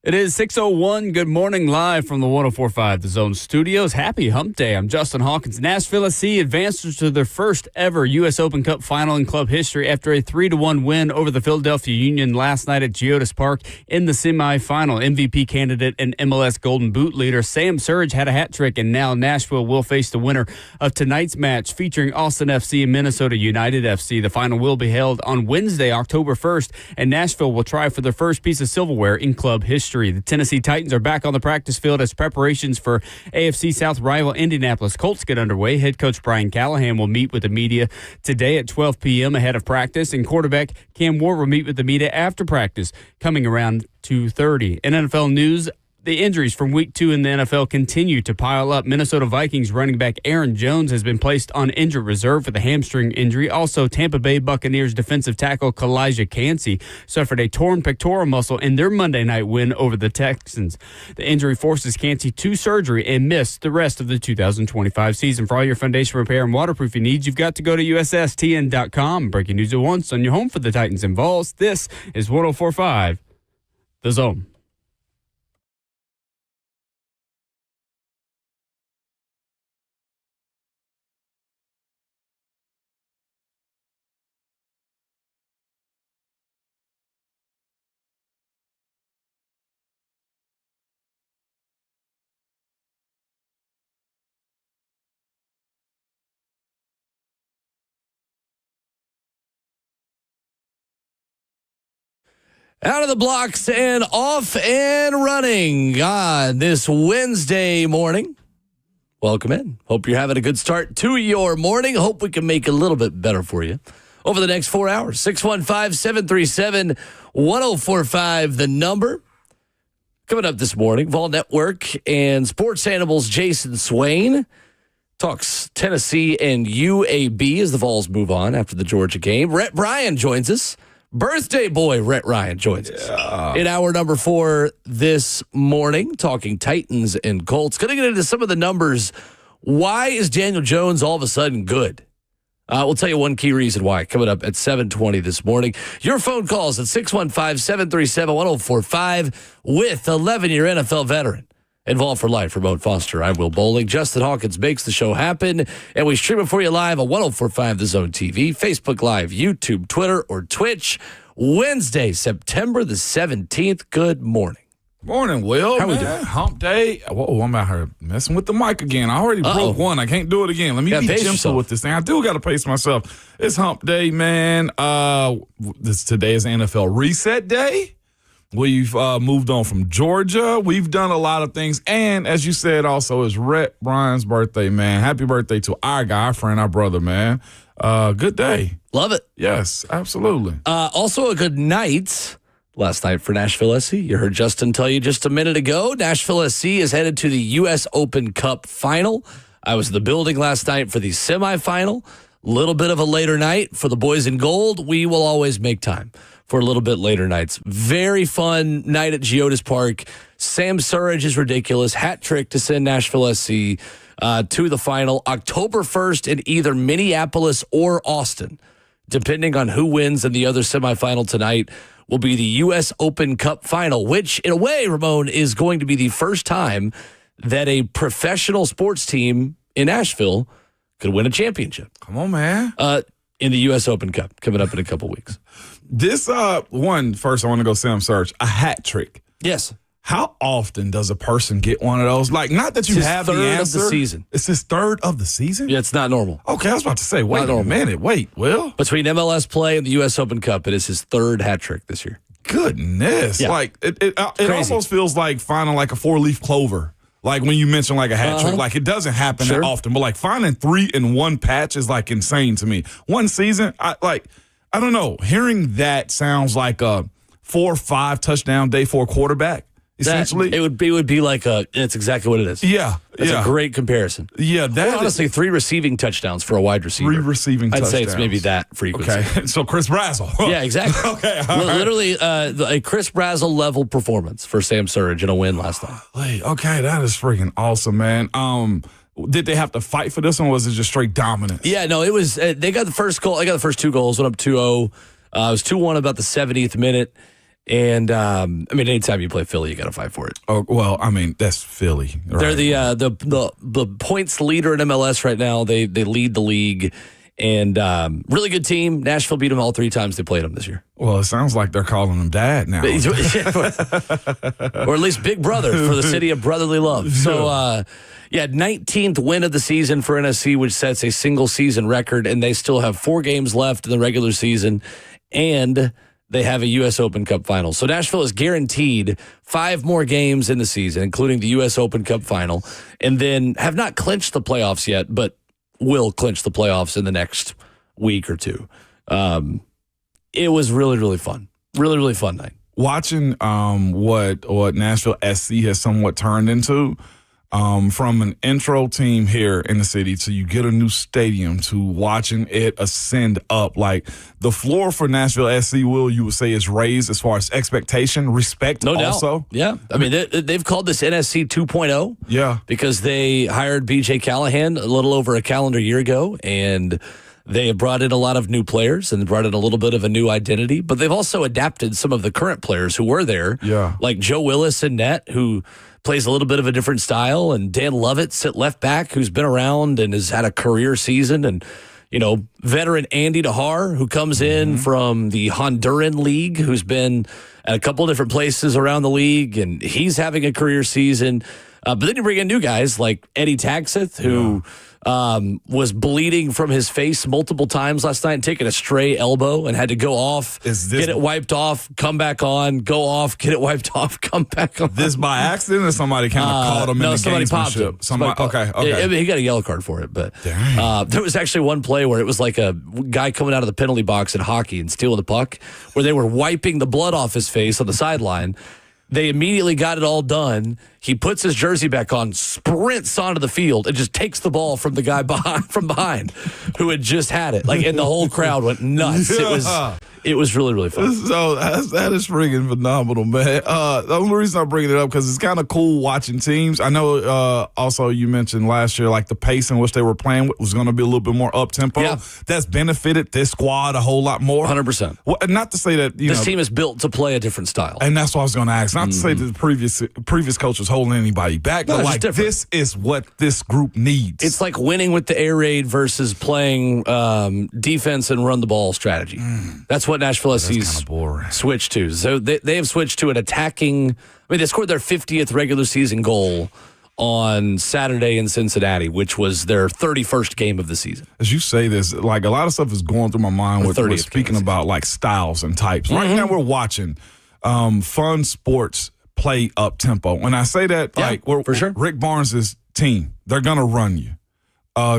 It is 6:01. Good morning, live from the 104.5 The Zone Studios. Happy Hump Day. I'm Justin Hawkins. Nashville SC advances to their first ever U.S. Open Cup final in club history after a 3-1 win over the Philadelphia Union last night at Geodis Park in the semifinal. MVP candidate and MLS Golden Boot leader Sam Surridge had a hat trick, and now Nashville will face the winner of tonight's match featuring Austin FC and Minnesota United FC. The final will be held on Wednesday, October 1st, and Nashville will try for their first piece of silverware in club history. The Tennessee Titans are back on the practice field as preparations for AFC South rival Indianapolis Colts get underway. Head coach Brian Callahan will meet with the media today at 12 p.m. ahead of practice, and quarterback Cam Ward will meet with the media after practice, coming around 2:30. In NFL news, the injuries from Week 2 in the NFL continue to pile up. Minnesota Vikings running back Aaron Jones has been placed on injured reserve with a hamstring injury. Also, Tampa Bay Buccaneers defensive tackle Kalijah Cansey suffered a torn pectoral muscle in their Monday night win over the Texans. The injury forces Cansey to surgery and missed the rest of the 2025 season. For all your foundation repair and waterproofing needs, you've got to go to USSTN.com. Breaking news at once on your home for the Titans and Vols. This is 104.5 The Zone. Out of the blocks and off and running on this Wednesday morning. Welcome in. Hope you're having a good start to your morning. Hope we can make it a little bit better for you over the next 4 hours. 615-737-1045, the number. Coming up this morning, Vol Network and Sports Animals Jason Swain talks Tennessee and UAB as the Vols move on after the Georgia game. Rhett Bryan joins us. Birthday boy Rhett Ryan joins us in hour number 4 this morning, talking Titans and Colts. Going to get into some of the numbers. Why is Daniel Jones all of a sudden good? We'll tell you one key reason why coming up at 7:20 this morning. Your phone calls at 615-737-1045 with 11-year NFL veteran. Involved for life, Ramon Foster. I'm Will Bowling. Justin Hawkins makes the show happen, and we stream it for you live on 104.5 The Zone TV, Facebook Live, YouTube, Twitter, or Twitch. Wednesday, September the 17th. Good morning. Morning, Will. How man. we doing? Hump day. Whoa, I'm out here messing with the mic again. I already broke one. I can't do it again. Let me be gentle with this thing. I do got to pace myself. It's hump day, man. Today is NFL reset day. We've moved on from Georgia. We've done a lot of things. And as you said, also, it's Rhett Bryan's birthday, man. Happy birthday to our guy, our friend, our brother, man. Good day. Love it. Yes, absolutely. Also a good night last night for Nashville SC. You heard Justin tell you just a minute ago. Nashville SC is headed to the U.S. Open Cup final. I was in the building last night for the semifinal. Little bit of a later night for the boys in gold. We will always make time for a little bit later nights. Very fun night at Geodis Park. Sam Surridge is ridiculous. Hat trick to send Nashville SC to the final October 1st in either Minneapolis or Austin, depending on who wins in the other semifinal tonight. Will be the U.S. Open Cup final, which in a way, Ramon, is going to be the first time that a professional sports team in Nashville could win a championship. Come on, man. In the U.S. Open Cup coming up in a couple weeks. This first I want to go Sam Surridge, a hat trick. Yes. How often does a person get one of those? Like, not that you have the answer. Of the season. It's his third of the season? Yeah, it's not normal. Okay, I was about to say, wait a minute. Wait, Will? Between MLS play and the U.S. Open Cup, it is his third hat trick this year. Goodness. Yeah. Like, it almost feels like finding like a 4-leaf clover. Like when you mention like a hat trick, like it doesn't happen that often, but like finding 3 in one patch is like insane to me. One season, I don't know. Hearing that sounds like a 4 or 5 touchdown day for a quarterback. Essentially, it would be like it's exactly what it is. Yeah, that's a great comparison. Yeah, that honestly 3 receiving touchdowns for a wide receiver. 3 receiving touchdowns. I'd say it's maybe that frequency. Okay, so Chris Brazzell. Yeah, exactly. Okay, literally a Chris Brazzell level performance for Sam Surridge in a win last night. Okay, that is freaking awesome, man. Did they have to fight for this one, or was it just straight dominance? Yeah, no, it was. They got the first goal. I got the first 2 goals. Went up 2-0. It was 2-1 about the 70th minute. And anytime you play Philly, you got to fight for it. Oh well, that's Philly. Right? They're the points leader in MLS right now. They lead the league, and really good team. Nashville beat them all 3 times they played them this year. Well, it sounds like they're calling them Dad now, or at least Big Brother for the city of brotherly love. So, 19th win of the season for NSC, which sets a single season record, and they still have 4 games left in the regular season, and they have a U.S. Open Cup final. So Nashville is guaranteed 5 more games in the season, including the U.S. Open Cup final, and then have not clinched the playoffs yet, but will clinch the playoffs in the next week or 2. It was really, really fun. Really, really fun night. Watching what Nashville SC has somewhat turned into, from an intro team here in the city to you get a new stadium to watching it ascend up. Like the floor for Nashville SC, you would say is raised as far as expectation, respect no also. Doubt. Yeah. They've called this NSC 2.0. Yeah. Because they hired BJ Callahan a little over a calendar year ago, and they have brought in a lot of new players and brought in a little bit of a new identity, but they've also adapted some of the current players who were there. Yeah. Like Joe Willis in net, who plays a little bit of a different style, and Dan Lovitz at left back, who's been around and has had a career season, and veteran Andy Dahar, who comes in from the Honduran League, who's been at a couple different places around the league, and he's having a career season. But then you bring in new guys like Eddie Taxeth, who was bleeding from his face multiple times last night and taking a stray elbow and had to go off, get it wiped off, come back on, go off, get it wiped off, come back on. This by accident or somebody kind of caught him in the somebody popped him. Okay. He got a yellow card for it. But there was actually one play where it was like a guy coming out of the penalty box in hockey and stealing the puck, where they were wiping the blood off his face on the sideline. They immediately got it all done. He puts his jersey back on, sprints onto the field, and just takes the ball from the guy behind who had just had it. And the whole crowd went nuts. Yeah. It was really, really fun. So that is freaking phenomenal, man. The only reason I'm bringing it up because it's kind of cool watching teams. I know also you mentioned last year, the pace in which they were playing was going to be a little bit more up-tempo. Yeah. That's benefited this squad a whole lot more. 100%. Well, not to say that, this team is built to play a different style. And that's what I was going to ask. Not to say that the previous coach was holding anybody back, but this is what this group needs. It's like winning with the air raid versus playing defense and run the ball strategy. That's what Nashville SC's switched to. So they have switched to an attacking. They scored their 50th regular season goal on Saturday in Cincinnati, which was their 31st game of the season. As you say this, a lot of stuff is going through my mind with speaking about styles and types. Right now we're watching fun sports play up tempo. When I say that, for sure. Rick Barnes' team, they're gonna run you.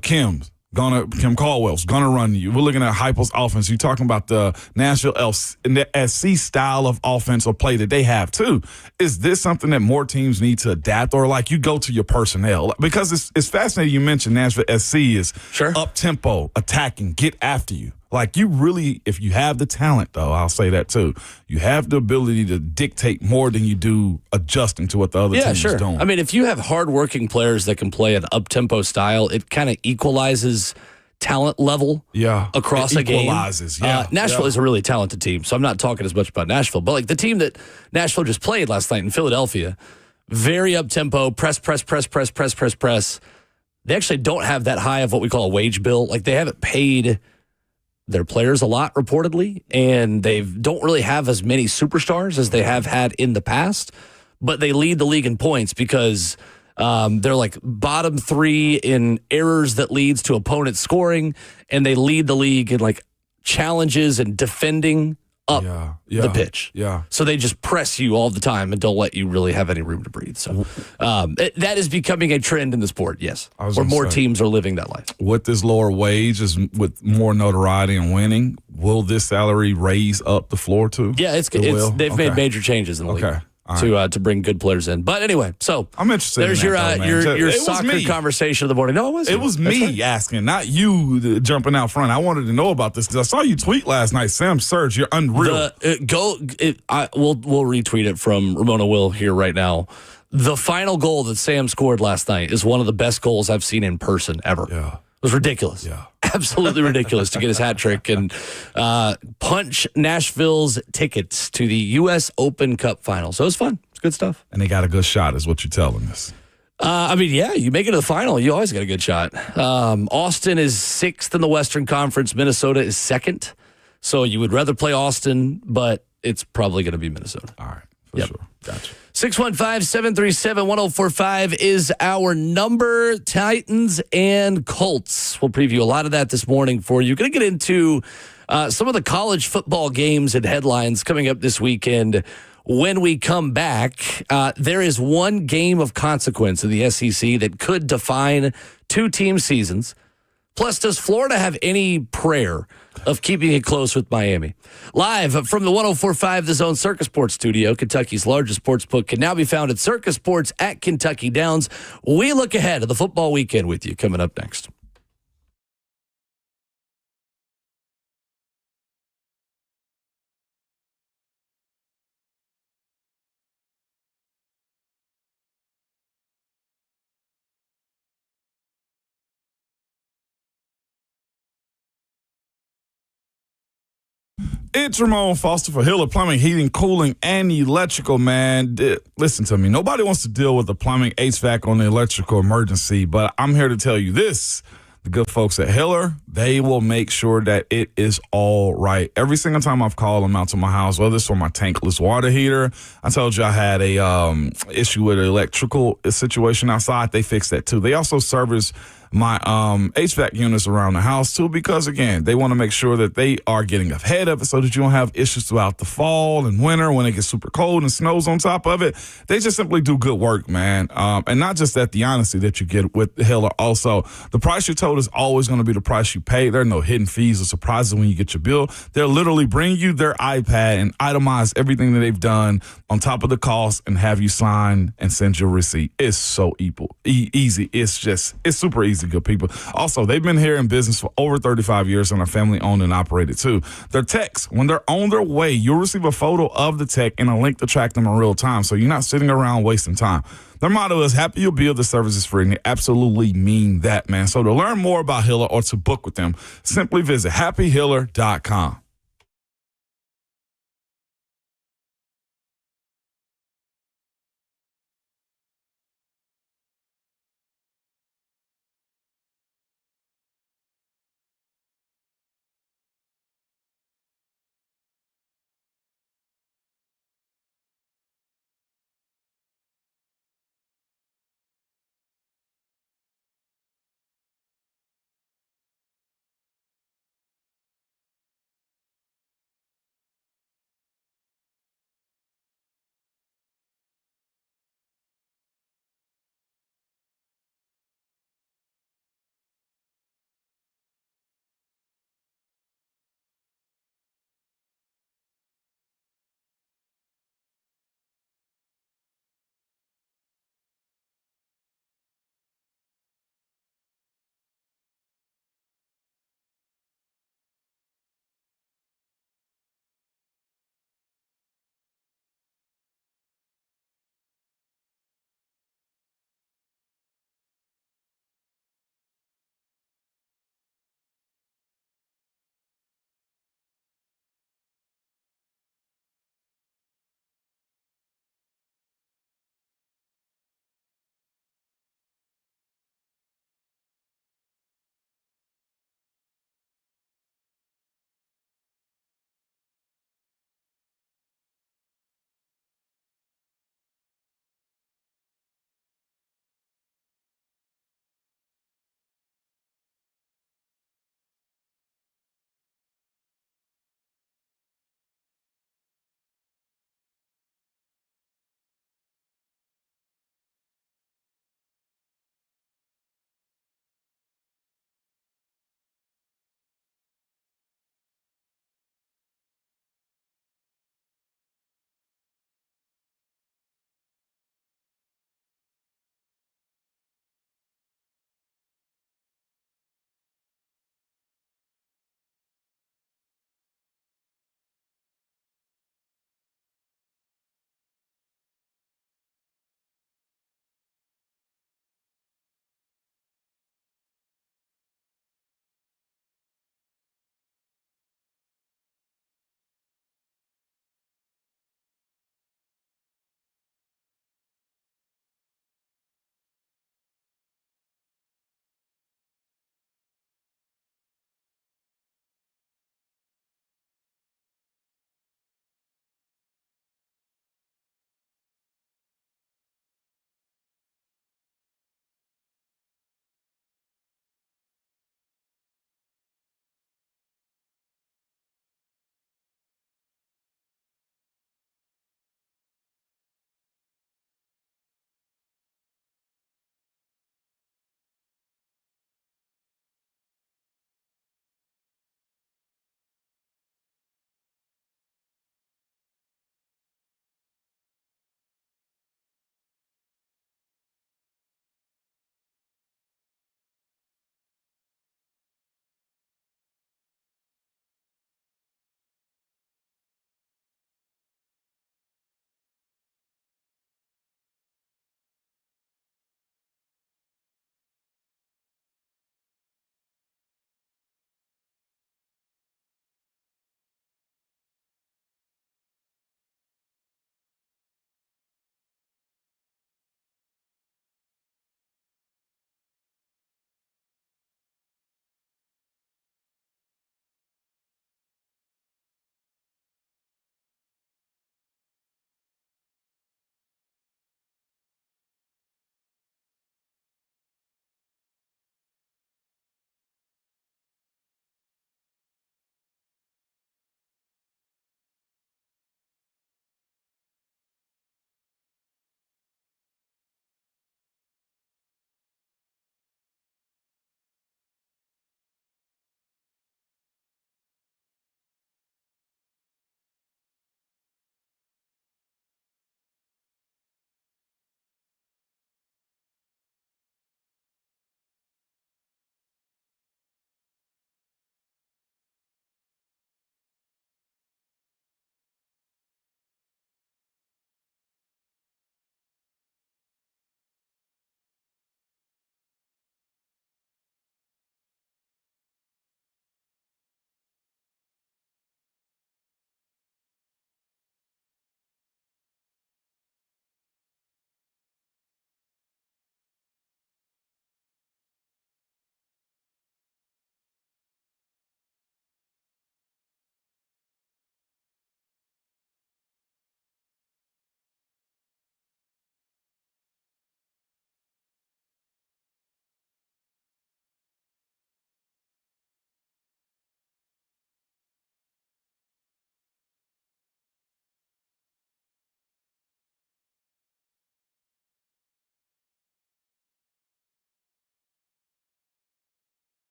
Kim Caldwell's gonna run you. We're looking at Heupel's offense. You're talking about the Nashville SC style of offense or play that they have too. Is this something that more teams need to adapt, or you go to your personnel? Because it's fascinating. You mentioned Nashville SC is up tempo, attacking, get after you. You really, if you have the talent, though, I'll say that too. You have the ability to dictate more than you do adjusting to what the other teams is doing. If you have hardworking players that can play an up-tempo style, it kind of equalizes talent level across a game. Nashville is a really talented team, so I'm not talking as much about Nashville. But the team that Nashville just played last night in Philadelphia, very up-tempo, press. They actually don't have that high of what we call a wage bill. They haven't paid their players a lot, reportedly, and they don't really have as many superstars as they have had in the past, but they lead the league in points because they're bottom 3 in errors that leads to opponent scoring, and they lead the league in challenges and defending up the pitch. Yeah. So they just press you all the time and don't let you really have any room to breathe. So that is becoming a trend in the sport, yes, where more teams are living that life. With this lower wage, with more notoriety and winning, will this salary raise up the floor too? Yeah, they've made major changes in the league. To bring good players in. But anyway, so I'm interested. There's your soccer conversation of the morning. No, it was me asking, not you jumping out front. I wanted to know about this because I saw you tweet last night. Sam Surge, you're unreal. We'll retweet it from Ramona Will here right now. The final goal that Sam scored last night is one of the best goals I've seen in person ever. Yeah. was ridiculous. Yeah. Absolutely ridiculous to get his hat trick and punch Nashville's tickets to the U.S. Open Cup final. So it was fun. It's good stuff. And they got a good shot, is what you're telling us. Yeah, you make it to the final, you always got a good shot. Austin is 6th in the Western Conference. Minnesota is 2nd. So you would rather play Austin, but it's probably going to be Minnesota. All right, for sure. Gotcha. 615-737-1045 is our number. Titans and Colts. We'll preview a lot of that this morning for you. Going to get into some of the college football games and headlines coming up this weekend. When we come back, there is one game of consequence in the SEC that could define two team seasons. Plus, does Florida have any prayer of keeping it close with Miami? Live from the 104.5 The Zone Circus Sports Studio, Kentucky's largest sports book can now be found at Circus Sports at Kentucky Downs. We look ahead to the football weekend with you coming up next. It's Ramon Foster for Hiller Plumbing, Heating, Cooling, and Electrical, man. Listen to me. Nobody wants to deal with the plumbing, HVAC, on the electrical emergency, but I'm here to tell you this. The good folks at Hiller, they will make sure that it is all right. Every single time I've called them out to my house, whether it's for my tankless water heater, I told you I had a issue with an electrical situation outside. They fixed that too. They also service my HVAC units around the house too, because again, they want to make sure that they are getting ahead of it so that you don't have issues throughout the fall and winter when it gets super cold and snows on top of it. They just simply do good work, man. And not just that, the honesty that you get with Hiller. Also, the price you're told is always going to be the price you pay. There are no hidden fees or surprises when you get your bill. They'll literally bring you their iPad and itemize everything that they've done on top of the cost and have you sign and send your receipt. It's so easy. It's super easy. Good people. Also, they've been here in business for over 35 years and are family owned and operated too. Their techs, when they're on their way, you'll receive a photo of the tech and a link to track them in real time, so you're not sitting around wasting time. Their motto is happy you'll be, the service is free, and they absolutely mean that, man. So to learn more about Hiller or to book with them, simply visit happyhiller.com.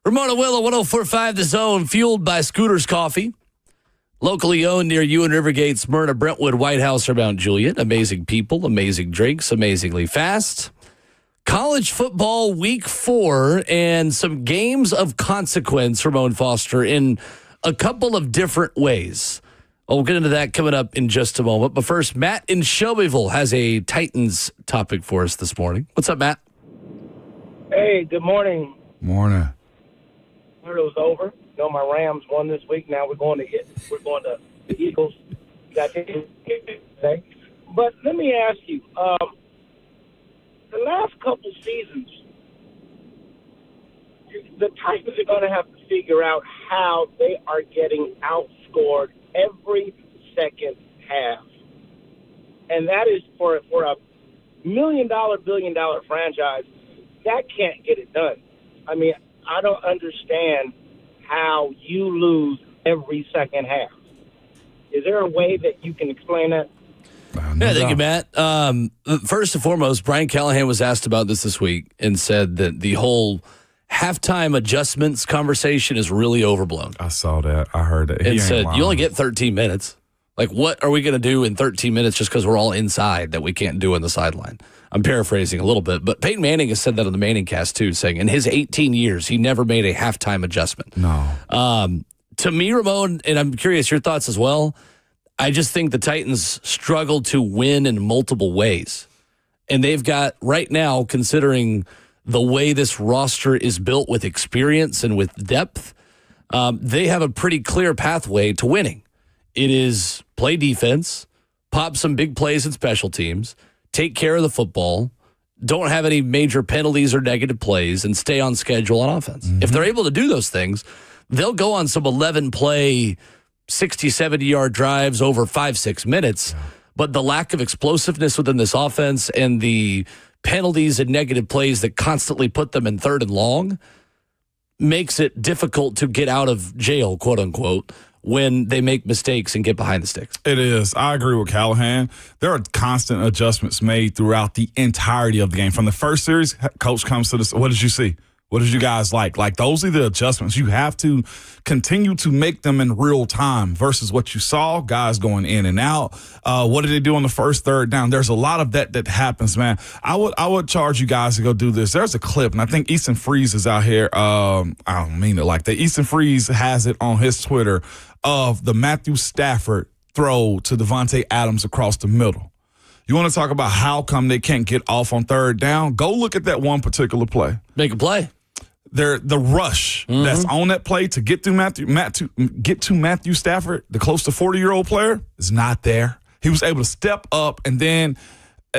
Ramona Willow, 104.5 The Zone, fueled by Scooter's Coffee. Locally owned near you in Rivergate, Smyrna, Brentwood, White House, or Mount Juliet. Amazing people, amazing drinks, amazingly fast. College football week 4 and some games of consequence, Ramon Foster, in a couple of different ways. We'll get into that coming up in just a moment. But first, Matt in Shelbyville has a Titans topic for us this morning. What's up, Matt? Hey, good morning. Morning. Heard it was over. You know, my Rams won this week. Now we're going to the Eagles. Got today. But let me ask you, the last couple seasons, the Titans are going to have to figure out how they are getting outscored every second half. And that is for a $1 million, billion-dollar franchise, that can't get it done. I mean, I don't understand how you lose every second half. Is there a way that you can explain that? Yeah, thank you, Matt. First and foremost, Brian Callahan was asked about this week and said that the whole halftime adjustments conversation is really overblown. I saw that. I heard that. And said, you only get 13 minutes. Like, what are we going to do in 13 minutes just because we're all inside that we can't do on the sideline? I'm paraphrasing a little bit, but Peyton Manning has said that on the Manning cast too, saying in his 18 years, he never made a halftime adjustment. No. To me, Ramon, and I'm curious your thoughts as well, I just think the Titans struggle to win in multiple ways. And they've got, right now, considering the way this roster is built with experience and with depth, they have a pretty clear pathway to winning. It is play defense, pop some big plays in special teams, take care of the football, don't have any major penalties or negative plays, and stay on schedule on offense. Mm-hmm. If they're able to do those things, they'll go on some 11-play, 60, 70-yard drives over 5-6 minutes. Yeah. But the lack of explosiveness within this offense and the penalties and negative plays that constantly put them in third and long makes it difficult to get out of jail, quote unquote, when they make mistakes and get behind the sticks. It is. I agree with Callahan. There are constant adjustments made throughout the entirety of the game. From the first series, coach comes to this. What did you see? What did you guys like? Like, those are the adjustments. You have to continue to make them in real time versus what you saw, guys going in and out. What did they do on the first, third down? There's a lot of that happens, man. I would charge you guys to go do this. There's a clip, and I think Easton Freeze is out here. I don't mean it like that. Easton Freeze has it on his Twitter of the Matthew Stafford throw to Devontae Adams across the middle. You want to talk about how come they can't get off on third down? Go look at that one particular play. Make a play. The rush that's on that play to get through Matthew Stafford, the close to 40-year-old player, is not there. He was able to step up, and then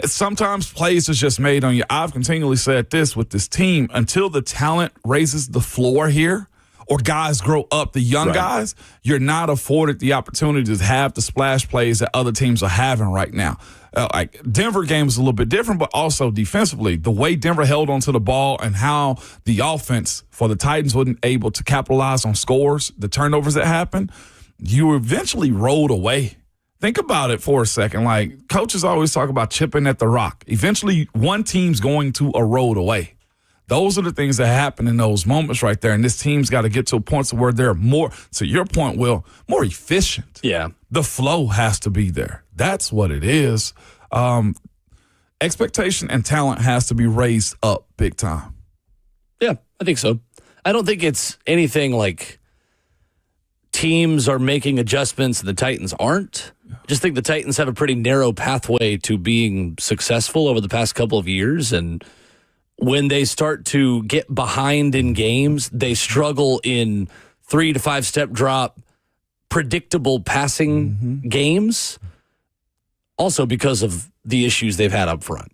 sometimes plays is just made on you. I've continually said this with this team: until the talent raises the floor here, or guys grow up, the young guys, you're not afforded the opportunity to have the splash plays that other teams are having right now. Like, Denver game is a little bit different, but also defensively, the way Denver held onto the ball and how the offense for the Titans wasn't able to capitalize on scores, the turnovers that happened, you eventually rolled away. Think about it for a second. Like, coaches always talk about chipping at the rock. Eventually, one team's going to erode away. Those are the things that happen in those moments right there. And this team's got to get to a point where they're more, to your point, Will, more efficient. Yeah. The flow has to be there. That's what it is. Expectation and talent has to be raised up big time. Yeah, I think so. I don't think it's anything like teams are making adjustments and the Titans aren't. I just think the Titans have a pretty narrow pathway to being successful over the past couple of years, and when they start to get behind in games, they struggle in 3 to 5 step drop, predictable passing games, also because of the issues they've had up front.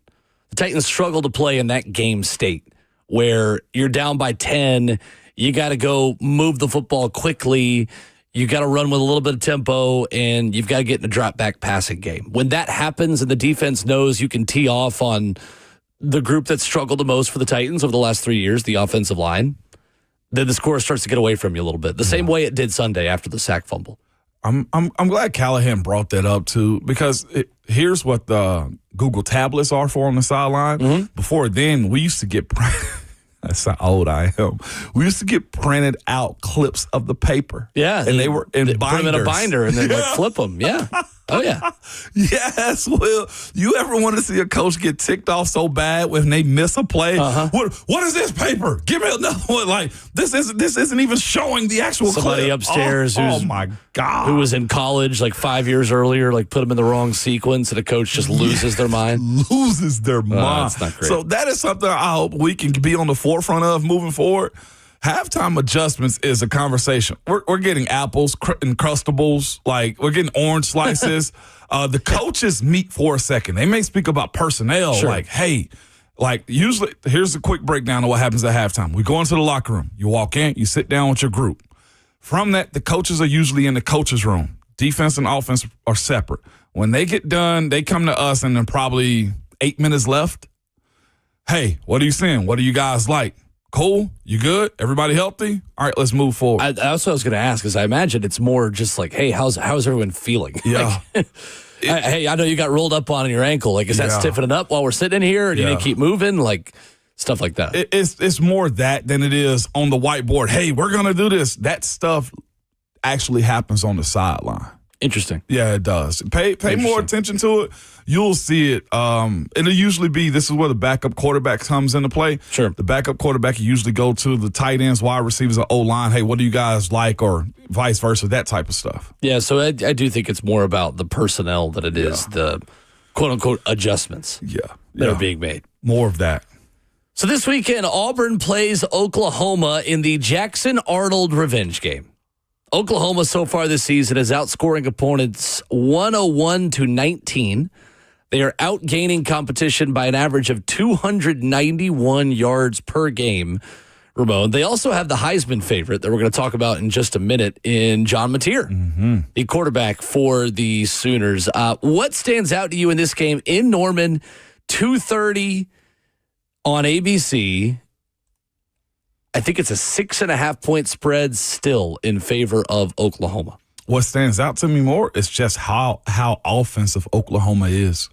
The Titans struggle to play in that game state where you're down by 10, you got to go move the football quickly, you got to run with a little bit of tempo, and you've got to get in a drop back passing game. When that happens and the defense knows you can tee off on the group that struggled the most for the Titans over the last 3 years, the offensive line, then the score starts to get away from you a little bit. The same way it did Sunday after the sack fumble. I'm glad Callahan brought that up too, because here's what the Google tablets are for on the sideline. Before then, we used to get That's how old I am. We used to get printed out clips of the paper. Yeah. And they were in binders. Put them in a binder and then flip them. Yeah. Oh, yeah. Yes. Well, you ever want to see a coach get ticked off so bad when they miss a play? What is this paper? Give me another one. Like, this isn't even showing the actual somebody clip. Upstairs Oh, my God. Who was in college like 5 years earlier, like put them in the wrong sequence, and a coach just loses their mind. Loses their mind. That's not great. So that is something I hope we can be on the forefront of moving forward. Halftime adjustments is a conversation. We're getting apples and Crustables, like we're getting orange slices. The coaches meet for a second. They may speak about personnel, like, hey, like usually, here's a quick breakdown of what happens at halftime. We go into the locker room. You walk in, you sit down with your group. From that, the coaches are usually in the coaches' room. Defense and offense are separate. When they get done, they come to us, and then probably 8 minutes left. Hey, what are you seeing? What do you guys like? Cool? You good? Everybody healthy? All right, let's move forward. That's what I was going to ask, because I imagine it's more just like, hey, how's everyone feeling? Yeah. Hey, I know you got rolled up on your ankle. Like, is that stiffening up while we're sitting in here? Or do you need to keep moving? Like, stuff like that. It's more that than it is on the whiteboard. Hey, we're going to do this. That stuff actually happens on the sideline. Interesting. Yeah, it does. Pay more attention to it. You'll see it. It'll usually be, this is where the backup quarterback comes into play. Sure. The backup quarterback you usually go to the tight ends, wide receivers, or O-line. Hey, what do you guys like? Or vice versa, that type of stuff. Yeah, so I do think it's more about the personnel than it is the quote-unquote adjustments that are being made. More of that. So this weekend, Auburn plays Oklahoma in the Jackson Arnold revenge game. Oklahoma so far this season is outscoring opponents 101-19. They are outgaining competition by an average of 291 yards per game, Ramon. They also have the Heisman favorite that we're going to talk about in just a minute in John Mateer, the quarterback for the Sooners. What stands out to you in this game in Norman, 2:30 on ABC? I think it's a 6.5-point spread still in favor of Oklahoma. What stands out to me more is just how offensive Oklahoma is.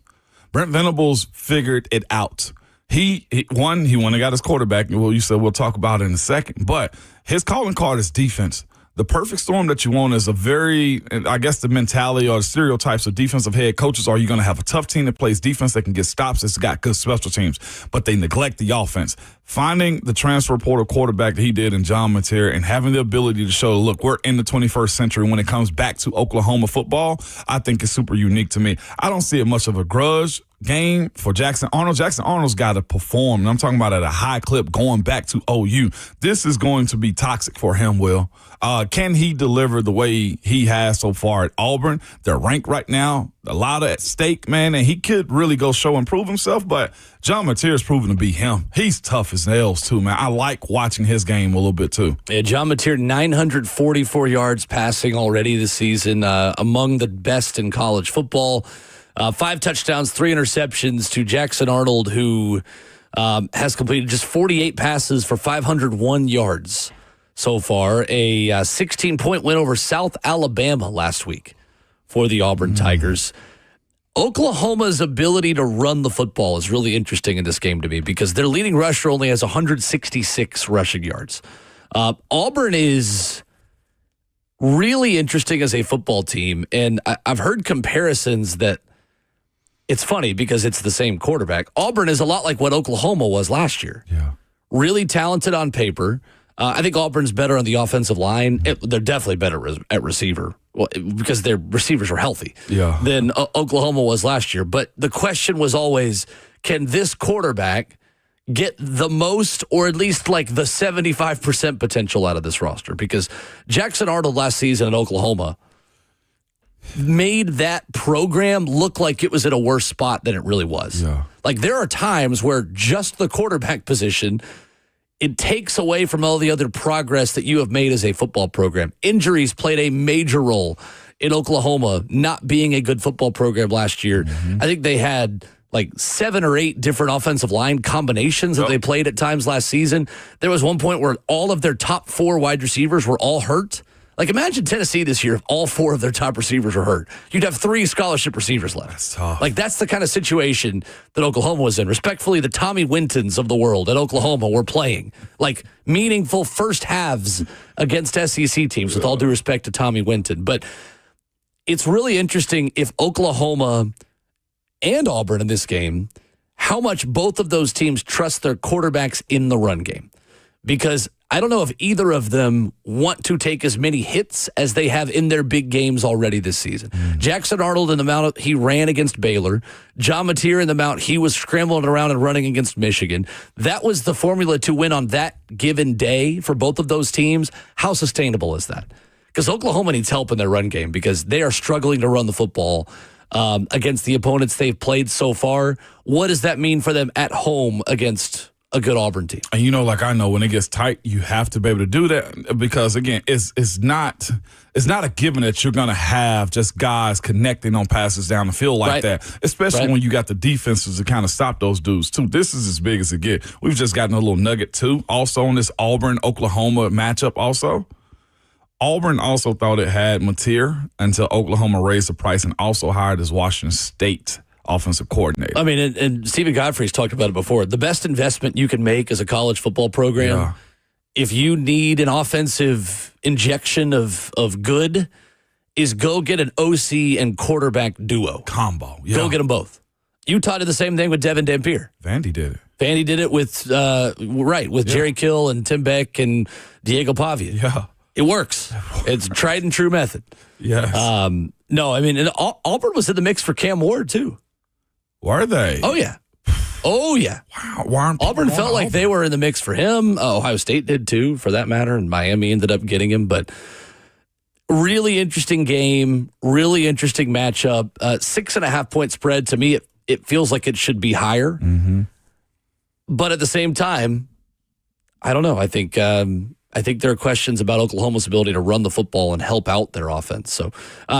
Brent Venables figured it out. He went and got his quarterback. Well, you said we'll talk about it in a second. But his calling card is defense. The perfect storm that you want is a very, I guess the mentality or the stereotypes of defensive head coaches are you're going to have a tough team that plays defense that can get stops, that's got good special teams, but they neglect the offense. Finding the transfer portal quarterback that he did in John Mateer and having the ability to show, look, we're in the 21st century when it comes back to Oklahoma football, I think is super unique to me. I don't see it much of a grudge game for Jackson Arnold. Jackson Arnold's got to perform, and I'm talking about at a high clip going back to OU. This is going to be toxic for him, Will. Can he deliver the way he has so far at Auburn? They're ranked right now, a lot at stake, man, and he could really go show and prove himself, but John Mateer is proven to be him. He's tough as nails, too, man. I like watching his game a little bit, too. Yeah, John Mateer, 944 yards passing already this season, among the best in college football. 5 touchdowns, 3 interceptions to Jackson Arnold, who has completed just 48 passes for 501 yards so far. A 16-point win over South Alabama last week for the Auburn Tigers. Oklahoma's ability to run the football is really interesting in this game to me because their leading rusher only has 166 rushing yards. Auburn is really interesting as a football team, and I've heard comparisons that it's funny because it's the same quarterback. Auburn is a lot like what Oklahoma was last year. Yeah. Really talented on paper. I think Auburn's better on the offensive line. They're definitely better at receiver because their receivers are healthy than Oklahoma was last year. But the question was always, can this quarterback get the most or at least like the 75% potential out of this roster? Because Jackson Arnold last season at Oklahoma made that program look like it was in a worse spot than it really was. Yeah. Like there are times where just the quarterback position, it takes away from all the other progress that you have made as a football program. Injuries played a major role in Oklahoma not being a good football program last year. I think they had like 7 or 8 different offensive line combinations that they played at times last season. There was one point where all of their top 4 wide receivers were all hurt. Like, imagine Tennessee this year if all 4 of their top receivers were hurt. You'd have 3 scholarship receivers left. That's tough. Like, that's the kind of situation that Oklahoma was in. Respectfully, the Tommy Wintons of the world at Oklahoma were playing, like, meaningful first halves against SEC teams, with all due respect to Tommy Winton. But it's really interesting if Oklahoma and Auburn in this game, how much both of those teams trust their quarterbacks in the run game. Because I don't know if either of them want to take as many hits as they have in their big games already this season. Jackson Arnold in the amount he ran against Baylor. John Mateer in the amount he was scrambling around and running against Michigan. That was the formula to win on that given day for both of those teams. How sustainable is that? Because Oklahoma needs help in their run game because they are struggling to run the football against the opponents they've played so far. What does that mean for them at home against a good Auburn team? And like I know when it gets tight, you have to be able to do that because again, it's not a given that you're going to have just guys connecting on passes down the field like that, especially when you got the defenses to kind of stop those dudes too. This is as big as it gets. We've just gotten a little nugget too. Also on this Auburn-Oklahoma matchup also. Auburn also thought it had Mateer until Oklahoma raised the price and also hired his Washington State offensive coordinator. I mean, and Stephen Godfrey's talked about it before. The best investment you can make as a college football program, if you need an offensive injection of good, is go get an OC and quarterback duo. Combo. Yeah. Go get them both. Utah did the same thing with Devin Dampier. Vandy did it. Vandy did it with Jerry Kill and Tim Beck and Diego Pavia. Yeah. It works. It's a tried and true method. Yes. No, I mean, and Auburn was in the mix for Cam Ward, too. Were they? Oh, yeah. Oh, yeah. Wow. Auburn felt like they were in the mix for him. Ohio State did, too, for that matter, and Miami ended up getting him. But really interesting game, really interesting matchup. 6.5-point spread. To me, it feels like it should be higher. Mm-hmm. But at the same time, I don't know. I think there are questions about Oklahoma's ability to run the football and help out their offense. So,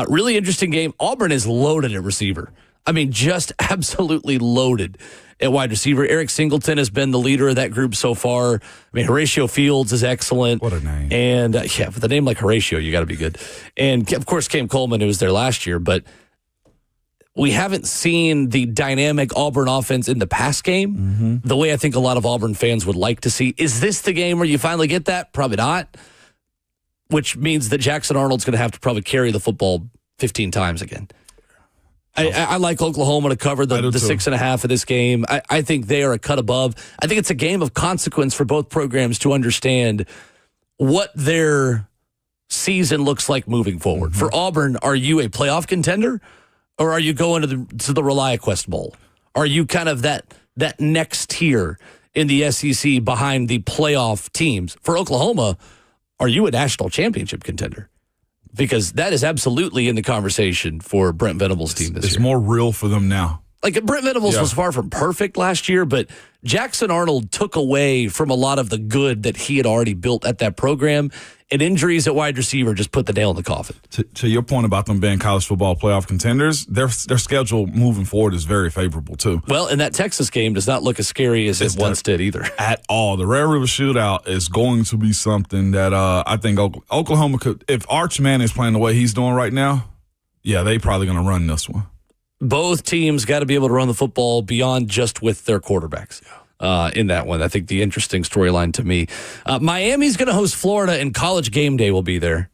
really interesting game. Auburn is loaded at receiver. I mean, just absolutely loaded at wide receiver. Eric Singleton has been the leader of that group so far. I mean, Horatio Fields is excellent. What a name. And, with a name like Horatio, you got to be good. And, of course, Cam Coleman, who was there last year. But we haven't seen the dynamic Auburn offense in the pass game the way I think a lot of Auburn fans would like to see. Is this the game where you finally get that? Probably not. Which means that Jackson Arnold's going to have to probably carry the football 15 times again. I like Oklahoma to cover the 6.5 of this game. I think they are a cut above. I think it's a game of consequence for both programs to understand what their season looks like moving forward. For Auburn, are you a playoff contender? Or are you going to the ReliaQuest Bowl? Are you kind of that next tier in the SEC behind the playoff teams? For Oklahoma, are you a national championship contender? Because that is absolutely in the conversation for Brent Venables' team this year. It's more real for them now. Like, Brent Venables was far from perfect last year, but Jackson Arnold took away from a lot of the good that he had already built at that program, and injuries at wide receiver just put the nail in the coffin. To your point about them being college football playoff contenders, their schedule moving forward is very favorable, too. Well, and that Texas game does not look as scary as it once did either. At all. The Red River Shootout is going to be something that I think Oklahoma could, if Arch Manning is playing the way he's doing right now, they probably going to run this one. Both teams got to be able to run the football beyond just with their quarterbacks in that one. I think the interesting storyline to me. Miami's going to host Florida, and College Game Day will be there.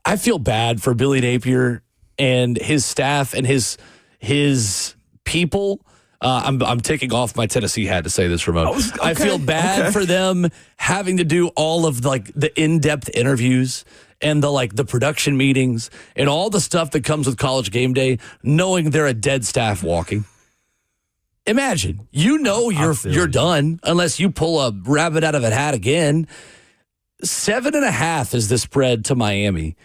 I feel bad for Billy Napier and his staff and his people. I'm taking off my Tennessee hat to say this, Ramon. I feel bad for them having to do all of the in-depth interviews and the production meetings and all the stuff that comes with College Game Day, knowing they're a dead staff walking. Imagine, you're done unless you pull a rabbit out of a hat again. 7.5 is the spread to Miami,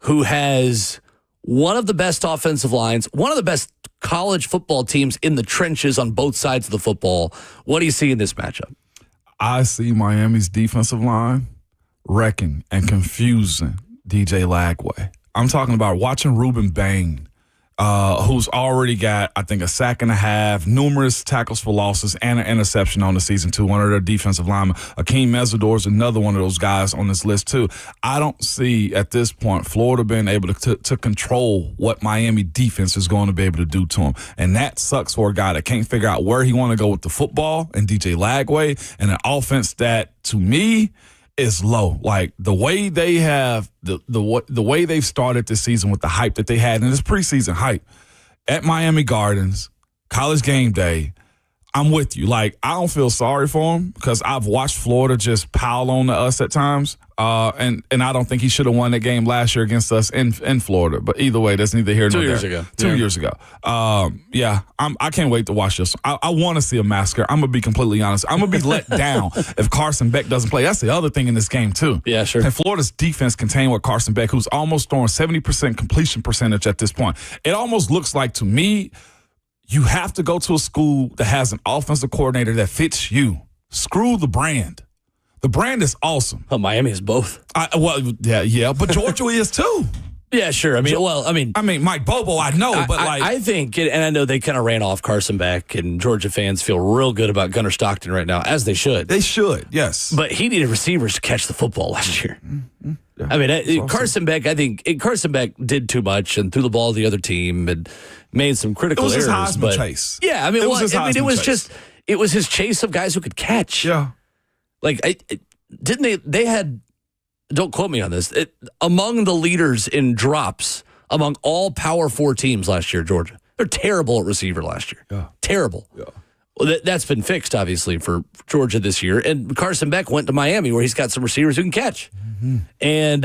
who has one of the best offensive lines, one of the best college football teams in the trenches on both sides of the football. What do you see in this matchup? I see Miami's defensive line wrecking and confusing DJ Lagway. I'm talking about watching Ruben Bain who's already got, I think, a sack and a half, numerous tackles for losses, and an interception on the season, too. One of their defensive linemen. Akeem Mesidor is another one of those guys on this list, too. I don't see, at this point, Florida being able to control what Miami defense is going to be able to do to him. And that sucks for a guy that can't figure out where he want to go with the football, and DJ Lagway, and an offense that, to me, is low. Like the way they have the way they've started this season with the hype that they had, and this preseason hype at Miami Gardens, College Game Day. I'm with you. Like, I don't feel sorry for him because I've watched Florida just pile on to us at times. And I don't think he should have won that game last year against us in Florida. But either way, that's neither here nor there. 2 years ago. I can't wait to watch this. I want to see a massacre. I'm going to be completely honest. I'm going to be let down if Carson Beck doesn't play. That's the other thing in this game, too. Yeah, sure. And Florida's defense contained with Carson Beck, who's almost throwing 70% completion percentage at this point. It almost looks like, to me, you have to go to a school that has an offensive coordinator that fits you. Screw the brand. The brand is awesome. Well, Miami is both. Yeah, but Georgia is too. Yeah, sure. I mean, Mike Bobo, I know, but I think, and I know they kind of ran off Carson Beck, and Georgia fans feel real good about Gunnar Stockton right now, as they should. They should, yes. But he needed receivers to catch the football last year. Mm-hmm. Yeah, I mean, Carson Beck, I think Carson Beck did too much and threw the ball to the other team and made some critical errors. It was his Heisman chase. Yeah, I mean, it was his chase of guys who could catch. Yeah. Like, they had, don't quote me on this, among the leaders in drops among all Power 4 teams last year, Georgia. They're terrible at receiver last year. Yeah. Terrible. Yeah. Well, that's been fixed, obviously, for Georgia this year. And Carson Beck went to Miami, where he's got some receivers who can catch. Mm-hmm. And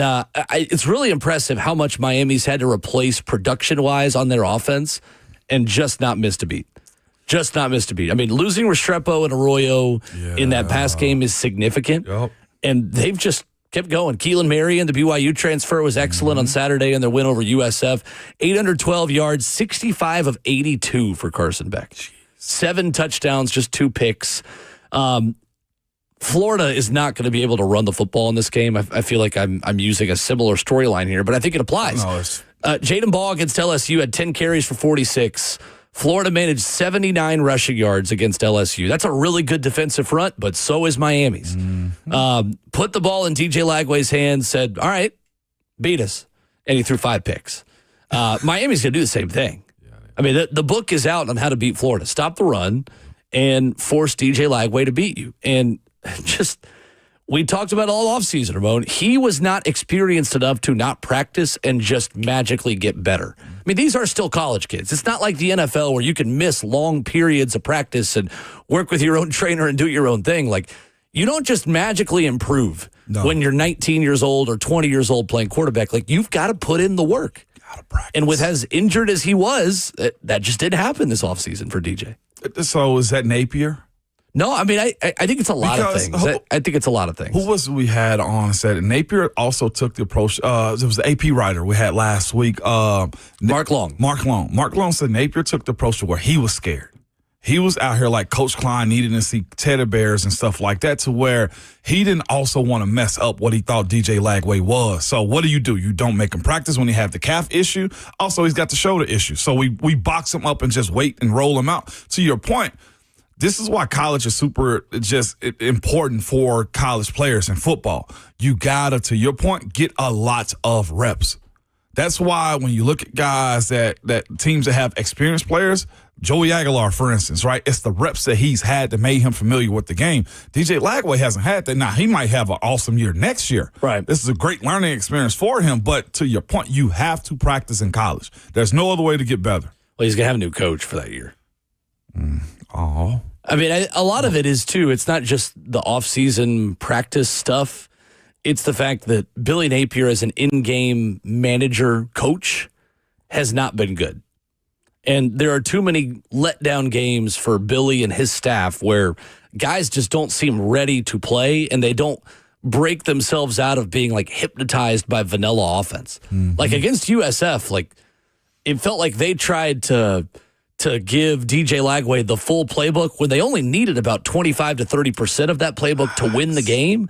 it's really impressive how much Miami's had to replace production-wise on their offense and just not missed a beat. Just not missed a beat. I mean, losing Restrepo and Arroyo in that past game is significant. Yep. And they've just kept going. Keelan Marion, the BYU transfer, was excellent on Saturday in their win over USF. 812 yards, 65 of 82 for Carson Beck. 7 touchdowns, just 2 picks. Florida is not going to be able to run the football in this game. I feel like I'm using a similar storyline here, but I think it applies. Jaden Ball against LSU had 10 carries for 46. Florida managed 79 rushing yards against LSU. That's a really good defensive front, but so is Miami's. Mm-hmm. Put the ball in DJ Lagway's hands, said, all right, beat us. And he threw 5 picks. Miami's going to do the same thing. I mean, the book is out on how to beat Florida. Stop the run and force DJ Lagway to beat you. And just, we talked about it all offseason, Ramon. He was not experienced enough to not practice and just magically get better. I mean, these are still college kids. It's not like the NFL where you can miss long periods of practice and work with your own trainer and do your own thing. Like, you don't just magically improve when you're 19 years old or 20 years old playing quarterback. Like, you've got to put in the work. And with as injured as he was, that just didn't happen this offseason for DJ. So is that Napier? No, I mean, I think it's a lot of things. I think it's a lot of things. Who was we had on set? Napier also took the approach. It was the AP writer we had last week. Mark Long. Mark Long said Napier took the approach to where he was scared. He was out here like Coach Klein needing to see teddy bears and stuff like that, to where he didn't also want to mess up what he thought DJ Lagway was. So what do? You don't make him practice when he have the calf issue. Also, he's got the shoulder issue. So we box him up and just wait and roll him out. To your point, this is why college is super just important for college players in football. You gotta, to your point, get a lot of reps. That's why when you look at guys that teams that have experienced players, Joey Aguilar, for instance, right? It's the reps that he's had that made him familiar with the game. DJ Lagway hasn't had that. Now, he might have an awesome year next year. Right. This is a great learning experience for him. But to your point, you have to practice in college. There's no other way to get better. Well, he's going to have a new coach for that year. Oh. I mean, a lot of it is, too, it's not just the off-season practice stuff. It's the fact that Billy Napier as an in-game manager coach has not been good. And there are too many letdown games for Billy and his staff where guys just don't seem ready to play and they don't break themselves out of being like hypnotized by vanilla offense. Mm-hmm. Like against USF, like it felt like they tried to give DJ Lagway the full playbook when they only needed about 25 to 30% of that playbook to win the game.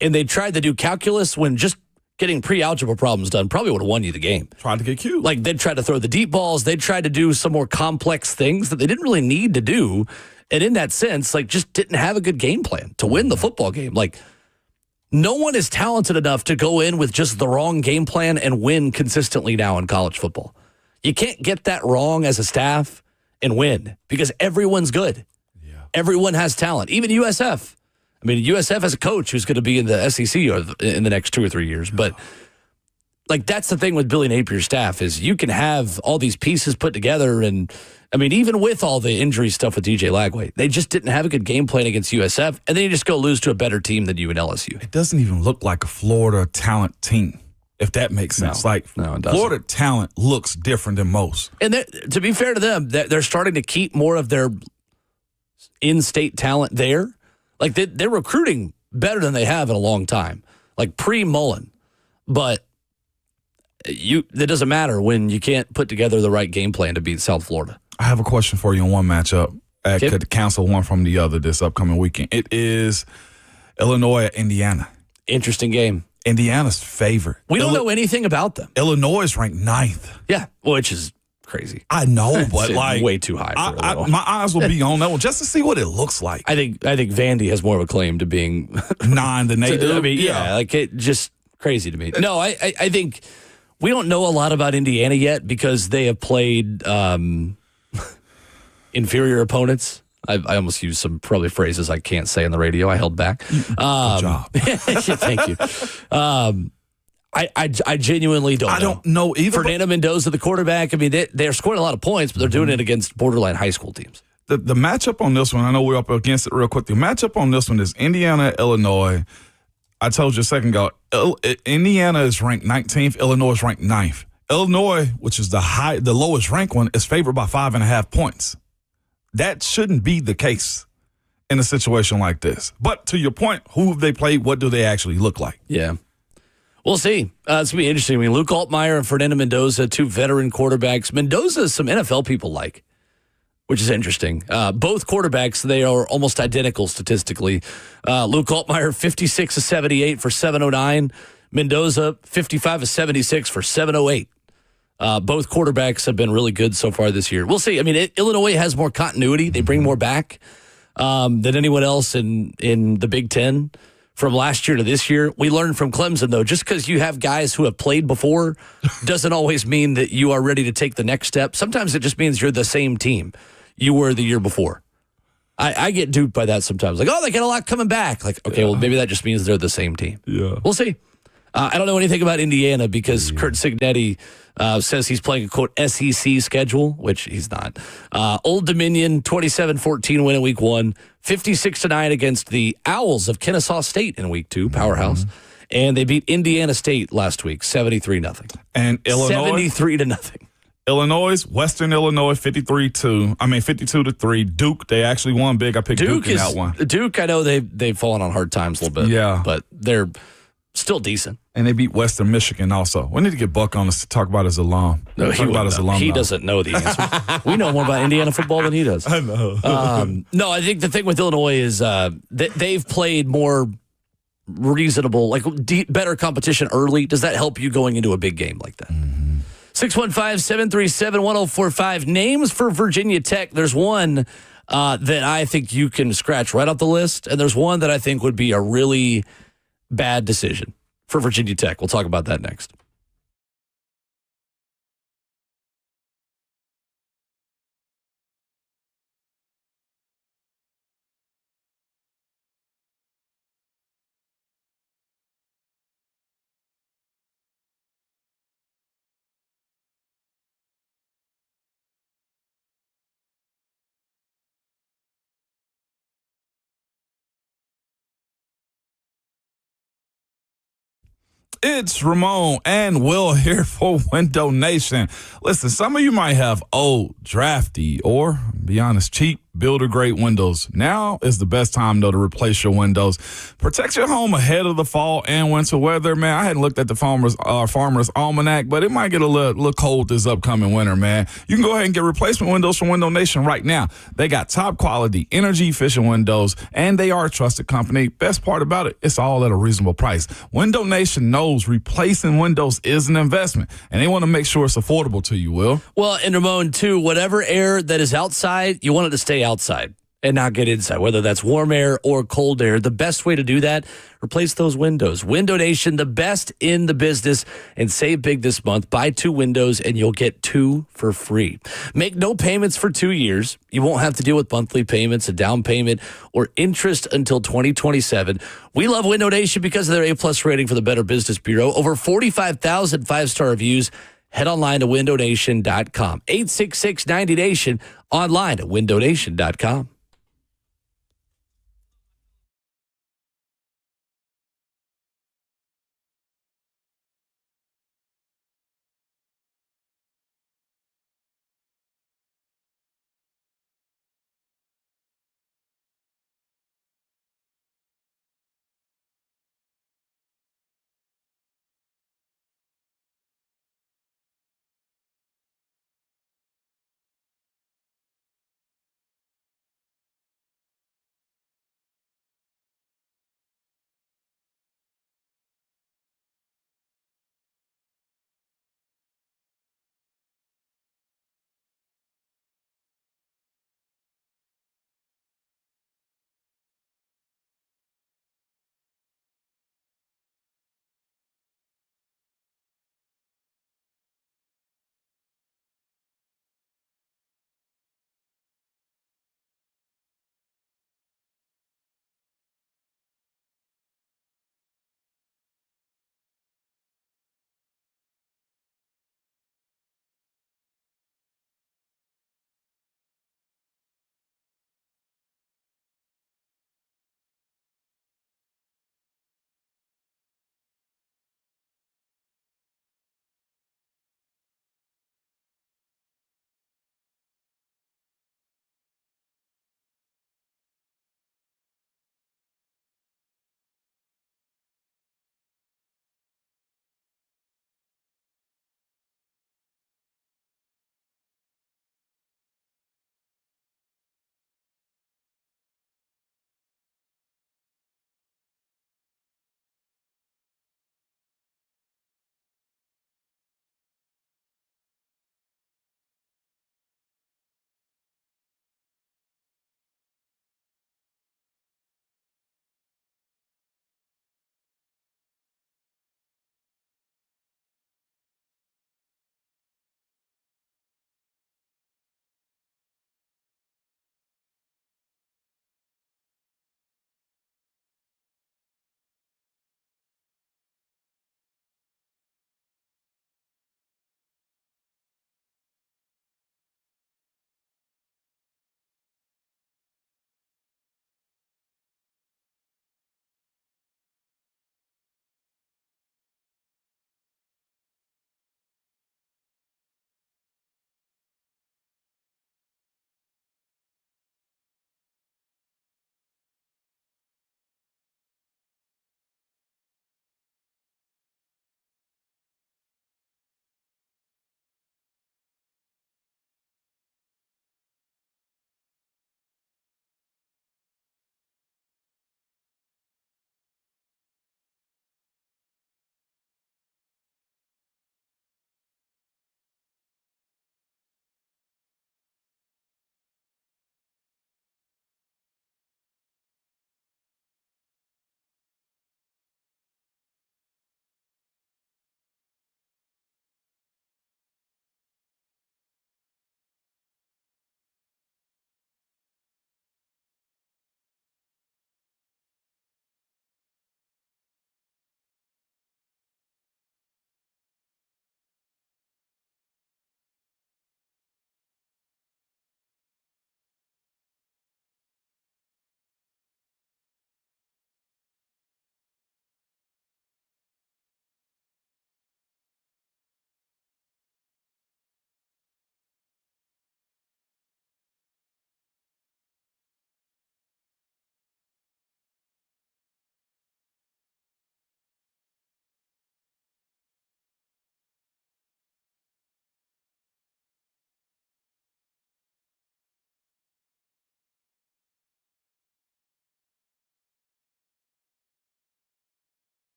And they tried to do calculus when just getting pre-algebra problems done probably would have won you the game. Tried to get cute. Like, they'd try to throw the deep balls. They'd try to do some more complex things that they didn't really need to do. And in that sense, like, just didn't have a good game plan to win the football game. Like, no one is talented enough to go in with just the wrong game plan and win consistently now in college football. You can't get that wrong as a staff and win because everyone's good. Yeah. Everyone has talent, even USF. I mean, USF has a coach who's going to be in the SEC in the next 2 or 3 years. But, like, that's the thing with Billy Napier's staff is you can have all these pieces put together. And, I mean, even with all the injury stuff with DJ Lagway, they just didn't have a good game plan against USF. And then you just go lose to a better team than you and LSU. It doesn't even look like a Florida talent team, if that makes sense. No, it doesn't. Florida talent looks different than most. And to be fair to them, they're starting to keep more of their in-state talent there. Like, they're recruiting better than they have in a long time, like pre-Mullen. But it doesn't matter when you can't put together the right game plan to beat South Florida. I have a question for you on one matchup. Could cancel one from the other this upcoming weekend. It is Illinois at Indiana. Interesting game. Indiana's favorite. We don't know anything about them. Illinois is ranked 9th. Yeah, which is crazy. I know, but like way too high for Illinois. My eyes will be on that one just to see what it looks like. I think Vandy has more of a claim to being 9 than they do. I mean, yeah, like it just crazy to me. No, I think we don't know a lot about Indiana yet because they have played inferior opponents. I almost used some probably phrases I can't say on the radio. I held back. Good job. Thank you. I genuinely don't know. I don't know either. Fernando Mendoza, the quarterback, I mean, they're scoring a lot of points, but they're doing it against borderline high school teams. The matchup on this one, I know we're up against it real quick. The matchup on this one is Indiana, Illinois. I told you a second ago, Indiana is ranked 19th. Illinois is ranked 9th. Illinois, which is the lowest ranked one, is favored by 5.5 points. That shouldn't be the case in a situation like this. But to your point, who have they played? What do they actually look like? Yeah. We'll see. It's going to be interesting. I mean, Luke Altmaier and Fernando Mendoza, 2 veteran quarterbacks. Mendoza, some NFL people like, which is interesting. Both quarterbacks, they are almost identical statistically. Luke Altmaier, 56 of 78 for 709. Mendoza, 55 of 76 for 708. Both quarterbacks have been really good so far this year. We'll see. I mean, Illinois has more continuity. They bring more back than anyone else in the Big Ten. From last year to this year, we learned from Clemson, though, just because you have guys who have played before doesn't always mean that you are ready to take the next step. Sometimes it just means you're the same team you were the year before. I get duped by that sometimes. Like, oh, they got a lot coming back. Like, okay, well, maybe that just means they're the same team. Yeah. We'll see. I don't know anything about Indiana because Kurt Cignetti says he's playing a, quote, SEC schedule, which he's not. Old Dominion, 27-14 win in week 1, 56-9 against the Owls of Kennesaw State in week 2, powerhouse. Mm-hmm. And they beat Indiana State last week, 73-0. And Illinois? 73-0. Illinois, Western Illinois, 52-3. Duke, they actually won big. I picked Duke in that one. Duke, I know they've fallen on hard times a little bit. Yeah. But they're still decent. And they beat Western Michigan also. We need to get Buck on us to talk about his alum. No, he doesn't know the answer. We know more about Indiana football than he does. I know. No, I think the thing with Illinois is they've played more reasonable, like better competition early. Does that help you going into a big game like that? 615-737-1045. Names for Virginia Tech. There's one that I think you can scratch right off the list, and there's one that I think would be a really bad decision for Virginia Tech. We'll talk about that next. It's Ramon and Will here for Window Nation. Listen, some of you might have old, drafty, or, be honest, cheap Builder Great Windows. Now is the best time, though, to replace your windows. Protect your home ahead of the fall and winter weather, man. I hadn't looked at the Farmer's Almanac, but it might get a little cold this upcoming winter, man. You can go ahead and get replacement windows from Window Nation right now. They got top quality, energy-efficient windows, and they are a trusted company. Best part about it, it's all at a reasonable price. Window Nation knows replacing windows is an investment, and they want to make sure it's affordable to you, Will. Well, and Ramon, too, whatever air that is outside, you want it to stay outside and not get inside, whether that's warm air or cold air. The best way to do that, replace those windows. Window Nation, the best in the business, and save big this month. Buy 2 windows and you'll get 2 for free. Make no payments for 2 years. You won't have to deal with monthly payments, a down payment, or interest until 2027. We love Window Nation because of their A+ rating for the Better Business Bureau. Over 45,000 5-star reviews. Head online to windownation.com. 866-90Nation, online at windownation.com.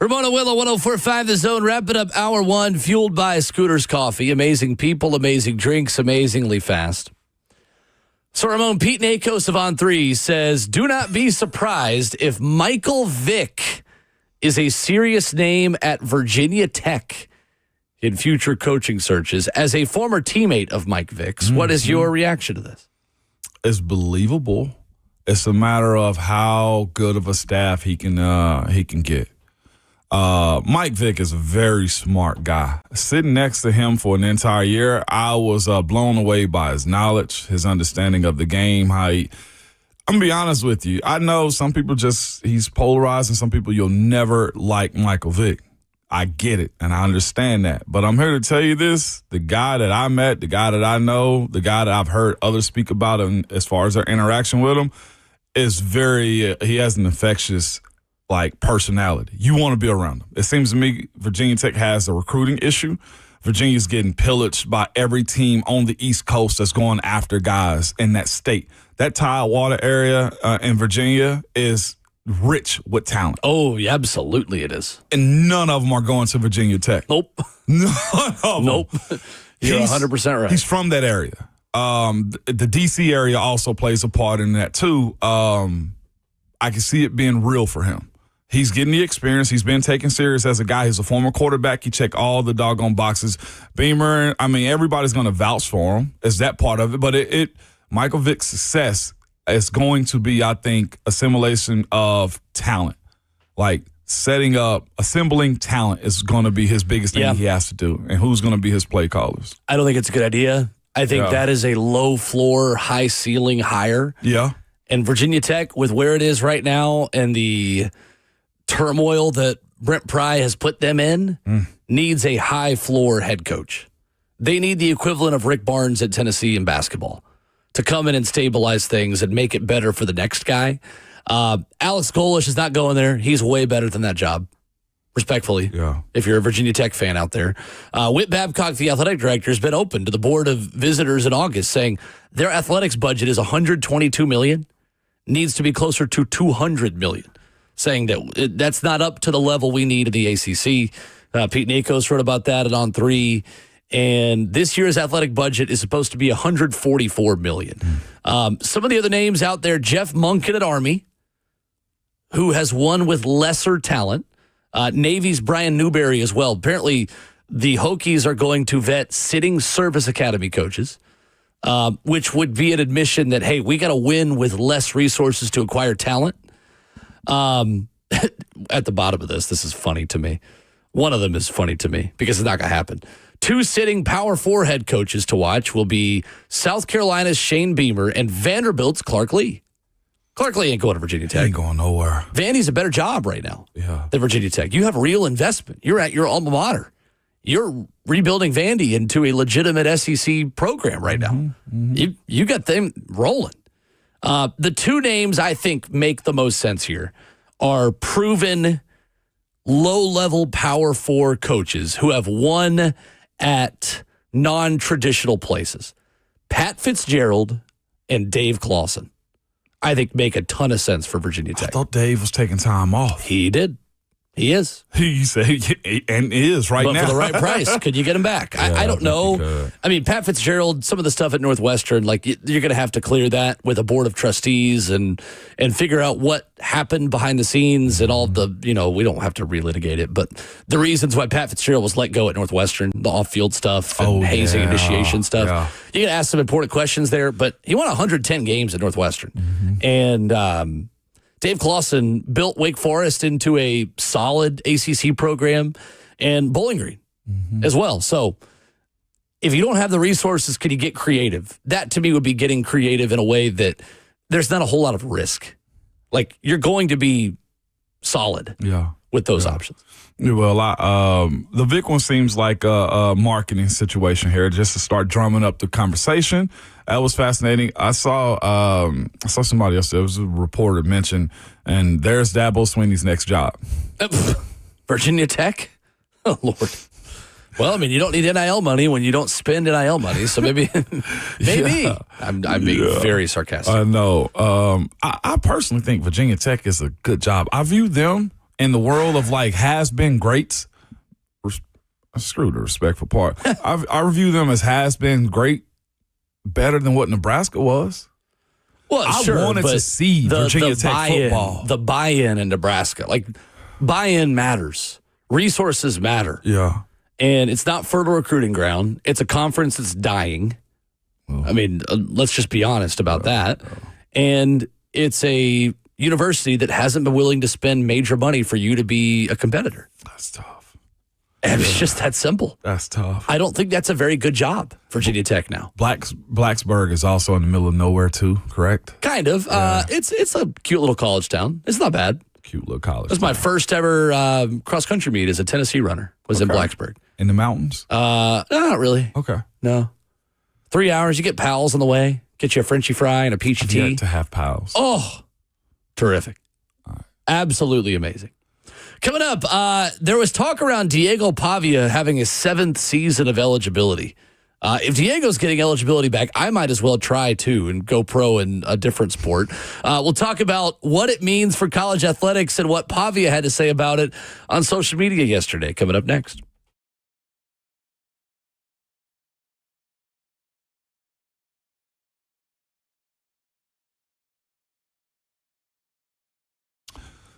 Ramona Willow, 104.5 The Zone, wrapping up hour one, fueled by Scooter's Coffee. Amazing people, amazing drinks, amazingly fast. So, Ramon, Pete Nakos of On 3 says, do not be surprised if Michael Vick is a serious name at Virginia Tech in future coaching searches. As a former teammate of Mike Vick's, what is your reaction to this? It's believable. It's a matter of how good of a staff he can get. Mike Vick is a very smart guy. Sitting next to him for an entire year, I was blown away by his knowledge, his understanding of the game, I'm going to be honest with you. I know some people he's polarized, and some people you'll never like Michael Vick. I get it, and I understand that. But I'm here to tell you this. The guy that I met, the guy that I know, the guy that I've heard others speak about him as far as their interaction with him, is he has an infectious personality. You want to be around him. It seems to me Virginia Tech has a recruiting issue. Virginia's getting pillaged by every team on the East Coast that's going after guys in that state. That Tidewater area in Virginia is rich with talent. Oh, yeah, absolutely it is. And none of them are going to Virginia Tech. Nope. None of nope. them. You're 100% right. He's from that area. The D.C. area also plays a part in that, too. I can see it being real for him. He's getting the experience. He's been taken serious as a guy. He's a former quarterback. He checked all the doggone boxes. Beamer, everybody's going to vouch for him. Is that part of it? But Michael Vick's success is going to be, I think, assimilation of talent. Assembling talent is going to be his biggest thing he has to do. And who's going to be his play callers? I don't think it's a good idea. I think that is a low floor, high ceiling hire. Yeah. And Virginia Tech, with where it is right now and the turmoil that Brent Pry has put them in, needs a high floor head coach. They need the equivalent of Rick Barnes at Tennessee in basketball to come in and stabilize things and make it better for the next guy. Alex Golish is not going there. He's way better than that job, respectfully, if you're a Virginia Tech fan out there. Whit Babcock, the athletic director, has been open to the board of visitors in August, saying their athletics budget is $122 million, needs to be closer to $200 million. Saying that that's not up to the level we need in the ACC. Pete Nakos wrote about that at On 3. And this year's athletic budget is supposed to be $144 million. Some of the other names out there, Jeff Monken at Army, who has won with lesser talent. Navy's Brian Newberry as well. Apparently, the Hokies are going to vet sitting service academy coaches, which would be an admission that, hey, we got to win with less resources to acquire talent. At the bottom of this is funny to me. One of them is funny to me because it's not going to happen. Two sitting Power 4 head coaches to watch will be South Carolina's Shane Beamer and Vanderbilt's Clark Lee. Clark Lee ain't going to Virginia Tech. He ain't going nowhere. Vandy's a better job right now than Virginia Tech. You have real investment. You're at your alma mater. You're rebuilding Vandy into a legitimate SEC program right now. You got them rolling. The two names I think make the most sense here are proven low-level Power 4 coaches who have won at non-traditional places. Pat Fitzgerald and Dave Clawson, I think, make a ton of sense for Virginia Tech. I thought Dave was taking time off. He did. He is. He said, and is right now. But for the right price, could you get him back? I don't know. Pat Fitzgerald, some of the stuff at Northwestern, you're going to have to clear that with a board of trustees and figure out what happened behind the scenes and all the, we don't have to relitigate it, but the reasons why Pat Fitzgerald was let go at Northwestern, the off-field stuff and hazing initiation stuff. Yeah. You're going to ask some important questions there, but he won 110 games at Northwestern. And, Dave Clawson built Wake Forest into a solid ACC program and Bowling Green as well. So if you don't have the resources, can you get creative? That to me would be getting creative in a way that there's not a whole lot of risk. You're going to be solid with those options. Well, the Vic one seems like a marketing situation here, just to start drumming up the conversation. That was fascinating. I saw somebody else. There was a reporter mentioned, and there's Dabo Swinney's next job. Virginia Tech? Oh, Lord. Well, you don't need NIL money when you don't spend NIL money, so maybe. Yeah. I'm being very sarcastic. I know. I personally think Virginia Tech is a good job. I view them in the world of like has been greats, screw the respectful part. I review them as has been great, better than what Nebraska was. Well, I wanted to see Virginia Tech football. The buy-in in Nebraska, like buy-in matters, resources matter. Yeah, and it's not fertile recruiting ground. It's a conference that's dying. I mean, let's just be honest about that. And it's a university that hasn't been willing to spend major money for you to be a competitor. That's tough. And it's just that simple. That's tough. I don't think that's a very good job, Virginia Tech now. Blacksburg is also in the middle of nowhere too, correct? Kind of. Yeah. It's a cute little college town. It's not bad. Cute little college. It was my first ever cross-country meet as a Tennessee runner. Was in Blacksburg. In the mountains? No, not really. Okay. No. 3 hours. You get pals on the way. Get you a Frenchie fry and a peachy tea. Yet to have pals. Oh, terrific. Right. Absolutely amazing. Coming up, there was talk around Diego Pavia having his 7th season of eligibility. If Diego's getting eligibility back, I might as well try too and go pro in a different sport. We'll talk about what it means for college athletics and what Pavia had to say about it on social media yesterday. Coming up next.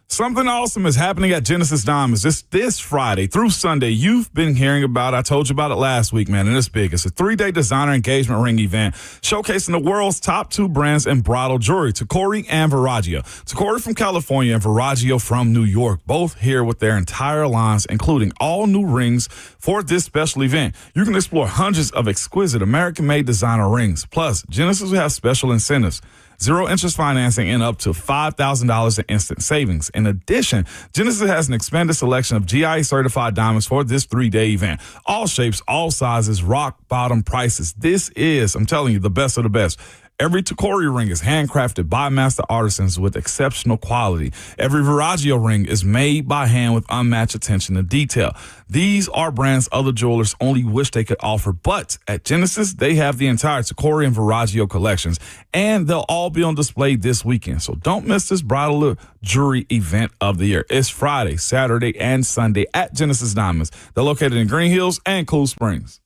Something awesome is happening at Genesis Diamonds this Friday through Sunday. You've been hearing about it. I told you about it last week, man, and it's big. It's a 3-day designer engagement ring event showcasing the world's top 2 brands in bridal jewelry, Tacori and Verragio. Tacori from California and Verragio from New York, both here with their entire lines, including all new rings for this special event. You can explore hundreds of exquisite American-made designer rings. Plus, Genesis will have special incentives. 0 interest financing and up to $5,000 in instant savings. In addition, Genesis has an expanded selection of GIA certified diamonds for this 3-day event. All shapes, all sizes, rock bottom prices. This is, I'm telling you, the best of the best. Every Tacori ring is handcrafted by master artisans with exceptional quality. Every Verragio ring is made by hand with unmatched attention to detail. These are brands other jewelers only wish they could offer, but at Genesis, they have the entire Tacori and Verragio collections, and they'll all be on display this weekend. So don't miss this bridal jewelry event of the year. It's Friday, Saturday, and Sunday at Genesis Diamonds. They're located in Green Hills and Cool Springs.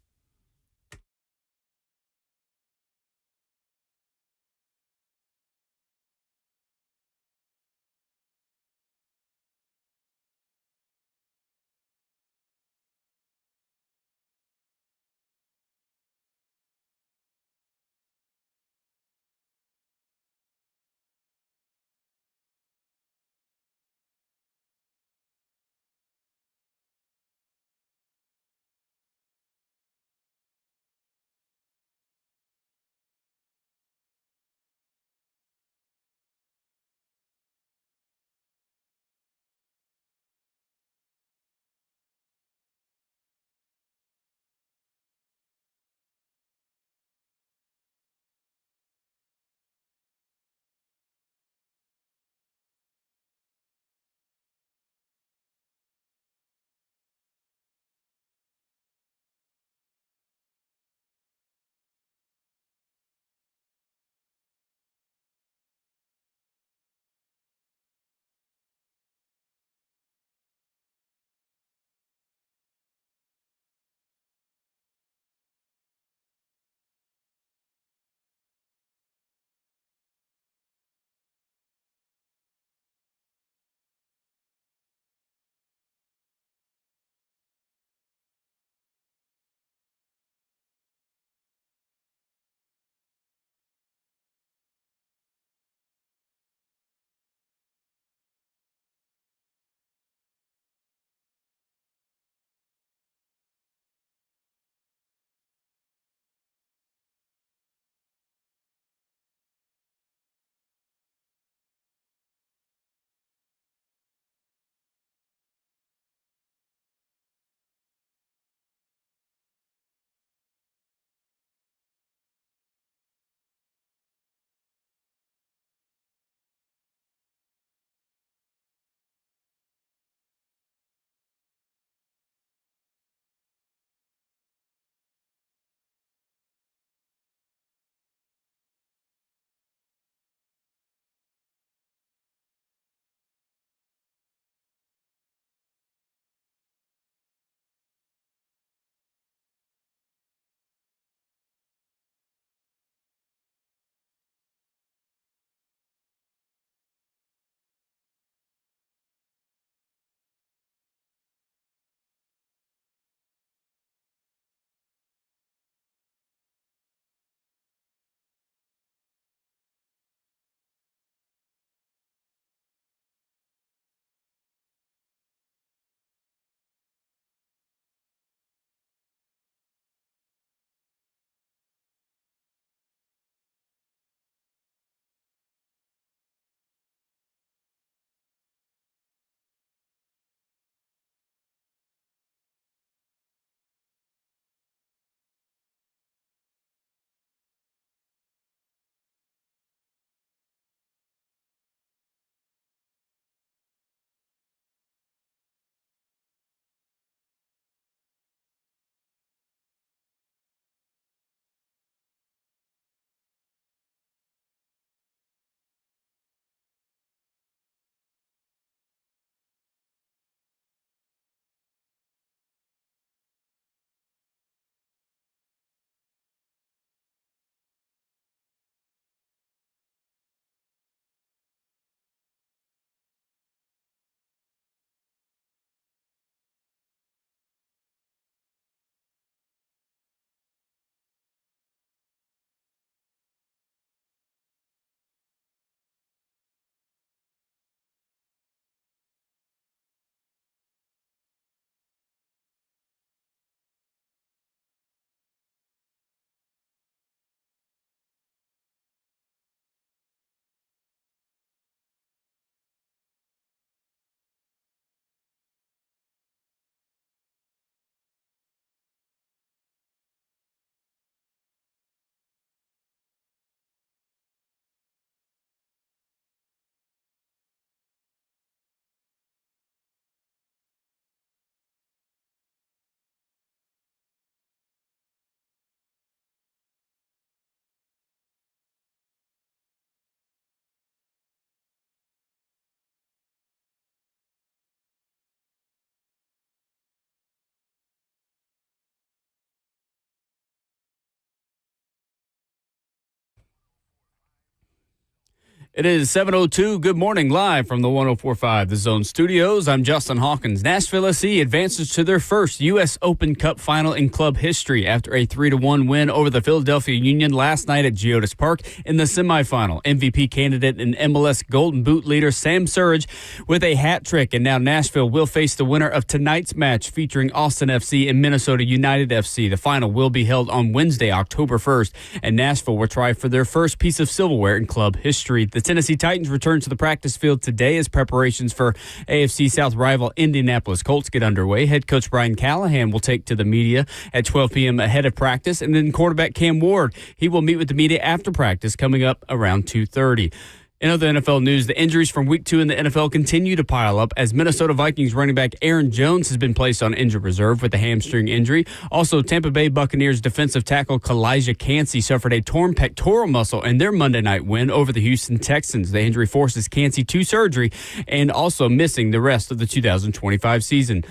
It is 7:02. Good morning, live from the 104.5 The Zone Studios. I'm Justin Hawkins. Nashville SC advances to their first U.S. Open Cup final in club history after a 3-1 win over the Philadelphia Union last night at Geodis Park in the semifinal. MVP candidate and MLS Golden Boot leader Sam Surridge with a hat trick, and now Nashville will face the winner of tonight's match featuring Austin FC and Minnesota United FC. The final will be held on Wednesday, October 1st, and Nashville will try for their first piece of silverware in club history. The Tennessee Titans return to the practice field today as preparations for AFC South rival Indianapolis Colts get underway. Head coach Brian Callahan will take to the media at 12 p.m. ahead of practice, and then quarterback Cam Ward, he will meet with the media after practice coming up around 2:30. In other NFL news, the injuries from Week 2 in the NFL continue to pile up as Minnesota Vikings running back Aaron Jones has been placed on injured reserve with a hamstring injury. Also, Tampa Bay Buccaneers defensive tackle Kalijah Kancey suffered a torn pectoral muscle in their Monday night win over the Houston Texans. The injury forces Kancey to surgery and also missing the rest of the 2025 season.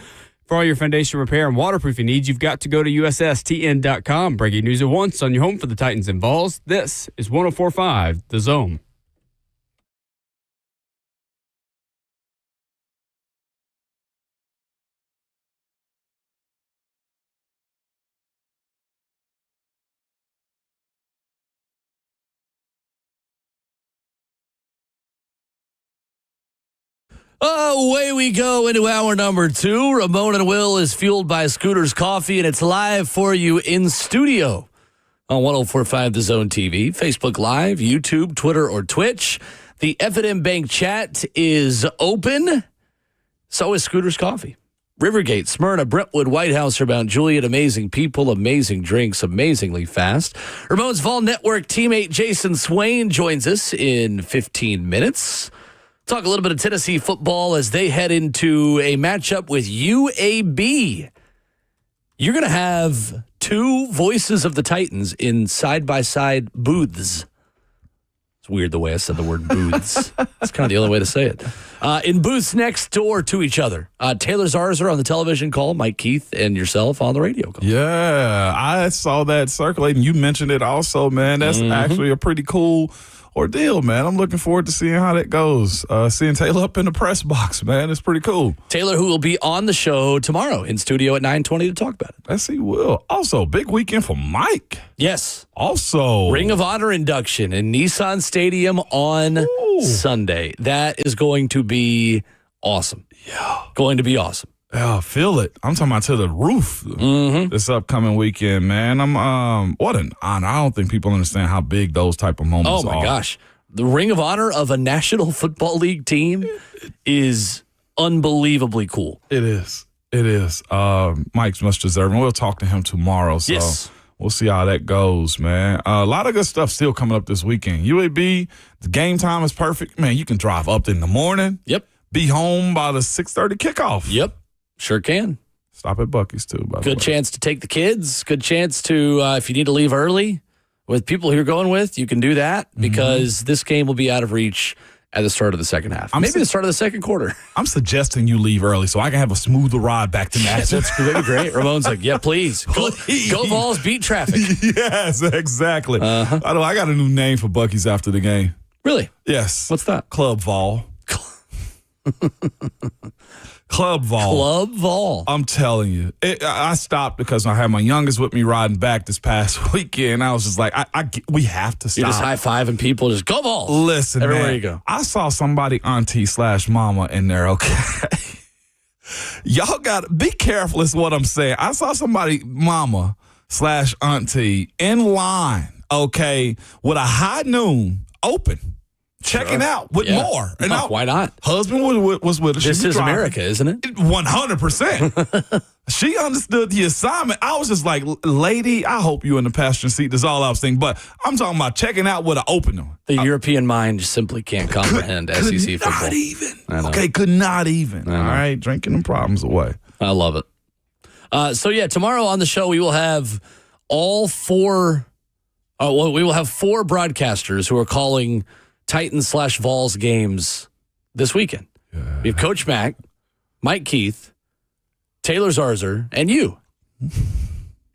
For all your foundation repair and waterproofing needs, you've got to go to USSTN.com. Breaking news at once on your home for the Titans and Vols. This is 104.5 The Zone. Away we go into hour number 2. Ramon and Will is fueled by Scooter's Coffee, and it's live for you in studio on 104.5 The Zone TV, Facebook Live, YouTube, Twitter, or Twitch. The F&M Bank chat is open. So is Scooter's Coffee. Rivergate, Smyrna, Brentwood, White House, Mount Juliet. Amazing people, amazing drinks, amazingly fast. Ramon's Vol Network teammate Jason Swain joins us in 15 minutes. Talk a little bit of Tennessee football as they head into a matchup with UAB. You're going to have two voices of the Titans in side-by-side booths. It's weird the way I said the word booths. It's kind of the only way to say it. In booths next door to each other. Taylor Zarzer on the television call, Mike Keith, and yourself on the radio call. Yeah, I saw that circulating. You mentioned it also, man. That's actually a pretty cool ordeal, man. I'm looking forward to seeing how that goes. Seeing Taylor up in the press box, man. It's pretty cool. Taylor, who will be on the show tomorrow in studio at 9:20 to talk about it. Yes, he will. Also, big weekend for Mike. Yes. Also, Ring of Honor induction in Nissan Stadium on Sunday. That is going to be awesome. Yeah. Going to be awesome. Yeah, feel it. I'm talking about to the roof this upcoming weekend, man. What an honor. I don't think people understand how big those type of moments are. Oh, my gosh. The Ring of Honor of a National Football League team is unbelievably cool. It is. It is. Mike's much deserving. We'll talk to him tomorrow. So yes. We'll see how that goes, man. A lot of good stuff still coming up this weekend. UAB, the game time is perfect. Man, you can drive up in the morning. Yep. Be home by the 6:30 kickoff. Yep. Sure can. Stop at Buc-ee's, too, by the way. Good chance to take the kids. Good chance to, if you need to leave early with people you're going with, you can do that because this game will be out of reach at the start of the second half. Maybe the start of the second quarter. I'm suggesting you leave early so I can have a smoother ride back to Nashville. That's great. Ramon's like, yeah, please. Go Vols, beat traffic. Yes, exactly. I got a new name for Buc-ee's after the game. Really? Yes. What's that? Club Vol. Club Vol. Club Vol. I'm telling you. I stopped because I had my youngest with me riding back this past weekend. I was just like, we have to stop. You're just high-fiving people. Just go Vols. Listen, everywhere man, you go. I saw somebody auntie/mama in there, okay? Y'all got to be careful is what I'm saying. I saw somebody mama/auntie in line, okay, with a high noon open. Checking out with more. And why not? Husband was with her. This is America, isn't it? 100%. She understood the assignment. I was just like, lady, I hope you in the passenger seat. That's all I was thinking. But I'm talking about checking out with an opener. The European mind simply can't comprehend SEC football. Not even. Okay, could not even. All right, drinking them problems away. I love it. Tomorrow on the show we will have all four. We will have four broadcasters who are calling Titans/Vols games this weekend. Yeah. We have Coach Mack, Mike Keith, Taylor Zarzer, and you.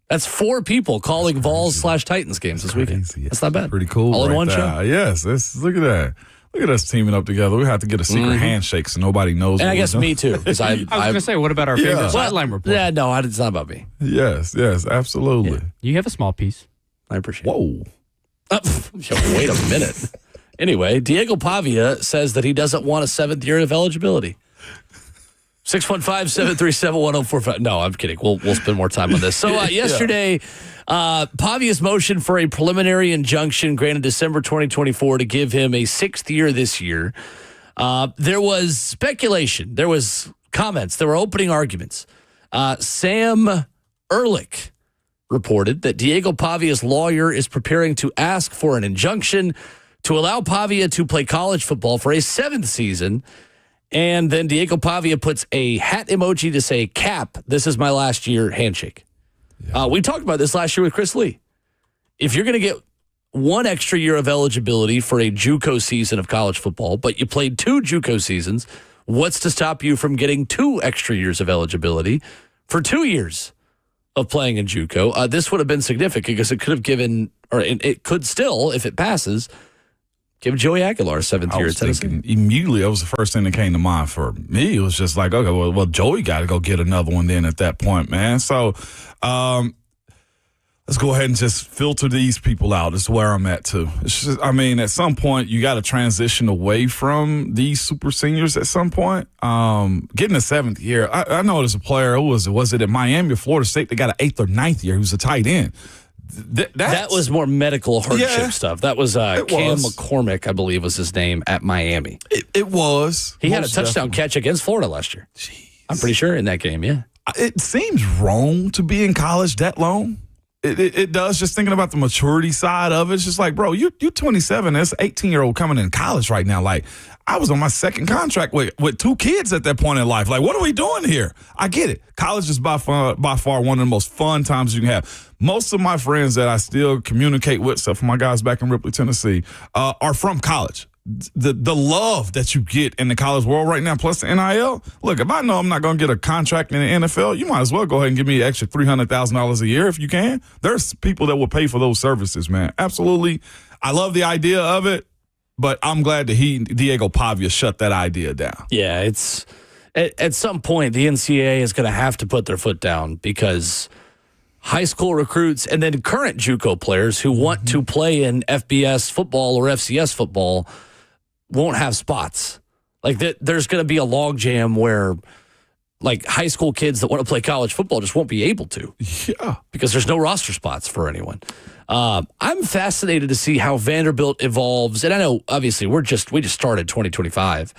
That's four people calling Vols/Titans games this weekend. That's not bad. Pretty cool. All in one show. Yes. Look at that. Look at us teaming up together. We have to get a secret handshake so nobody knows. And I guess me too. I was going to say, what about our famous sideline report? Yeah, no, it's not about me. Yes, absolutely. Yeah. You have a small piece. I appreciate it. Whoa. Wait a minute. Anyway, Diego Pavia says that he doesn't want a 7th year of eligibility. 615-737-1045. No, I'm kidding. We'll spend more time on this. So yesterday, Pavia's motion for a preliminary injunction granted December 2024 to give him a 6th year this year. There was speculation. There was comments. There were opening arguments. Sam Ehrlich reported that Diego Pavia's lawyer is preparing to ask for an injunction to allow Pavia to play college football for a 7th season. And then Diego Pavia puts a hat emoji to say, "Cap, this is my last year," handshake. Yeah. We talked about this last year with Chris Lee. If you're going to get 1 extra year of eligibility for a JUCO season of college football, but you played 2 JUCO seasons, what's to stop you from getting 2 extra years of eligibility for 2 years of playing in JUCO? This would have been significant because it could have given, or it could still, if it passes, give Joey Aguilar a 7th year at Tennessee. Immediately, that was the first thing that came to mind for me. It was just like, okay, well Joey got to go get another one then at that point, man. So let's go ahead and just filter these people out. It's where I'm at, too. It's just, at some point, you got to transition away from these super seniors at some point. Getting a 7th year, I know there's a player, was it at Miami or Florida State, that got an 8th or 9th year. He was a tight end. That was more medical hardship stuff. That was Cam McCormick, I believe was his name, at Miami. It was. He had a touchdown catch against Florida last year. Jeez. I'm pretty sure in that game, yeah. It seems wrong to be in college that long. It does, just thinking about the maturity side of it. It's just like, bro, you're 27. There's an 18-year-old coming in college right now. Like, I was on my 2nd contract with 2 kids at that point in life. Like, what are we doing here? I get it. College is by far one of the most fun times you can have. Most of my friends that I still communicate with, except for my guys back in Ripley, Tennessee, are from college. The love that you get in the college world right now, plus the NIL. Look, if I know I'm not going to get a contract in the NFL, you might as well go ahead and give me an extra $300,000 a year if you can. There's people that will pay for those services, man. Absolutely. I love the idea of it, but I'm glad that Diego Pavia shut that idea down. Yeah, it's at some point the NCAA is going to have to put their foot down because high school recruits and then current JUCO players who want to play in FBS football or FCS football won't have spots. Like there's going to be a logjam where like high school kids that want to play college football just won't be able to. Yeah. Because there's no roster spots for anyone. I'm fascinated to see how Vanderbilt evolves. And I know obviously we just started 2025.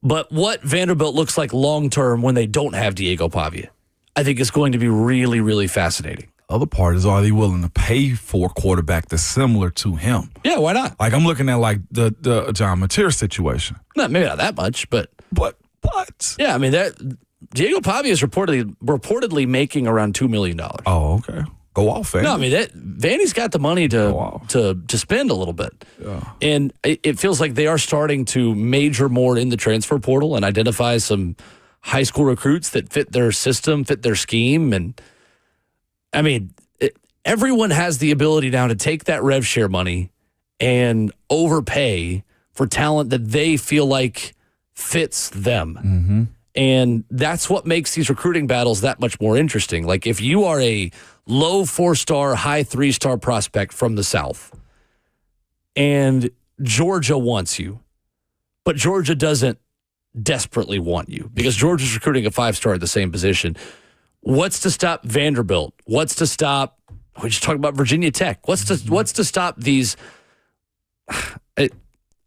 But what Vanderbilt looks like long-term when they don't have Diego Pavia, I think is going to be really, really fascinating. Other part is, are they willing to pay for a quarterback that's similar to him? Yeah, why not? Like, I'm looking at, like, the John Mateer situation. Maybe not that much, but... But... Yeah, Diego Pavia is reportedly making around $2 million. Oh, okay. Go off, Vandy. No, Vandy's got the money to spend a little bit. Yeah. And it feels like they are starting to major more in the transfer portal and identify some high school recruits that fit their system, fit their scheme. And everyone has the ability now to take that rev share money and overpay for talent that they feel like fits them. Mm-hmm. And that's what makes these recruiting battles that much more interesting. Like if you are a low 4-star, high 3-star prospect from the South and Georgia wants you, but Georgia doesn't desperately want you because Georgia's recruiting a 5-star at the same position. What's to stop Vanderbilt? What's to stop, we just talked about Virginia Tech. What's to stop these, I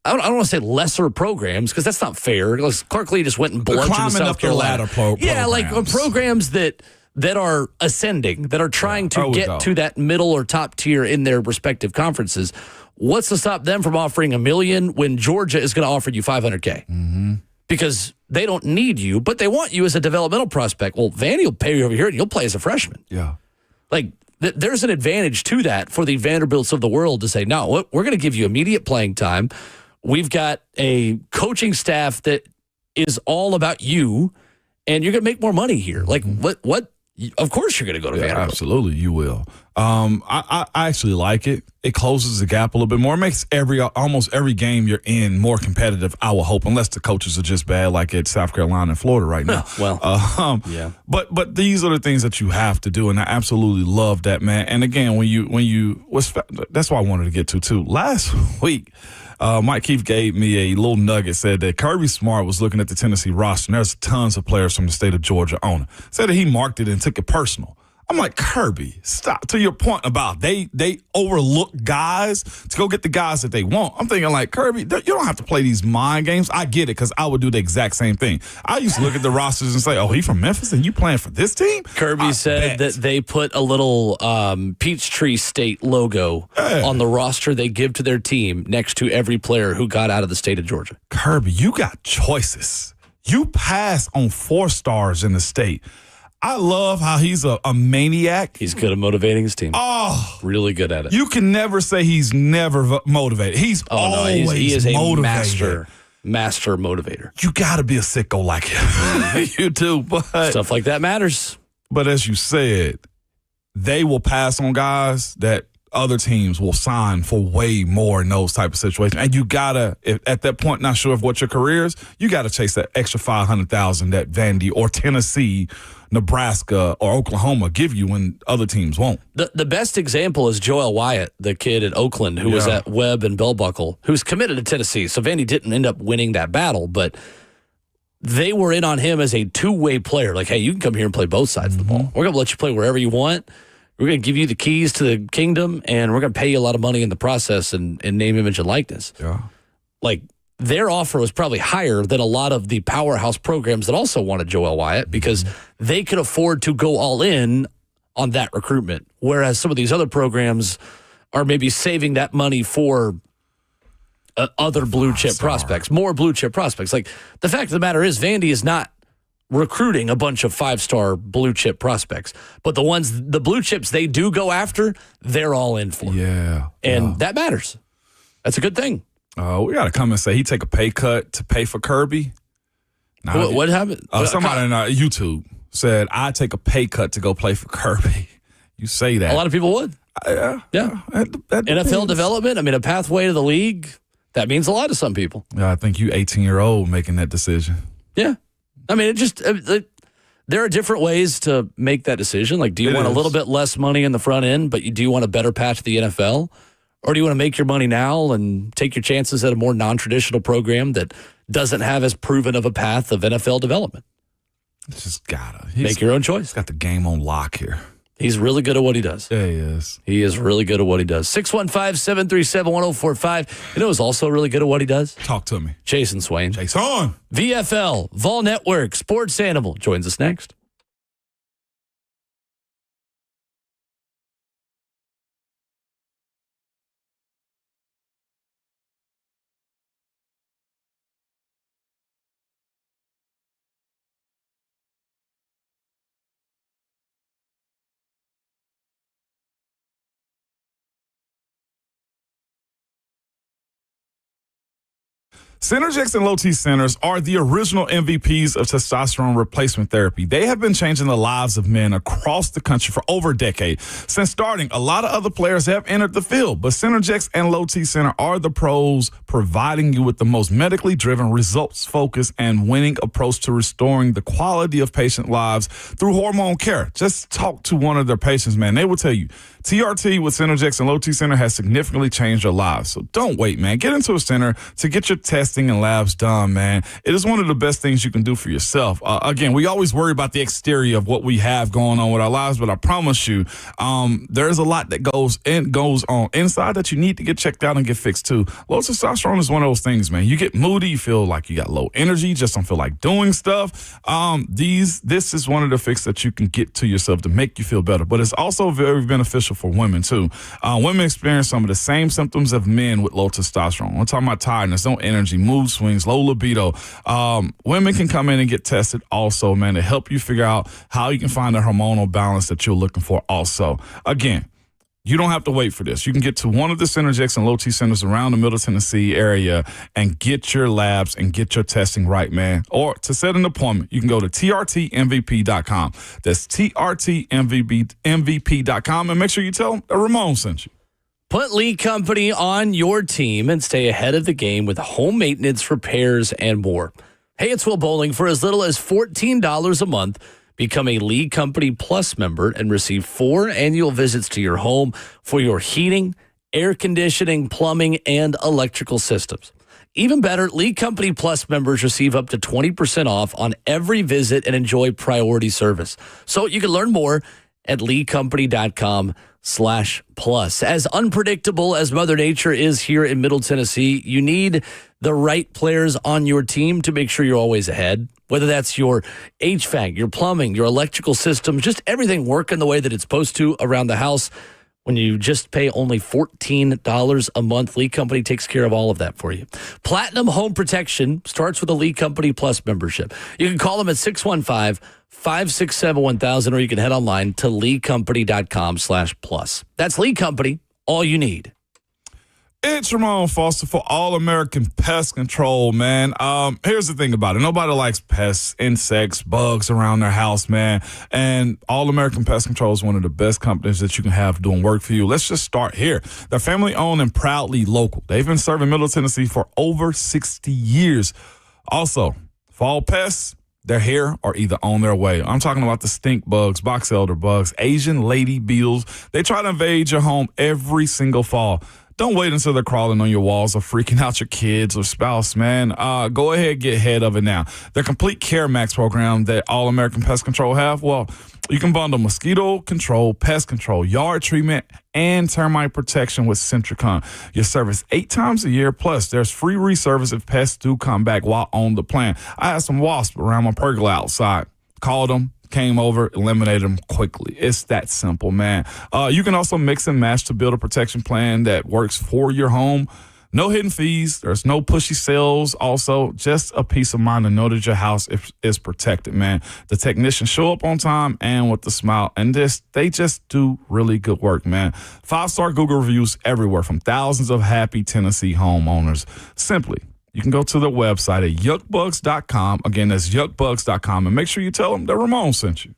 don't want to say lesser programs because that's not fair. Clark Lee just went and bludgeoned South Carolina. Yeah, like programs that are ascending, that are trying to get to that middle or top tier in their respective conferences. What's to stop them from offering $1 million when Georgia is going to offer you $500K? Mm-hmm. Because they don't need you, but they want you as a developmental prospect. Well, Vandy will pay you over here and you'll play as a freshman. Yeah. Like, there's an advantage to that for the Vanderbilts of the world to say, no, we're going to give you immediate playing time. We've got a coaching staff that is all about you, and you're going to make more money here. Like, what? Of course you're going to go to Vanderbilt. Absolutely, you will. I actually like it. It closes the gap a little bit more. It makes almost every game you're in more competitive, I will hope, unless the coaches are just bad like at South Carolina and Florida right now. Yeah. But these are the things that you have to do, and I absolutely love that, man. And again, that's why I wanted to get to too. Last week, Mike Keefe gave me a little nugget, said that Kirby Smart was looking at the Tennessee roster, and there's tons of players from the state of Georgia on it. Said that he marked it and took it personal. I'm like, Kirby, stop. To your point about they overlook guys to go get the guys that they want. I'm thinking like, Kirby, you don't have to play these mind games. I get it because I would do the exact same thing. I used to look at the rosters and say, oh, he from Memphis and you playing for this team? Kirby said that they put a little Peachtree State logo on the roster they give to their team next to every player who got out of the state of Georgia. Kirby, you got choices. You pass on 4 stars in the state. I love how he's a maniac. He's good at motivating his team. Oh, really good at it. You can never say he's never motivated. He's always he is motivated. A master motivator. You got to be a sicko like him. You do, but stuff like that matters. But as you said, they will pass on guys that other teams will sign for way more in those type of situations. And you gotta, at that point, not sure of what your career is, you gotta chase that extra $500,000 that Vandy or Tennessee, Nebraska, or Oklahoma give you when other teams won't. The best example is Joel Wyatt, the kid at Oakland who was at Webb and Bell Buckle, who's committed to Tennessee. So Vandy didn't end up winning that battle, but they were in on him as a two-way player. Like, hey, you can come here and play both sides of the ball. We're going to let you play wherever you want. We're going to give you the keys to the kingdom, and we're going to pay you a lot of money in the process and name, image, and likeness. Yeah. Like, their offer was probably higher than a lot of the powerhouse programs that also wanted Joel Wyatt because they could afford to go all in on that recruitment, whereas some of these other programs are maybe saving that money for other blue-chip prospects, more blue-chip prospects. Like, the fact of the matter is Vandy is not recruiting a bunch of 5-star blue chip prospects, but the blue chips they do go after, they're all in for. Yeah. And that matters. That's a good thing. We got to come and say he take a pay cut to pay for Kirby. Now, what happened? Somebody on YouTube said, I take a pay cut to go play for Kirby. You say that. A lot of people would. Yeah. That NFL development, I mean, a pathway to the league, that means a lot to some people. Yeah, I think you 18-year-old making that decision. Yeah. I mean, there are different ways to make that decision. Like, do you want a little bit less money in the front end, but do you want a better path to the NFL? Or do you want to make your money now and take your chances at a more non-traditional program that doesn't have as proven of a path of NFL development? It's just gotta. Make your own choice. He's got the game on lock here. He's really good at what he does. Yeah, he is. He is really good at what he does. 615-737-1045. You know who's also really good at what he does? Talk to me. Jason Swain. Jason. VFL, Vol Network, Sports Animal joins us next. Synergex and Low T Centers are the original MVPs of testosterone replacement therapy. They have been changing the lives of men across the country for over a decade. Since starting, a lot of other players have entered the field, but Synergex and Low T Center are the pros, providing you with the most medically driven, results-focused, and winning approach to restoring the quality of patient lives through hormone care. Just talk to one of their patients, man. They will tell you, TRT with Synergex and Low T Center has significantly changed your lives. So don't wait, man. Get into a center to get your testing and labs done, man. It is one of the best things you can do for yourself. Again, we always worry about the exterior of what we have going on with our lives, but I promise you, there's a lot that goes on inside that you need to get checked out and get fixed too. Low testosterone is one of those things, man. You get moody, you feel like you got low energy, just don't feel like doing stuff. This is one of the fixes that you can get to yourself to make you feel better, but it's also very beneficial for women too. Women experience some of the same symptoms of men with low testosterone. I'm talking about tiredness, no energy, mood swings, low libido. Women can come in and get tested also, man, to help you figure out how you can find the hormonal balance that you're looking for also. Again, You don't have to wait for this. You can get to one of the Synergex and Low T centers around the Middle Tennessee area and get your labs and get your testing right, man. Or to set an appointment, you can go to trtmvp.com. That's trtmvp.com, and make sure you tell them that Ramon sent you. Put Lee Company on your team and stay ahead of the game with home maintenance, repairs, and more. Hey, it's Will Bowling. For as little as $14 a month, become a Lee Company Plus member and receive 4 annual visits to your home for your heating, air conditioning, plumbing, and electrical systems. Even better, Lee Company Plus members receive up to 20% off on every visit and enjoy priority service. So you can learn more at leecompany.com/plus. As unpredictable as Mother Nature is here in Middle Tennessee, you need the right players on your team to make sure you're always ahead. Whether that's your HVAC, your plumbing, your electrical systems, just everything working the way that it's supposed to around the house. When you just pay only $14 a month, Lee Company takes care of all of that for you. Platinum Home Protection starts with a Lee Company Plus membership. You can call them at 615-567-1000, or you can head online to leecompany.com/plus. That's Lee Company, all you need. It's Ramon Foster for All-American Pest Control, man. Here's the thing about it. Nobody likes pests, insects, bugs around their house, man. And All-American Pest Control is one of the best companies that you can have doing work for you. Let's just start here. They're family-owned and proudly local. They've been serving Middle Tennessee for over 60 years. Also, fall pests, they're here or either on their way. I'm talking about the stink bugs, box elder bugs, Asian lady beetles. They try to invade your home every single fall. Don't wait until they're crawling on your walls or freaking out your kids or spouse, man. Go ahead, get ahead of it now. The Complete Care Max program that All American Pest Control have, well, you can bundle mosquito control, pest control, yard treatment, and termite protection with Centricon. Your service 8 times a year, plus there's free reservice if pests do come back while on the plan. I had some wasps around my pergola outside. Called them. Came over, eliminated them quickly. It's that simple, man. You can also mix and match to build a protection plan that works for your home. No hidden fees. There's no pushy sales. Also, just a peace of mind to know that your house is protected, man. The technicians show up on time and with a smile, and they just do really good work, man. 5-star Google reviews everywhere from thousands of happy Tennessee homeowners. Simply, you can go to the website at yuckbugs.com. Again, that's yuckbugs.com. And make sure you tell them that Ramon sent you.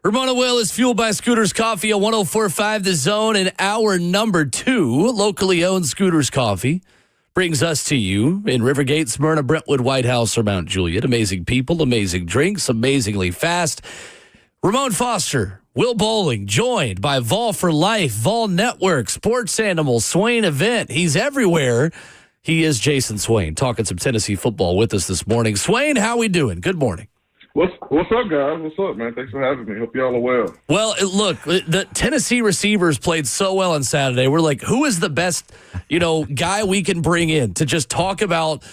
Ramona Will is fueled by Scooters Coffee on 104.5 The Zone, and hour number 2, locally owned Scooters Coffee, brings us to you in Rivergate, Smyrna, Brentwood, White House, or Mount Juliet. Amazing people, amazing drinks, amazingly fast. Ramon Foster, Will Bowling, joined by Vol for Life, Vol Network, Sports Animal, Swain Event. He's everywhere. He is Jason Swain, talking some Tennessee football with us this morning. Swain, how we doing? Good morning. What's up, guys? What's up, man? Thanks for having me. Hope y'all are well. Well, look, the Tennessee receivers played so well on Saturday. We're like, who is the best, guy we can bring in to just talk about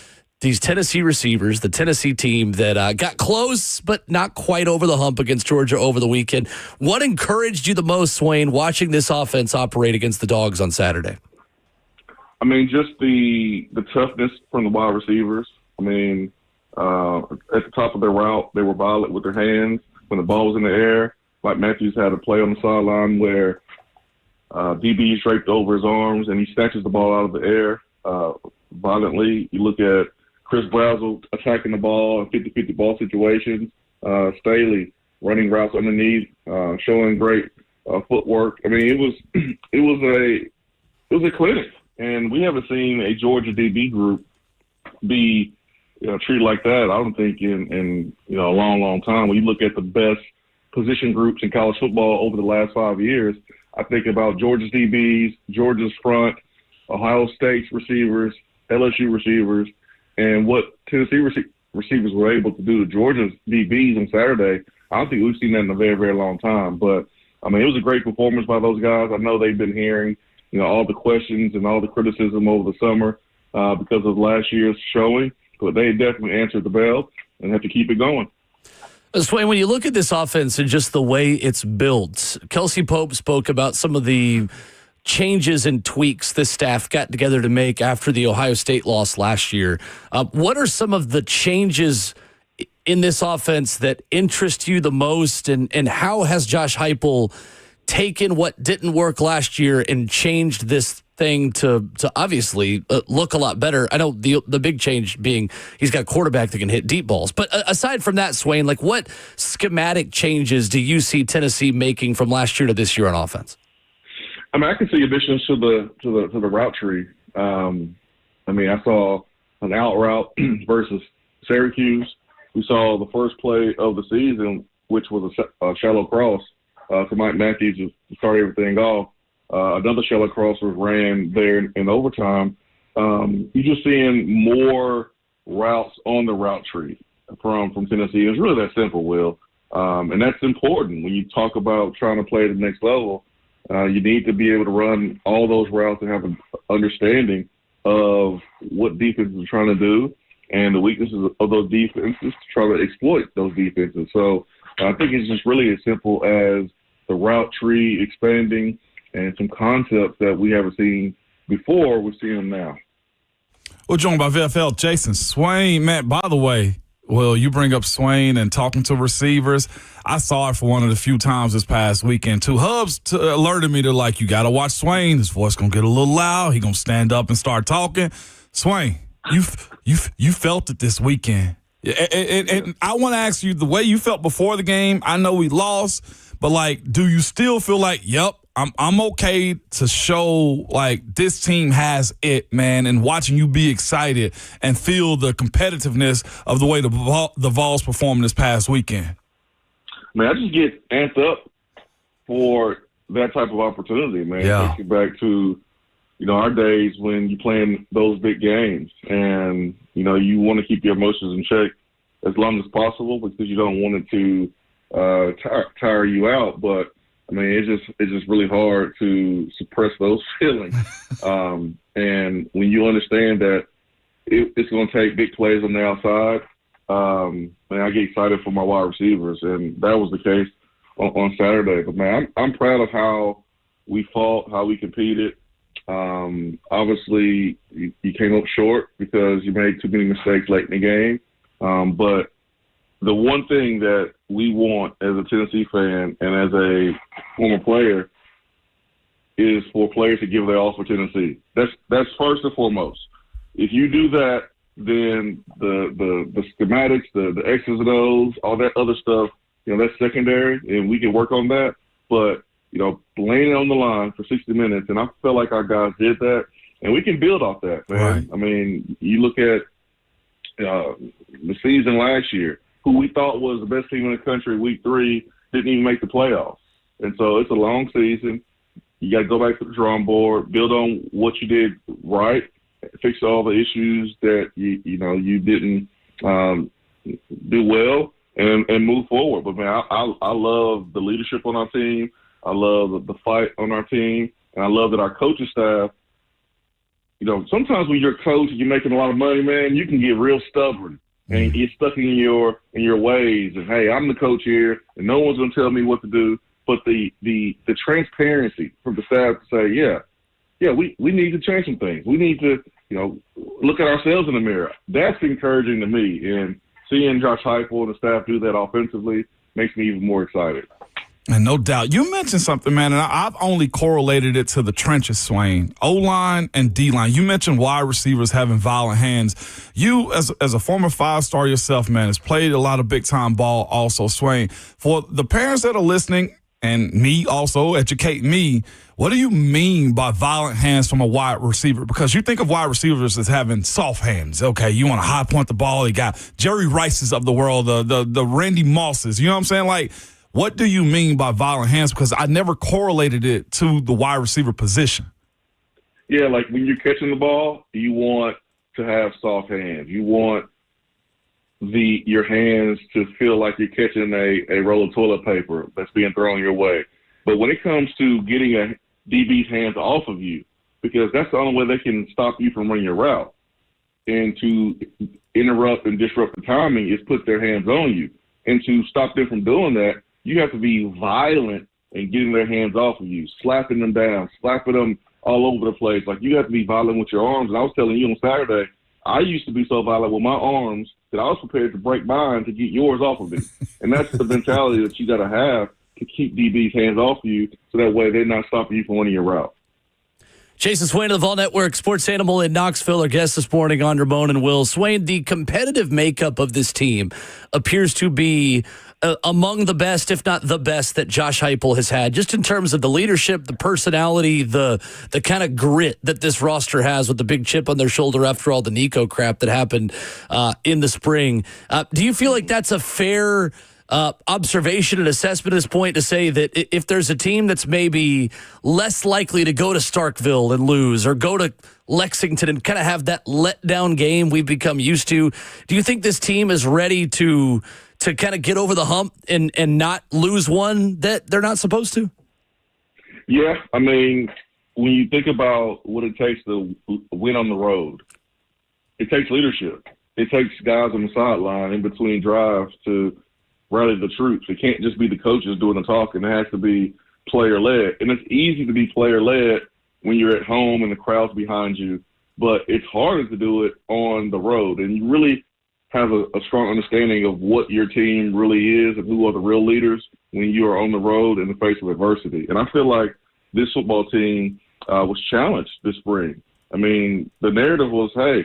these Tennessee receivers, the Tennessee team that got close but not quite over the hump against Georgia over the weekend. What encouraged you the most, Swain, watching this offense operate against the Dogs on Saturday? I mean, just the toughness from the wide receivers. I mean, at the top of their route, they were violent with their hands. When the ball was in the air, Mike Matthews had a play on the sideline where DB draped over his arms and he snatches the ball out of the air violently. You look at Chris Brazzell attacking the ball in 50-50 ball situations. Staley running routes underneath, showing great footwork. I mean, it was a clinic, and we haven't seen a Georgia DB group be treated like that, I don't think, in a long time. When you look at the best position groups in college football over the last 5 years, I think about Georgia's DBs, Georgia's front, Ohio State's receivers, LSU receivers, and what Tennessee receivers were able to do to Georgia's DBs on Saturday. I don't think we've seen that in a very, very long time. But, I mean, it was a great performance by those guys. I know they've been hearing, all the questions and all the criticism over the summer because of last year's showing. But they definitely answered the bell and have to keep it going. Swain, when you look at this offense and just the way it's built, Kelsey Pope spoke about some of the changes and tweaks this staff got together to make after the Ohio State loss last year. What are some of the changes in this offense that interest you the most, and how has Josh Heupel taken what didn't work last year and changed this thing to obviously look a lot better? I know the big change being he's got a quarterback that can hit deep balls. But aside from that, Swain, like what schematic changes do you see Tennessee making from last year to this year on offense? I mean, I can see additions to the route tree. I mean, I saw an out route versus Syracuse. We saw the first play of the season, which was a shallow cross to Mike Matthews to start everything off. Another shallow cross was ran there in overtime. You're just seeing more routes on the route tree from Tennessee. It's really that simple, Will. And that's important when you talk about trying to play at the next level. You need to be able to run all those routes and have an understanding of what defenses are trying to do and the weaknesses of those defenses to try to exploit those defenses. So I think it's just really as simple as the route tree expanding and some concepts that we haven't seen before, we're seeing them now. We're joined by VFL Jason Swain. Man, by the way, well, you bring up Swain and talking to receivers. I saw it for one of the few times this past weekend, too. Hubs alerted me to, you got to watch Swain. His voice going to get a little loud. He going to stand up and start talking. Swain, you felt it this weekend. And I want to ask you, the way you felt before the game, I know we lost, but, do you still feel like, yep, I'm okay to show this team has it, man, and watching you be excited and feel the competitiveness of the way the Vols performed this past weekend? Man, I just get amped up for that type of opportunity, man. Yeah. Takes you back to, our days when you playing those big games and, you want to keep your emotions in check as long as possible because you don't want it to tire you out, but I mean, it's just really hard to suppress those feelings. And when you understand that it's going to take big plays on the outside, man, I get excited for my wide receivers, and that was the case on Saturday. But man, I'm proud of how we fought, how we competed. Obviously, you came up short because you made too many mistakes late in the game. But the one thing that we want as a Tennessee fan and as a former player is for players to give their all for Tennessee. That's first and foremost. If you do that, then the schematics, the X's and O's, all that other stuff that's secondary, and we can work on that. But, laying it on the line for 60 minutes, and I felt like our guys did that, and we can build off that, man. Right. I mean, you look at the season last year, who we thought was the best team in the country week 3 didn't even make the playoffs. And so it's a long season. You got to go back to the drawing board, build on what you did right, fix all the issues that you didn't do well, and move forward. But man, I love the leadership on our team. I love the fight on our team, and I love that our coaching staff. Sometimes when you're a coach and you're making a lot of money, man, you can get real stubborn and get stuck in your ways. And hey, I'm the coach here, and no one's gonna tell me what to do. But the transparency from the staff to say, yeah, we need to change some things. We need to, look at ourselves in the mirror. That's encouraging to me. And seeing Josh Heupel and the staff do that offensively makes me even more excited. And no doubt. You mentioned something, man, and I've only correlated it to the trenches, Swain. O-line and D-line. You mentioned wide receivers having violent hands. You, as a former 5-star yourself, man, has played a lot of big-time ball also, Swain. For the parents that are listening, and me also, educate me, what do you mean by violent hands from a wide receiver? Because you think of wide receivers as having soft hands. Okay, you want to high point the ball. You got Jerry Rices of the world, the Randy Mosses. You know what I'm saying? Like, what do you mean by violent hands? Because I never correlated it to the wide receiver position. Yeah, like when you're catching the ball, you want to have soft hands. You want your hands to feel like you're catching a roll of toilet paper that's being thrown your way. But when it comes to getting a DB's hands off of you, because that's the only way they can stop you from running your route, and to interrupt and disrupt the timing is put their hands on you. And to stop them from doing that, you have to be violent in getting their hands off of you, slapping them down, slapping them all over the place. Like, you have to be violent with your arms. And I was telling you on Saturday, I used to be so violent with my arms that I was prepared to break mine to get yours off of me. And that's the mentality that you got to have to keep DB's hands off of you, so that way they're not stopping you from winning your route. Jason Swain of the Vol Network, sports animal in Knoxville, our guest this morning on Ramon and Will. Swain, the competitive makeup of this team appears to be among the best, if not the best, that Josh Heupel has had, just in terms of the leadership, the personality, the kind of grit that this roster has with the big chip on their shoulder after all the Nico crap that happened in the spring. Do you feel like that's a fair observation and assessment at this point to say that if there's a team that's maybe less likely to go to Starkville and lose, or go to Lexington and kind of have that letdown game we've become used to, do you think this team is ready to kind of get over the hump and not lose one that they're not supposed to? Yeah, I mean, when you think about what it takes to win on the road, it takes leadership. It takes guys on the sideline in between drives to rally the troops. It can't just be the coaches doing the talking. It has to be player-led. And it's easy to be player-led when you're at home and the crowd's behind you, but it's harder to do it on the road. And you really have a strong understanding of what your team really is and who are the real leaders when you are on the road in the face of adversity. And I feel like this football team was challenged this spring. I mean, the narrative was, hey,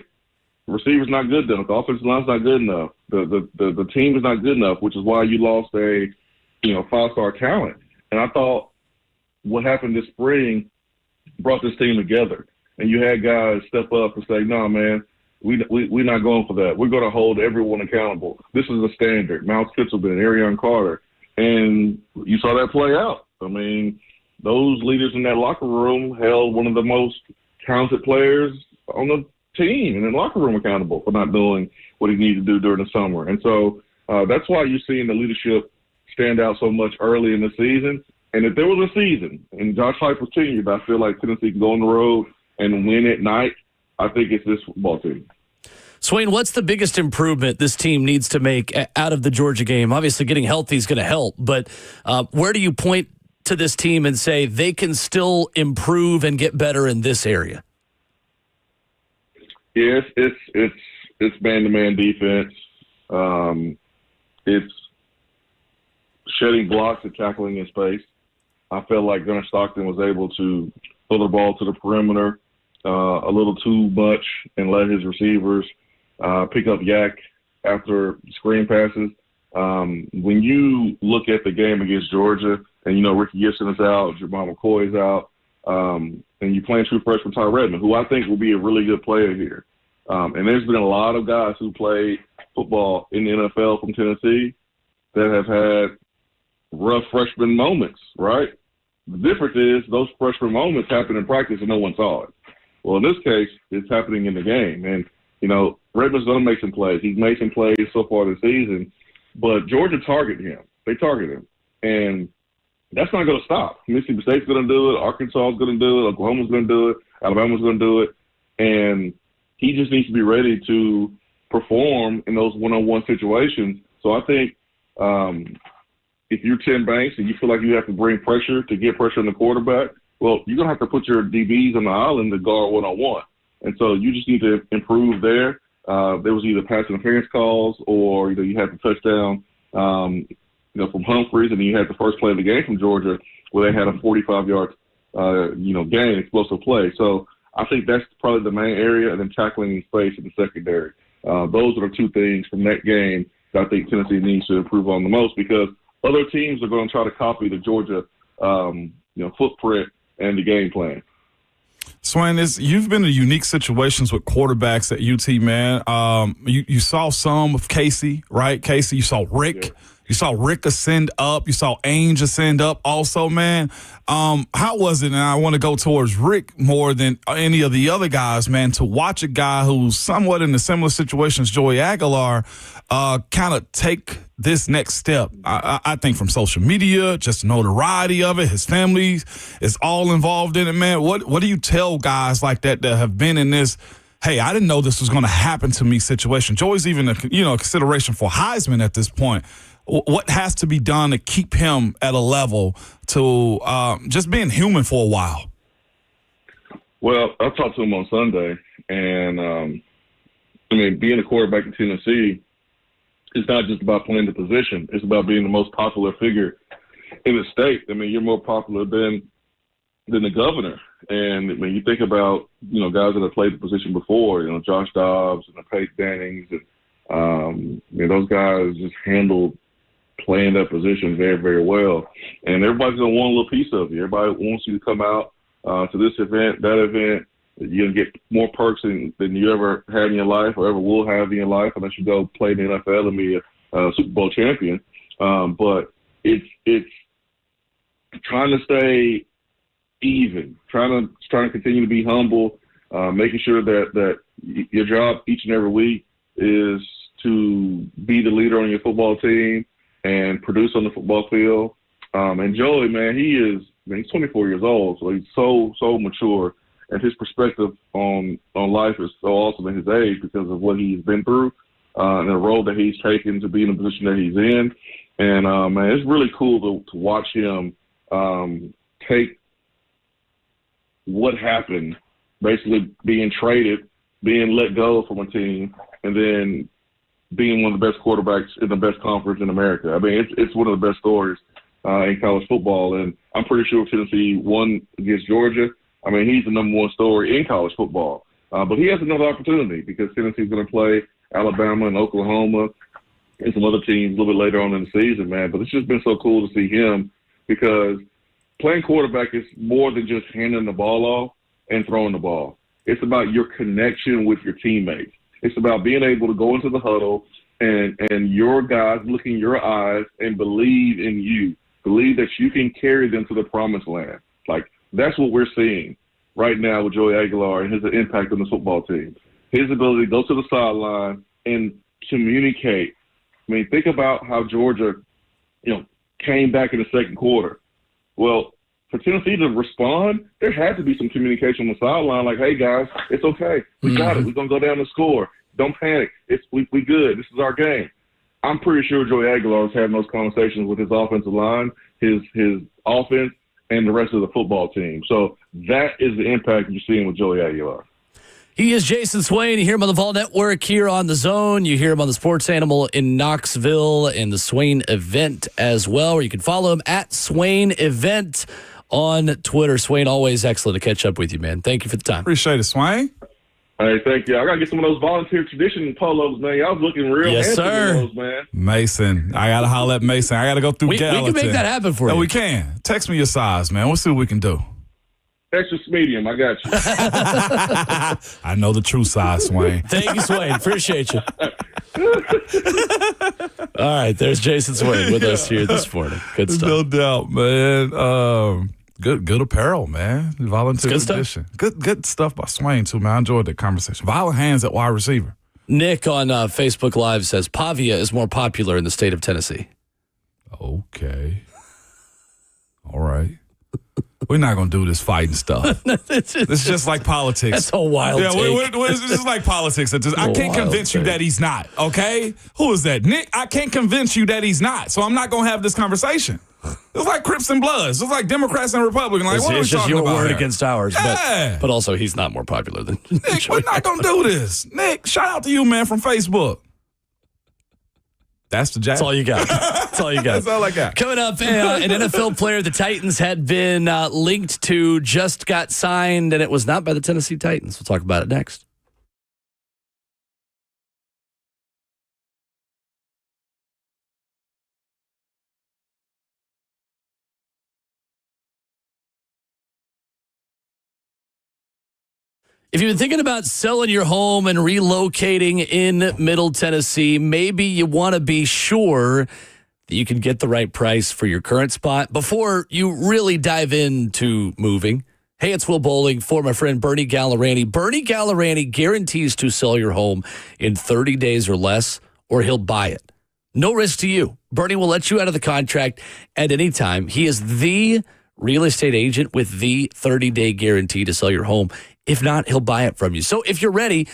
the receiver's not good enough. The offensive line's not good enough. The team is not good enough, which is why you lost a 5-star talent. And I thought what happened this spring brought this team together. And you had guys step up and say, no, man, we're not going for that. We're going to hold everyone accountable. This is a standard. Mouse Kitzelman, Arion Carter. And you saw that play out. I mean, those leaders in that locker room held one of the most talented players on the team and in the locker room accountable for not doing what he needed to do during the summer. And so that's why you're seeing the leadership stand out so much early in the season. And if there was a season and Josh Heupel's tenured, I feel like Tennessee can go on the road and win at night. I think it's this football team. Swain, what's the biggest improvement this team needs to make out of the Georgia game? Obviously, getting healthy is going to help, but where do you point to this team and say they can still improve and get better in this area? Yes, it's man-to-man defense. It's shedding blocks and tackling in space. I felt like Gunnar Stockton was able to throw the ball to the perimeter a little too much and let his receivers pick up yak after screen passes. When you look at the game against Georgia, and you know Ricky Gibson is out, Jamal McCoy is out, and you're playing true freshman Ty Redmond, who I think will be a really good player here. And there's been a lot of guys who played football in the NFL from Tennessee that have had rough freshman moments, right? The difference is those freshman moments happen in practice and no one saw it. Well, in this case, it's happening in the game. And, you know, Redmond's going to make some plays. He's made some plays so far this season, but Georgia targeted him. They targeted him. And that's not going to stop. Mississippi State's going to do it. Arkansas is going to do it. Oklahoma's going to do it. Alabama's going to do it. And he just needs to be ready to perform in those one-on-one situations. So I think if you're Tim Banks and you feel like you have to bring pressure to get pressure on the quarterback, well, you're going to have to put your DBs on the island to guard one-on-one. And so you just need to improve there. There was either pass interference calls or, you know, you had the touchdown, from Humphreys, and then you had the first play of the game from Georgia where they had a 45-yard, gain, explosive play. So I think that's probably the main area, and then tackling in space in the secondary. Those are the two things from that game that I think Tennessee needs to improve on the most, because other teams are going to try to copy the Georgia, footprint and the game plan. Swain, you've been in unique situations with quarterbacks at UT, man. You saw some of Casey, right? Casey, you saw Rick. Yeah. You saw Rick ascend up. You saw Ainge ascend up also, man. How was it, and I want to go towards Rick more than any of the other guys, man, to watch a guy who's somewhat in a similar situation as Joey Aguilar kind of take this next step? I think from social media, just the notoriety of it, his family is all involved in it, man. What do you tell guys like that have been in this, hey, I didn't know this was going to happen to me situation? Joey's even a consideration for Heisman at this point. What has to be done to keep him at a level to just being human for a while? Well, I talked to him on Sunday, and, being a quarterback in Tennessee, it's not just about playing the position. It's about being the most popular figure in the state. You're more popular than the governor. And, you think about, guys that have played the position before, Josh Dobbs and Peyton Dannings, and, those guys just handled playing that position very, very well. And everybody's going to want a little piece of you. Everybody wants you to come out to this event, that event. You're going to get more perks than you ever had in your life or ever will have in your life unless you go play in the NFL and be a Super Bowl champion. But it's trying to stay even, trying to continue to be humble, making sure that your job each and every week is to be the leader on your football team and produce on the football field. And Joey, man, he's 24 years old, so he's so mature, and his perspective on life is so awesome at his age because of what he's been through and the role that he's taken to be in the position that he's in. And, man, it's really cool to watch him take what happened, basically being traded, being let go from a team, and then being one of the best quarterbacks in the best conference in America. It's one of the best stories in college football. And I'm pretty sure Tennessee won against Georgia. He's the number one story in college football. But he has another opportunity because Tennessee's going to play Alabama and Oklahoma and some other teams a little bit later on in the season, man. But it's just been so cool to see him because playing quarterback is more than just handing the ball off and throwing the ball. It's about your connection with your teammates. It's about being able to go into the huddle and your guys look in your eyes and believe in you, believe that you can carry them to the promised land. Like, that's what we're seeing right now with Joey Aguilar and his impact on the football team. His ability to go to the sideline and communicate. Think about how Georgia, came back in the second quarter. Well, for Tennessee to respond, there had to be some communication on the sideline, like, hey, guys, it's okay. We got it. We're going to go down and score. Don't panic. We good. This is our game. I'm pretty sure Joey Aguilar was having those conversations with his offensive line, his offense, and the rest of the football team. So that is the impact you're seeing with Joey Aguilar. He is Jason Swain. You hear him on the Vol Network here on The Zone. You hear him on the Sports Animal in Knoxville and the Swain Event as well, where you can follow him at Swain Event on Twitter. Swain, always excellent to catch up with you, man. Thank you for the time. Appreciate it, Swain. Hey, thank you. I got to get some of those volunteer tradition polos, man. Y'all was looking real handsome in those, man. Mason. I got to holler at Mason. I got to go through Gallatin. We can make that happen for you. No, we can. Text me your size, man. We'll see what we can do. Extra medium. I got you. I know the true size, Swain. Thank you, Swain. Appreciate you. All right, there's Jason Swain with us here this morning. Good stuff. No doubt, man. Good apparel, man. Volunteer tradition. Good stuff by Swain, too, man. I enjoyed that conversation. Violent hands at wide receiver. Nick on Facebook Live says Pavia is more popular in the state of Tennessee. Okay. All right. We're not going to do this fighting stuff. It's just like politics. That's a wild take. It's just like politics. I can't convince you that he's not, okay? Who is that? Nick, I can't convince you that he's not, so I'm not going to have this conversation. It's like Crips and Bloods. It's like Democrats and Republicans. Like, what are we it's just talking your about word here? against ours, Yeah. but also he's not more popular than Nick, we're not going to do this. Nick, shout out to you, man, from Facebook. That's the jack. That's all you got. That's all you got. That's all I got. Coming up, an NFL player the Titans had been linked to just got signed, and it was not by the Tennessee Titans. We'll talk about it next. If you've been thinking about selling your home and relocating in Middle Tennessee, maybe you want to be sure that you can get the right price for your current spot before you really dive into moving. Hey, it's Will Bowling for my friend Bernie Gallerani. Bernie Gallerani guarantees to sell your home in 30 days or less, or he'll buy it. No risk to you. Bernie will let you out of the contract at any time. He is the real estate agent with the 30-day guarantee to sell your home. If not, he'll buy it from you. So if you're ready,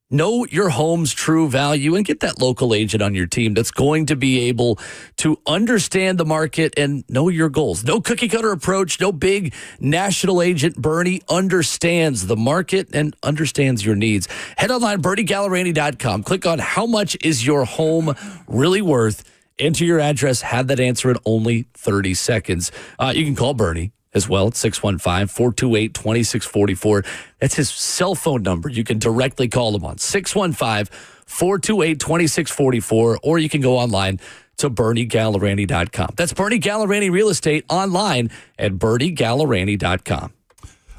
know your home's true value and get that local agent on your team that's going to be able to understand the market and know your goals. No cookie cutter approach, no big national agent. Bernie understands the market and understands your needs. Head online, BernieGallerani.com. Click on how much is your home really worth. Enter your address, have that answer in only 30 seconds. You can call Bernie as well at 615-428-2644. That's his cell phone number. You can directly call him on 615-428-2644, or you can go online to BernieGallerani.com. That's Bernie Gallerani Real Estate online at BernieGallerani.com.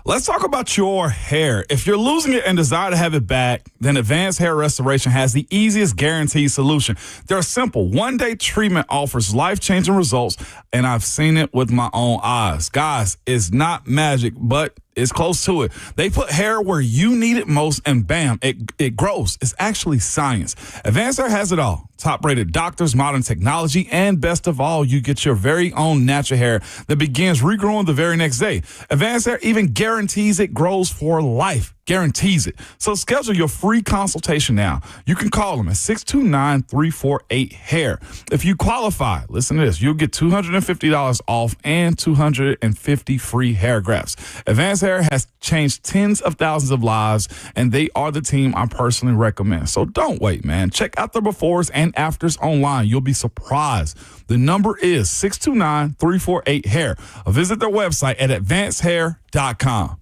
Let's talk about your hair. If you're losing it and desire to have it back, then Advanced Hair Restoration has the easiest guaranteed solution. Their simple one-day treatment offers life-changing results, and I've seen it with my own eyes. Guys, it's not magic, but it's close to it. They put hair where you need it most, and bam, it grows. It's actually science. Advanced Hair has it all. Top-rated doctors, modern technology, and best of all, you get your very own natural hair that begins regrowing the very next day. Advanced Hair even guarantees it grows for life. Guarantees it. So schedule your free consultation now. You can call them at 629-348-HAIR. If you qualify, listen to this, you'll get $250 off and 250 free hair grafts. Advanced Hair has changed tens of thousands of lives, and they are the team I personally recommend. So don't wait, man. Check out the befores and afters online. You'll be surprised. The number is 629-348-HAIR. Visit their website at advancedhair.com.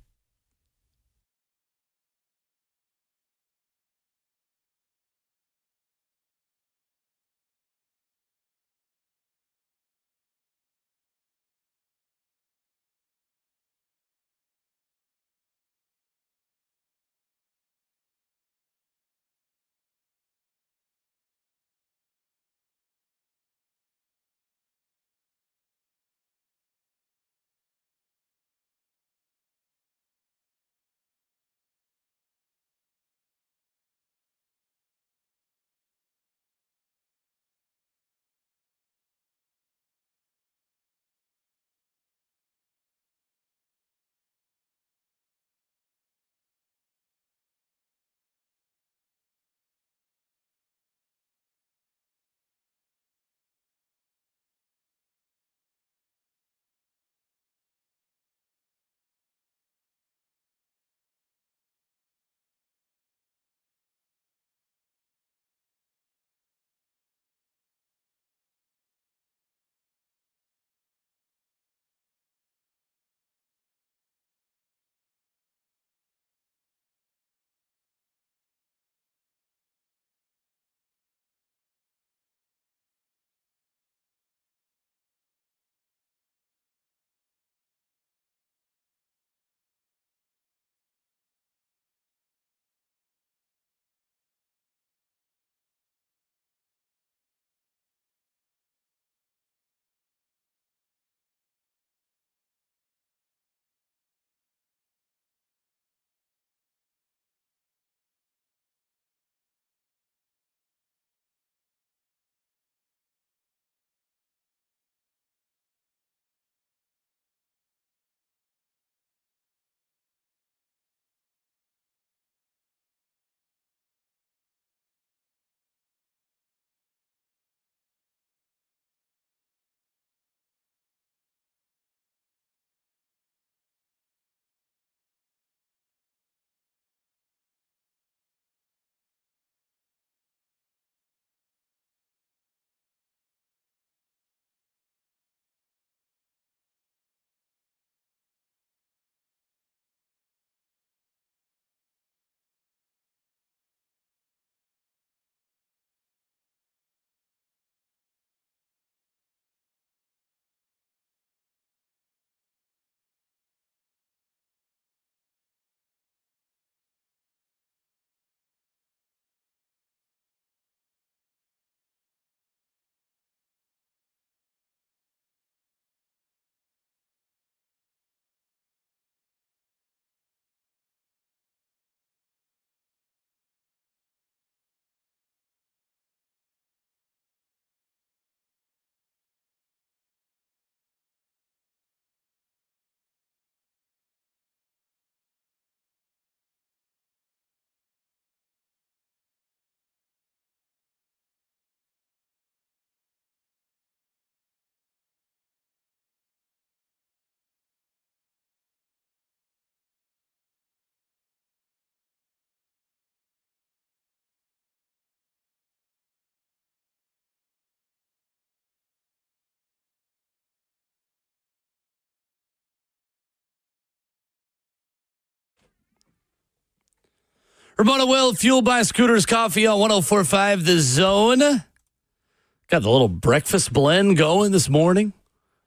Ramona Will, fueled by Scooters Coffee on 104.5 The Zone. Got the little breakfast blend going this morning.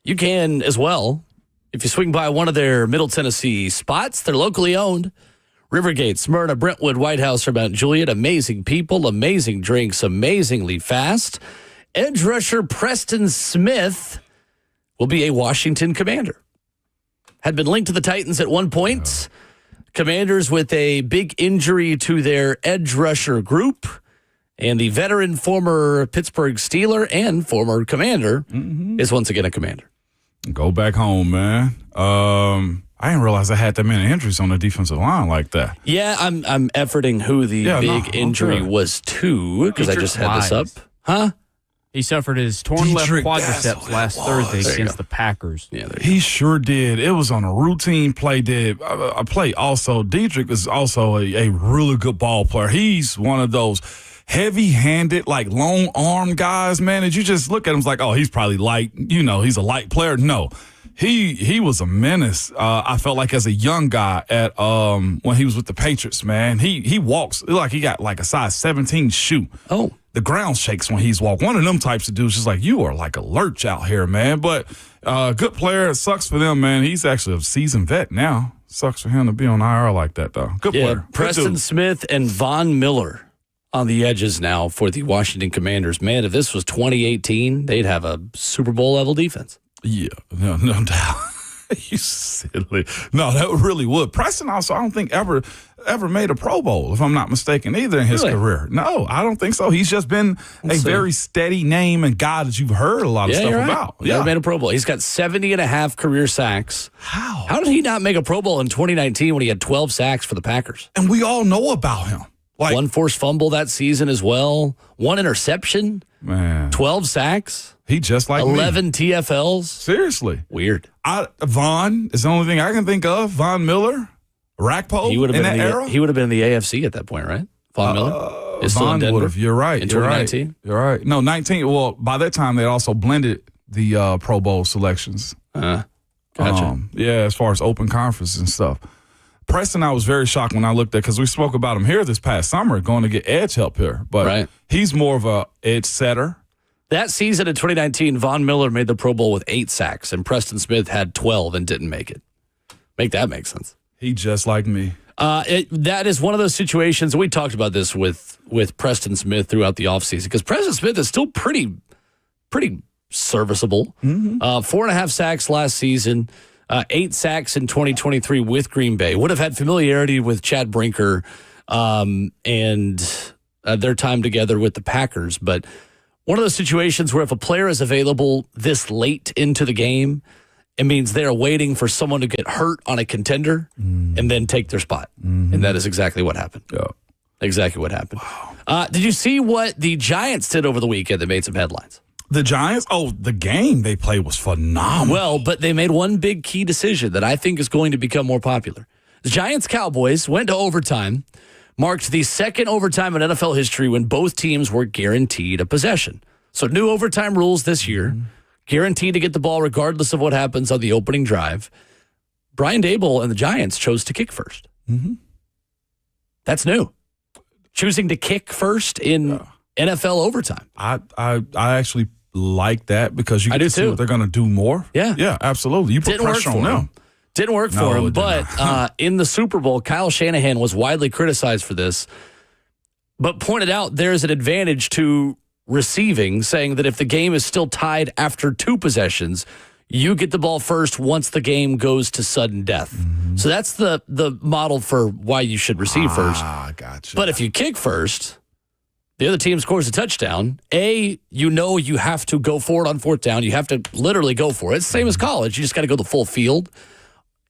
You can as well if you swing by one of their Middle Tennessee spots. They're locally owned. Rivergate, Smyrna, Brentwood, White House, or Mount Juliet. Amazing people, amazing drinks, amazingly fast. Edge rusher Preston Smith will be a Washington Commander. Had been linked to the Titans at one point. Commanders with a big injury to their edge rusher group. And the veteran former Pittsburgh Steeler and former Commander is once again a Commander. Go back home, man. I didn't realize I had that many injuries on the defensive line like that. Yeah, I'm efforting who the big injury was to, because I just had this up. Huh? He suffered his torn left quadriceps last Thursday against the Packers. Yeah, he sure did. It was on a routine play. A play also. Dietrich is also a really good ball player. He's one of those heavy-handed, like long arm guys, man. And you just look at him like, oh, he's probably light. He's a light player. No, he was a menace. I felt like as a young guy at when he was with the Patriots, man. He walks like he got like a size 17 shoe. Oh. The ground shakes when he's walking. One of them types of dudes is like, you are like a lurch out here, man. But good player. It sucks for them, man. He's actually a seasoned vet now. Sucks for him to be on IR like that, though. Good player. Preston Smith and Von Miller on the edges now for the Washington Commanders. Man, if this was 2018, they'd have a Super Bowl level defense. Yeah, no doubt. You silly. No, that really would. Preston also, I don't think ever made a Pro Bowl, if I'm not mistaken, either in his career. No, I don't think so. He's just been a very steady name and guy that you've heard a lot of stuff about. Yeah, never made a Pro Bowl. He's got 70.5 career sacks. How did he not make a Pro Bowl in 2019 when he had 12 sacks for the Packers? And we all know about him. Like, one forced fumble that season as well. One interception. Man. 12 sacks. He just like 11 TFLs. Seriously. Weird. Von is the only thing I can think of. Von Miller, Rackpo in that era. He would have been in the AFC at that point, right? Von Miller? Von would have. You're right. In 2019? You're right. No, 19. Well, by that time, they also blended the Pro Bowl selections. Gotcha. As far as open conference and stuff. Preston, I was very shocked when I looked at, because we spoke about him here this past summer, going to get edge help here. But he's more of a edge setter. That season in 2019, Von Miller made the Pro Bowl with 8 sacks, and Preston Smith had 12 and didn't make it. Make that make sense. He just like me. That is one of those situations, we talked about this with Preston Smith throughout the offseason, because Preston Smith is still pretty serviceable. 4.5 sacks last season. 8 sacks in 2023 with Green Bay. Would have had familiarity with Chad Brinker and their time together with the Packers. But one of those situations where if a player is available this late into the game, it means they're waiting for someone to get hurt on a contender and then take their spot. And that is exactly what happened. Yeah. Exactly what happened. Wow. Did you see what the Giants did over the weekend that made some headlines? The Giants? Oh, the game they played was phenomenal. Well, but they made one big key decision that I think is going to become more popular. The Giants-Cowboys went to overtime, marked the second overtime in NFL history when both teams were guaranteed a possession. So new overtime rules this year, guaranteed to get the ball regardless of what happens on the opening drive. Brian Daboll and the Giants chose to kick first. That's new. Choosing to kick first in NFL overtime. I actually like that, because you get to see what they're going to do more. Yeah, absolutely. You put pressure on them. Didn't work for him, but in the Super Bowl, Kyle Shanahan was widely criticized for this, but pointed out there's an advantage to receiving, saying that if the game is still tied after 2 possessions, you get the ball first once the game goes to sudden death. So that's the model for why you should receive first. Gotcha. But if you kick first, the other team scores a touchdown. You have to go for it on 4th down. You have to literally go for it. It's the same as college. You just got to go the full field.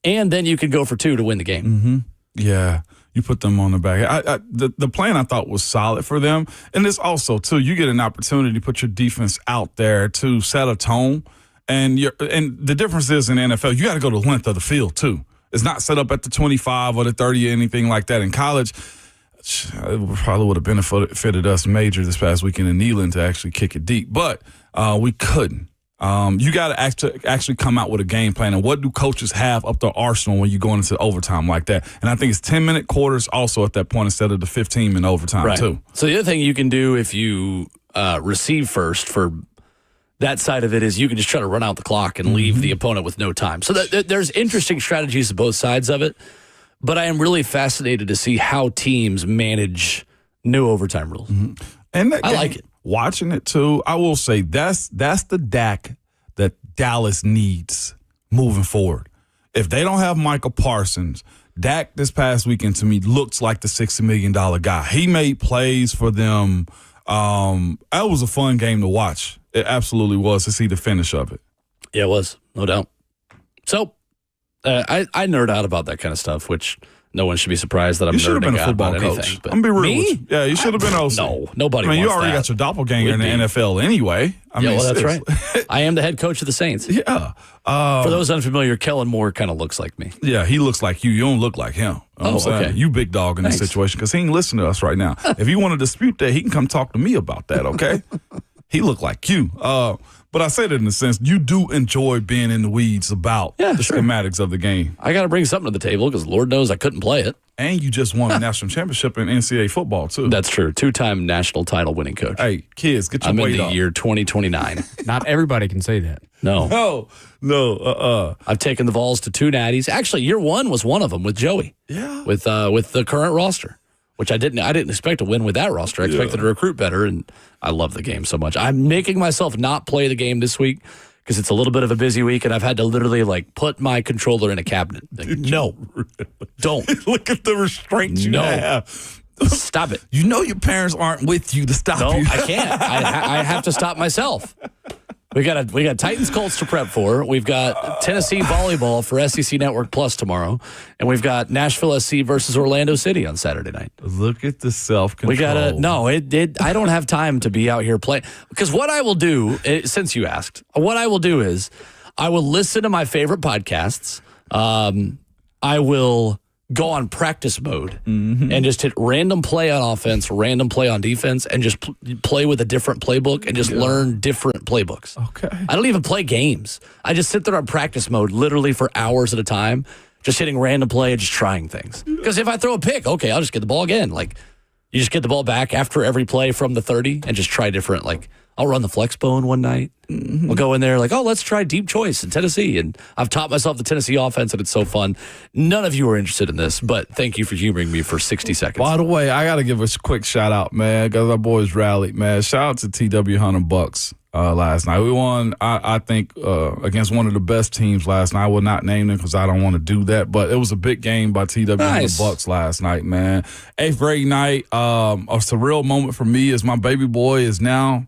And then you can go for 2 to win the game. Yeah. You put them on the back. The plan I thought was solid for them. And this also, too, you get an opportunity to put your defense out there to set a tone. And the difference is in the NFL, you got to go the length of the field, too. It's not set up at the 25 or the 30 or anything like that. In college, it probably would have benefited us major this past weekend in Neyland to actually kick it deep. But we couldn't. You got to actually come out with a game plan. And what do coaches have up their arsenal when you go into overtime like that? And I think it's 10-minute quarters also at that point instead of the 15-minute overtime, too. So the other thing you can do if you receive first for that side of it is you can just try to run out the clock and leave the opponent with no time. So there's interesting strategies to both sides of it. But I am really fascinated to see how teams manage no overtime rules. And I like it. Watching it, too, I will say that's the Dak that Dallas needs moving forward. If they don't have Michael Parsons, Dak this past weekend, to me, looks like the $60 million guy. He made plays for them. That was a fun game to watch. It absolutely was, to see the finish of it. Yeah, it was, no doubt. So I nerd out about that kind of stuff, which no one should be surprised that I'm nerding out about anything. I'm going to be real with you. Yeah, you should have been OC. No, nobody wants you already that. got your doppelganger in the NFL anyway. That's right. I am the head coach of the Saints. Yeah. For those unfamiliar, Kellen Moore kind of looks like me. Yeah, he looks like you. You don't look like him. Okay. You big dog in this situation because he ain't listening to us right now. If you want to dispute that, he can come talk to me about that, okay? He look like you. But I say that in the sense you do enjoy being in the weeds about the schematics of the game. I got to bring something to the table because Lord knows I couldn't play it. And you just won a national championship in NCAA football, too. That's true. 2-time national title winning coach. Hey, kids, get your weight up. I'm in the year 2029. Not everybody can say that. No. No. I've taken the Vols to 2 natties. Actually, year 1 was one of them with Joey. Yeah. With the current roster, which I didn't expect to win with that roster. I expected to recruit better, and I love the game so much. I'm making myself not play the game this week because it's a little bit of a busy week, and I've had to literally put my controller in a cabinet. No, don't. Look at the restraints you have. Stop it. You know your parents aren't with you to stop you. No, I can't. I have to stop myself. We got Titans Colts to prep for. We've got Tennessee volleyball for SEC Network Plus tomorrow, and we've got Nashville SC versus Orlando City on Saturday night. Look at the self-control. We gotta I don't have time to be out here playing because what I will do, since you asked, what I will do is I will listen to my favorite podcasts. I will go on practice mode and just hit random play on offense, random play on defense, and just play with a different playbook and just learn different playbooks. Okay. I don't even play games. I just sit there on practice mode literally for hours at a time, just hitting random play and just trying things. Because if I throw a pick, okay, I'll just get the ball again. You just get the ball back after every play from the 30 and just try different, I'll run the flex bone one night. We'll go in there let's try deep choice in Tennessee. And I've taught myself the Tennessee offense, and it's so fun. None of you are interested in this, but thank you for humoring me for 60 seconds. By the way, I got to give a quick shout out, man, because our boys rallied, man. Shout out to TW Hunter Bucks last night. We won, I think, against one of the best teams last night. I will not name them because I don't want to do that, but it was a big game by TW Hunter Bucks last night, man. 8th grade night, a surreal moment for me as my baby boy is now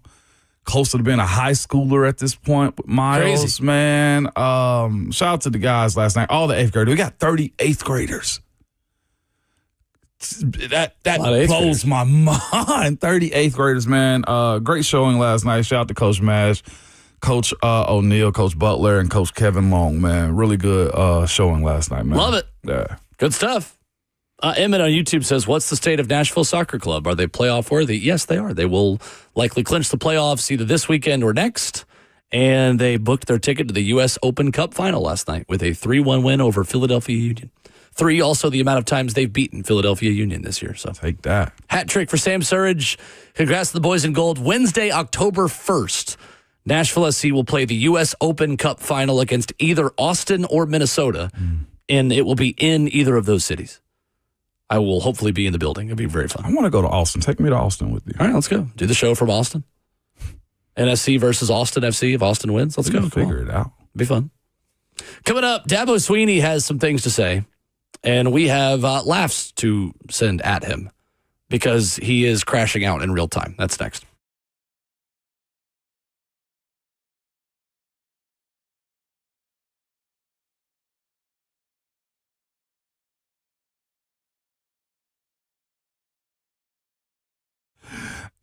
closer to being a high schooler at this point with Miles. Crazy. Man. Shout out to the guys last night, all the 8th graders. We got 30 8th graders. That blows my mind. 30 8th graders, man. Great showing last night. Shout out to Coach Mash, Coach O'Neal, Coach Butler, and Coach Kevin Long, man. Really good showing last night, man. Love it. Yeah. Good stuff. Emmett on YouTube says, what's the state of Nashville Soccer Club? Are they playoff worthy? Yes, they are. They will likely clinch the playoffs either this weekend or next. And they booked their ticket to the U.S. Open Cup final last night with a 3-1 win over Philadelphia Union. 3, also the amount of times they've beaten Philadelphia Union this year. So take that. Hat trick for Sam Surridge. Congrats to the boys in gold. Wednesday, October 1st, Nashville SC will play the U.S. Open Cup final against either Austin or Minnesota. And it will be in either of those cities. I will hopefully be in the building. It'll be very fun. I want to go to Austin. Take me to Austin with you. All right, let's go. Do the show from Austin. NSC versus Austin FC. If Austin wins, let's go. Figure it out. Be fun. Coming up, Dabo Sweeney has some things to say, and we have laughs to send at him because he is crashing out in real time. That's next.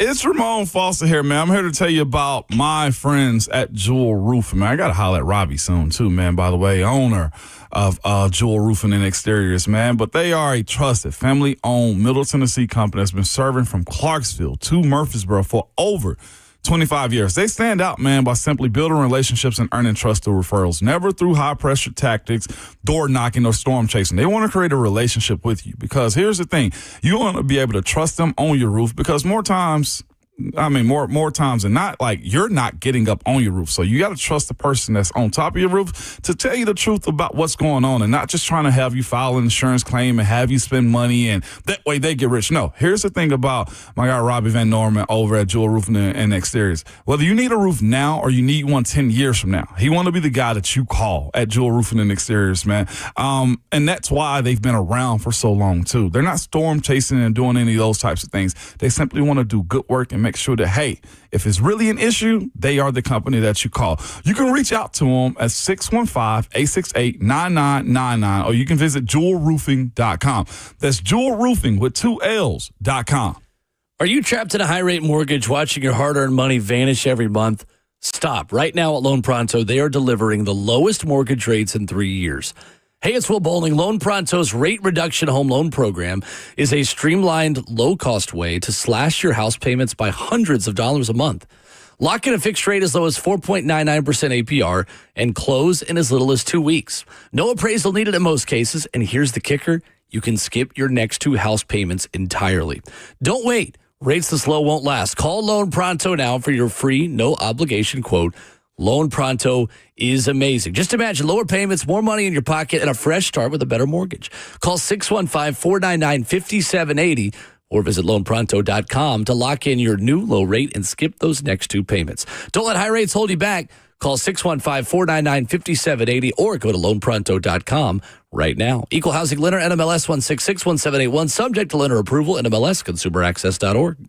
It's Ramon Foster here, man. I'm here to tell you about my friends at Jewel Roofing, man. I got to holler at Robbie soon, too, man, by the way, owner of Jewel Roofing and Exteriors, man. But they are a trusted, family-owned Middle Tennessee company that's been serving from Clarksville to Murfreesboro for over 25 years. They stand out, man, by simply building relationships and earning trust through referrals, never through high-pressure tactics, door knocking, or storm chasing. They want to create a relationship with you because here's the thing. You want to be able to trust them on your roof because more times than not, like, you're not getting up on your roof. So you got to trust the person that's on top of your roof to tell you the truth about what's going on and not just trying to have you file an insurance claim and have you spend money and that way they get rich. No, here's the thing about my guy Robbie Van Norman over at Jewel Roofing and Exteriors. Whether you need a roof now or you need one 10 years from now, he want to be the guy that you call at Jewel Roofing and Exteriors, man. And that's why they've been around for so long, too. They're not storm chasing and doing any of those types of things. They simply want to do good work and make sure that, hey, if it's really an issue, they are the company that you call. You can reach out to them at 615-868-9999, or you can visit jewelroofing.com. That's Jewel Roofing with 2 L's.com. Are you trapped in a high-rate mortgage watching your hard-earned money vanish every month? Stop. Right now at Loan Pronto, they are delivering the lowest mortgage rates in 3 years. Hey, it's Will Bowling. Loan Pronto's rate reduction home loan program is a streamlined, low-cost way to slash your house payments by hundreds of dollars a month. Lock in a fixed rate as low as 4.99% APR and close in as little as 2 weeks. No appraisal needed in most cases, and here's the kicker. You can skip your next 2 house payments entirely. Don't wait. Rates this low won't last. Call Loan Pronto now for your free, no-obligation quote. Loan Pronto is amazing. Just imagine lower payments, more money in your pocket, and a fresh start with a better mortgage. Call 615-499-5780 or visit loanpronto.com to lock in your new low rate and skip those next 2 payments. Don't let high rates hold you back. Call 615-499-5780 or go to loanpronto.com right now. Equal housing lender, NMLS 1661781, subject to lender approval, NMLS consumeraccess.org.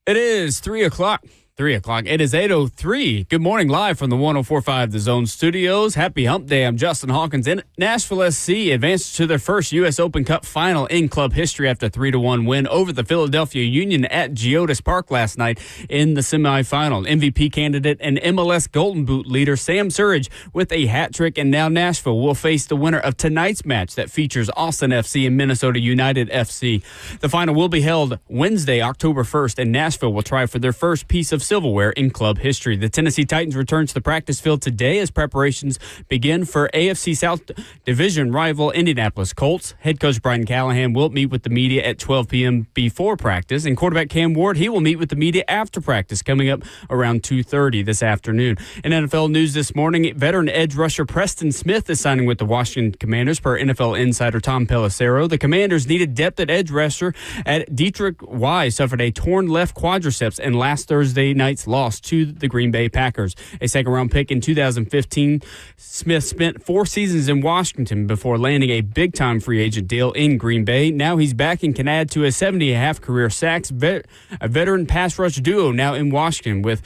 It is 3 o'clock. 3 o'clock. It is 8:03. Good morning, live from the 104.5 The Zone Studios. Happy Hump Day. I'm Justin Hawkins. And Nashville SC advances to their first U.S. Open Cup final in club history after a 3-1 win over the Philadelphia Union at Geodis Park last night in the semifinal. MVP candidate and MLS Golden Boot leader Sam Surridge with a hat trick, and now Nashville will face the winner of tonight's match that features Austin FC and Minnesota United FC. The final will be held Wednesday, October 1st, and Nashville will try for their first piece of silverware in club history. The Tennessee Titans return to the practice field today as preparations begin for AFC South Division rival Indianapolis Colts. Head coach Brian Callahan will meet with the media at 12 p.m. before practice, and quarterback Cam Ward, he will meet with the media after practice coming up around 2:30 this afternoon. In NFL news this morning, veteran edge rusher Preston Smith is signing with the Washington Commanders per NFL insider Tom Pelissero. The Commanders needed depth at edge rusher at Dietrich Wise suffered a torn left quadriceps in last Thursday night's loss to the Green Bay Packers. A second-round pick in 2015, Smith spent 4 seasons in Washington before landing a big-time free agent deal in Green Bay. Now he's back and can add to his 70.5 career sacks. A veteran pass rush duo now in Washington with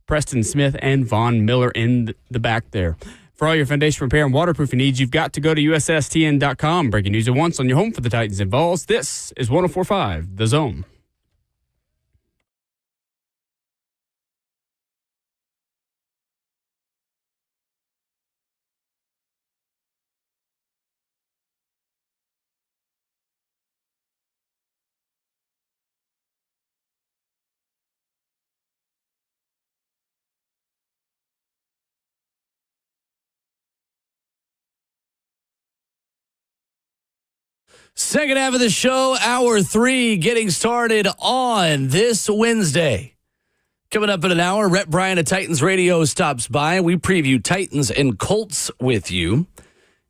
Preston Smith and Von Miller in the back there. For all your foundation repair and waterproofing needs, you've got to go to USSTN.com. Breaking news at once on your home for the Titans and Vols. This is 104.5 The Zone. Second half of the show, hour 3, getting started on this Wednesday. Coming up in an hour, Rhett Bryan of Titans Radio stops by. We preview Titans and Colts with you.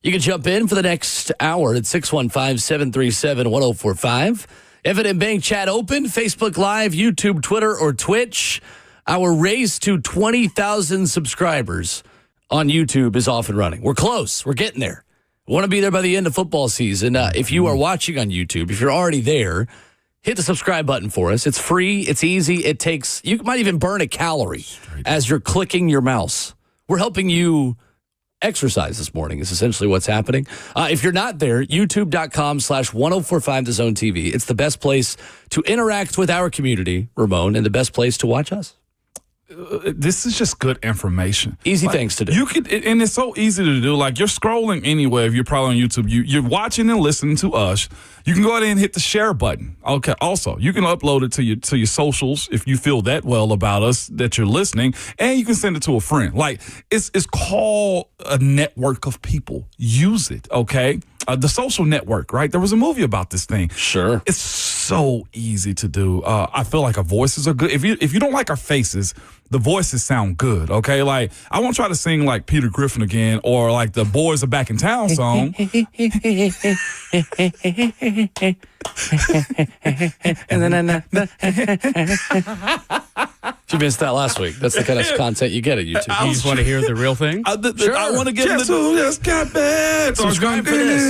You can jump in for the next hour at 615-737-1045. F&M Bank chat open, Facebook Live, YouTube, Twitter, or Twitch. Our race to 20,000 subscribers on YouTube is off and running. We're close. We're getting there. We want to be there by the end of football season. If you are watching on YouTube, if you're already there, hit the subscribe button for us. It's free. It's easy. You might even burn a calorie as you're clicking your mouse. We're helping you exercise this morning is essentially what's happening. If you're not there, youtube.com/1045 The Zone TV. It's the best place to interact with our community, Ramon, and the best place to watch us. This is just good information. Easy things to do. You could, and it's so easy to do. Like, you're scrolling anywhere. If you're probably on YouTube, you're watching and listening to us. You can go ahead and hit the share button. Okay. Also, you can upload it to your socials if you feel that well about us that you're listening, and you can send it to a friend. Like, it's called a network of people. Use it. Okay. The Social Network, right? There was a movie about this thing. Sure. It's so easy to do. I feel like our voices are good. If you don't like our faces, the voices sound good, okay? Like, I won't try to sing like Peter Griffin again or like the Boys Are Back in Town song. You missed that last week. That's the kind of content you get at YouTube. You just want to hear the real thing? Sure. I want to get who just got bad. Subscribe for this.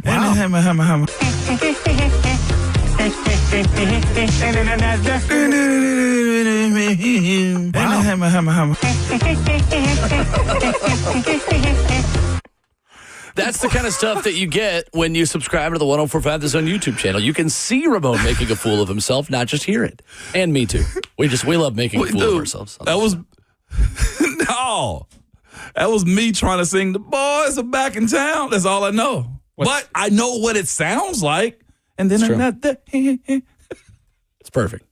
Wow. That's the kind of stuff that you get when you subscribe to the 104.5 The Zone YouTube channel. You can see Ramon making a fool of himself, not just hear it. And me too. We love making a fool of ourselves. That was me trying to sing The Boys Are Back in Town. That's all I know. But I know what it sounds like. And then it's perfect.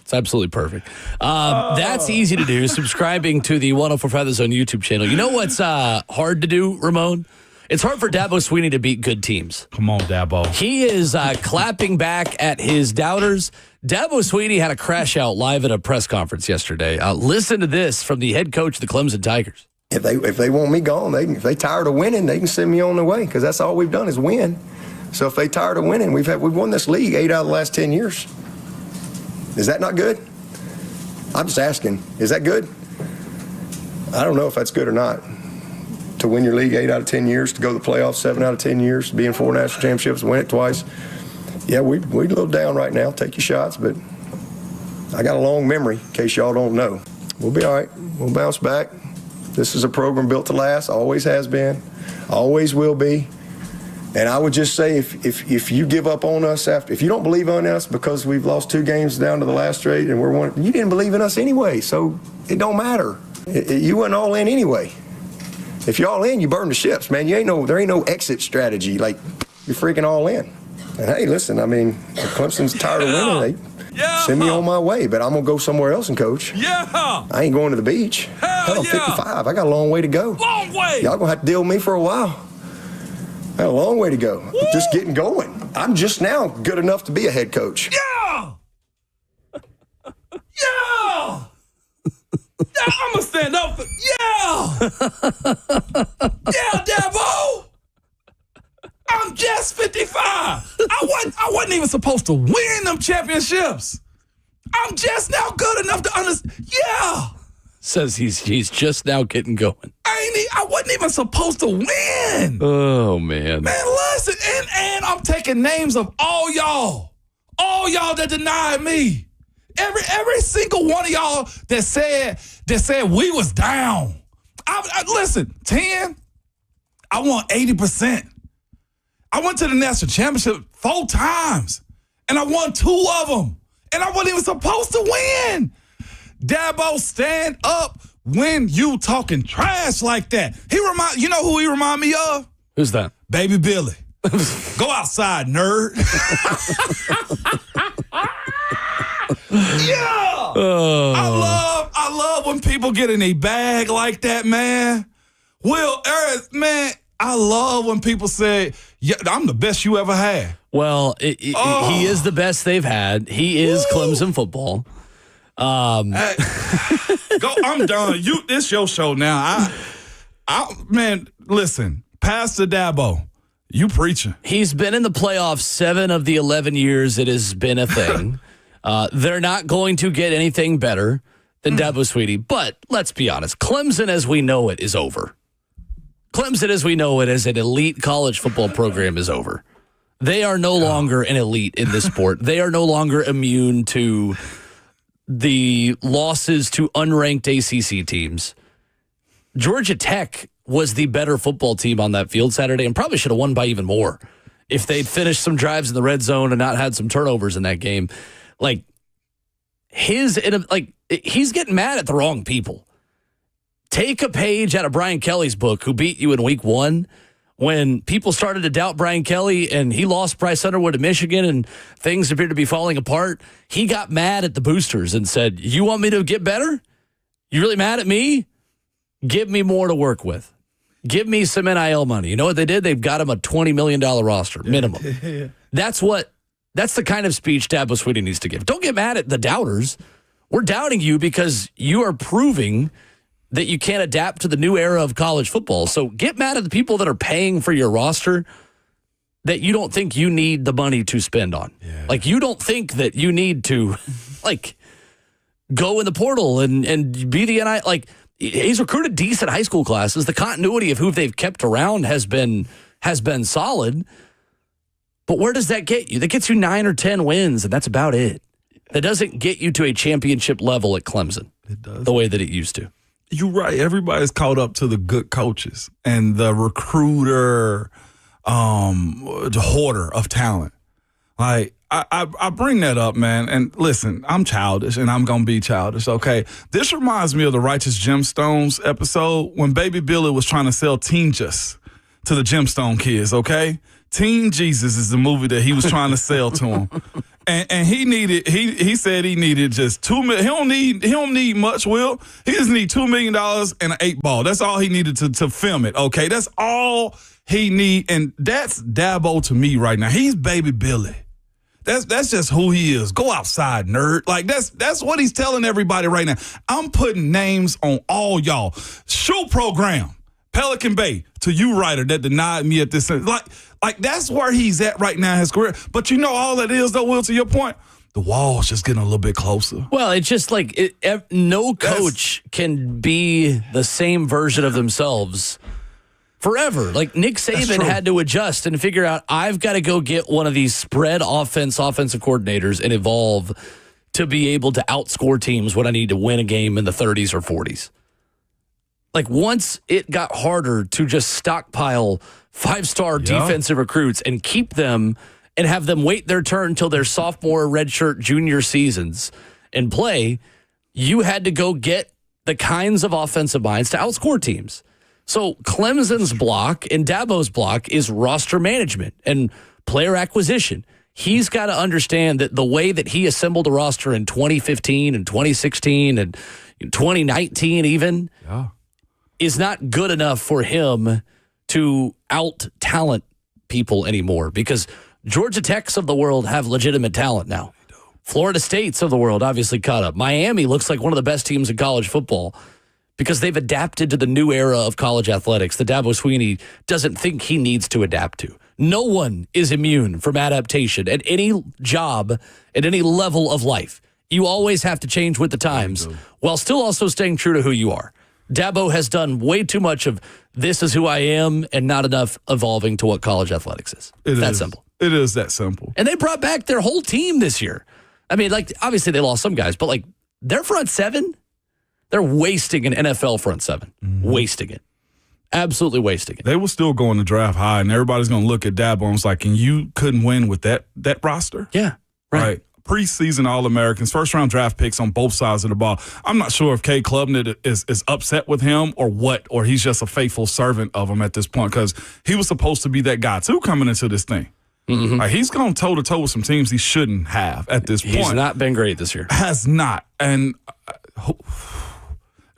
It's absolutely perfect. That's easy to do, subscribing to the 104.5 The Zone YouTube channel. You know what's hard to do, Ramon? It's hard for Dabo Swinney to beat good teams. Come on, Dabo. He is clapping back at his doubters. Dabo Swinney had a crash out live at a press conference yesterday. Listen to this from the head coach of the Clemson Tigers. If they want me gone, if they tired of winning, they can send me on their way because that's all we've done is win. So if they tired of winning, we've won this league 8 out of the last 10 years. Is that not good? I'm just asking. Is that good? I don't know if that's good or not. To win your league 8 out of 10 years, to go to the playoffs 7 out of 10 years, to be in 4 national championships, win it twice. Yeah, we a little down right now. Take your shots, but I got a long memory, in case y'all don't know. We'll be all right. We'll bounce back. This is a program built to last. Always has been. Always will be. And I would just say if you give up on us if you don't believe in us because we've lost 2 games down to the last straight and you didn't believe in us anyway, so it don't matter. You went all in anyway. If you're all in, you burn the ships, man. There ain't no exit strategy. Like, you're freaking all in. And hey, listen, I mean, if Clemson's tired of winning, send me on my way, but I'm going to go somewhere else and coach. Yeah. I ain't going to the beach. Hell, I'm 55. I got a long way to go. Long way. Y'all going to have to deal with me for a while. I got a long way to go. Woo! Just getting going. I'm just now good enough to be a head coach. Yeah. Yeah. Yeah, I'm going to stand up for, yeah, Dabo. I'm just 55. I wasn't even supposed to win them championships. I'm just now good enough to understand. Yeah. Says he's just now getting going. I wasn't even supposed to win. Oh, man. Man, listen, and I'm taking names of all y'all that denied me. Every single one of y'all that said we was down. Listen, 10, I want 80%. I went to the national championship 4 times, and I won 2 of them, and I wasn't even supposed to win. Dabo, stand up when you talking trash like that. You know who he remind me of? Who's that? Baby Billy. Go outside, nerd. Yeah. I love when people get in a bag like that, man. Will Eric, man, I love when people say, yeah, I'm the best you ever had. Well, he is the best they've had. He is Clemson football. Hey, I'm done. It's your show now. Man, listen, Pastor Dabo, you preaching. He's been in the playoffs 7 of the 11 years it has been a thing. They're not going to get anything better than Dabo Swinney. But let's be honest, Clemson as we know it is over. Clemson as we know it as an elite college football program is over. They are no longer an elite in this sport. They are no longer immune to the losses to unranked ACC teams. Georgia Tech was the better football team on that field Saturday and probably should have won by even more if they'd finished some drives in the red zone and not had some turnovers in that game. He's getting mad at the wrong people. Take a page out of Brian Kelly's book, who beat you in week 1. When people started to doubt Brian Kelly and he lost Bryce Underwood to Michigan and things appeared to be falling apart, he got mad at the boosters and said, you want me to get better? You really mad at me? Give me more to work with. Give me some NIL money. You know what they did? They've got him a $20 million roster, minimum. That's the kind of speech Dabo Swinney needs to give. Don't get mad at the doubters. We're doubting you because you are proving that you can't adapt to the new era of college football. So get mad at the people that are paying for your roster that you don't think you need the money to spend on. Yeah. You don't think that you need to, go in the portal and be the NIL. He's recruited decent high school classes. The continuity of who they've kept around has been solid. But where does that get you? That gets you 9 or 10 wins, and that's about it. That doesn't get you to a championship level at Clemson. It does. The way that it used to. You're right. Everybody's caught up to the good coaches and the recruiter, the hoarder of talent. I bring that up, man. And listen, I'm childish and I'm going to be childish, okay? This reminds me of the Righteous Gemstones episode when Baby Billy was trying to sell Teen Just to the Gemstone kids, okay? Teen Jesus is the movie that he was trying to sell to them. And he said he needed just $2 million. He don't need much, Will. He just need $2 million and an 8-ball. That's all he needed to film it. Okay, that's all he need, and that's Dabo to me right now. He's Baby Billy. That's just who he is. Go outside, nerd. That's what he's telling everybody right now. I'm putting names on all y'all. Shoe program, Pelican Bay, to you, writer that denied me at this. Like that's where he's at right now in his career. But you know all that is, though, Will, to your point, the wall's just getting a little bit closer. Well, it's just no coach can be the same version of themselves forever. Like Nick Saban had to adjust and figure out, I've got to go get one of these spread offensive coordinators and evolve to be able to outscore teams when I need to win a game in the 30s or 40s. Like once it got harder to just stockpile 5-star defensive recruits and keep them and have them wait their turn until their sophomore, redshirt, junior seasons and play, you had to go get the kinds of offensive minds to outscore teams. So Clemson's block and Dabo's block is roster management and player acquisition. He's got to understand that the way that he assembled a roster in 2015 and 2016 and 2019 even is not good enough for him to out-talent people anymore, because Georgia Techs of the world have legitimate talent now. Florida States of the world obviously caught up. Miami looks like one of the best teams in college football because they've adapted to the new era of college athletics that Dabo Swinney doesn't think he needs to adapt to. No one is immune from adaptation at any job, at any level of life. You always have to change with the times while still also staying true to who you are. Dabo has done way too much of this is who I am and not enough evolving to what college athletics is. It's that simple. It is that simple. And they brought back their whole team this year. I mean, like, obviously they lost some guys, but like their front seven, they're wasting an NFL front seven. Wasting it. Absolutely wasting it. They will still go in the draft high, and everybody's going to look at Dabo and it's like, and you couldn't win with that roster? Yeah. Right. Preseason All-Americans, first-round draft picks on both sides of the ball. I'm not sure if Kay Klubnik is upset with him or what, or he's just a faithful servant of him at this point, because he was supposed to be that guy, too, coming into this thing. Like, he's gone toe-to-toe with some teams he shouldn't have at this point. He's not been great this year. Has not. And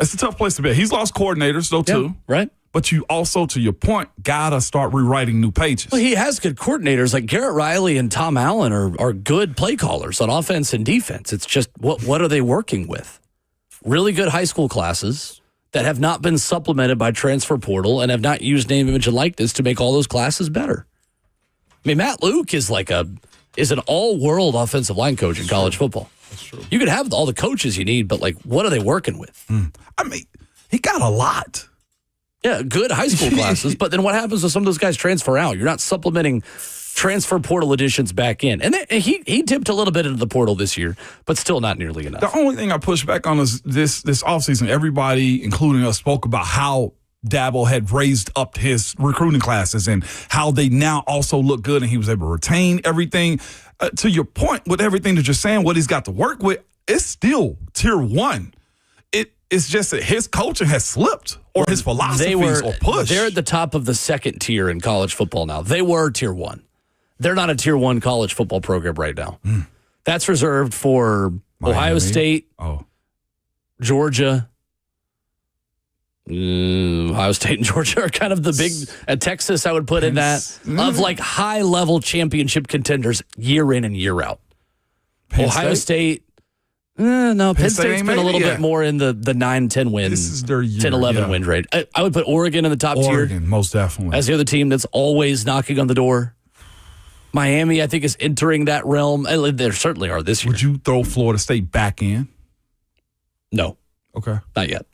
it's a tough place to be. He's lost coordinators, though, too. Right. But you also, to your point, got to start rewriting new pages. Well, he has good coordinators. Like Garrett Riley and Tom Allen are good play callers on offense and defense. It's just, what are they working with? Really good high school classes that have not been supplemented by transfer portal and have not used name, image, and likeness to make all those classes better. I mean, Matt Luke is an all-world offensive line coach in college football. That's true. You could have all the coaches you need, but, like, what are they working with? I mean, he got a lot. Yeah, good high school classes, but then what happens when some of those guys transfer out? You're not supplementing transfer portal additions back in. And he dipped a little bit into the portal this year, but still not nearly enough. The only thing I push back on is this offseason, everybody, including us, spoke about how Dabo had raised up his recruiting classes and how they now also look good, and he was able to retain everything. To your point, with everything that you're saying, what he's got to work with, it's still tier one. It's just that his coaching has slipped, or his philosophies or push. They're at the top of the second tier in college football now. They were tier one. They're not a tier one college football program right now. That's reserved for Miami, Ohio State, Georgia. Ohio State and Georgia are kind of the big, Texas I would put in that, of like high-level championship contenders year in and year out. Ohio State. No, Penn State's been a little bit more in the 9-10 win. This is their year, 10-11 win rate. I would put Oregon in the top tier. Oregon, most definitely. As the other team that's always knocking on the door. Miami, I think, is entering that realm. There certainly are this year. Would you throw Florida State back in? No. Okay. Not yet.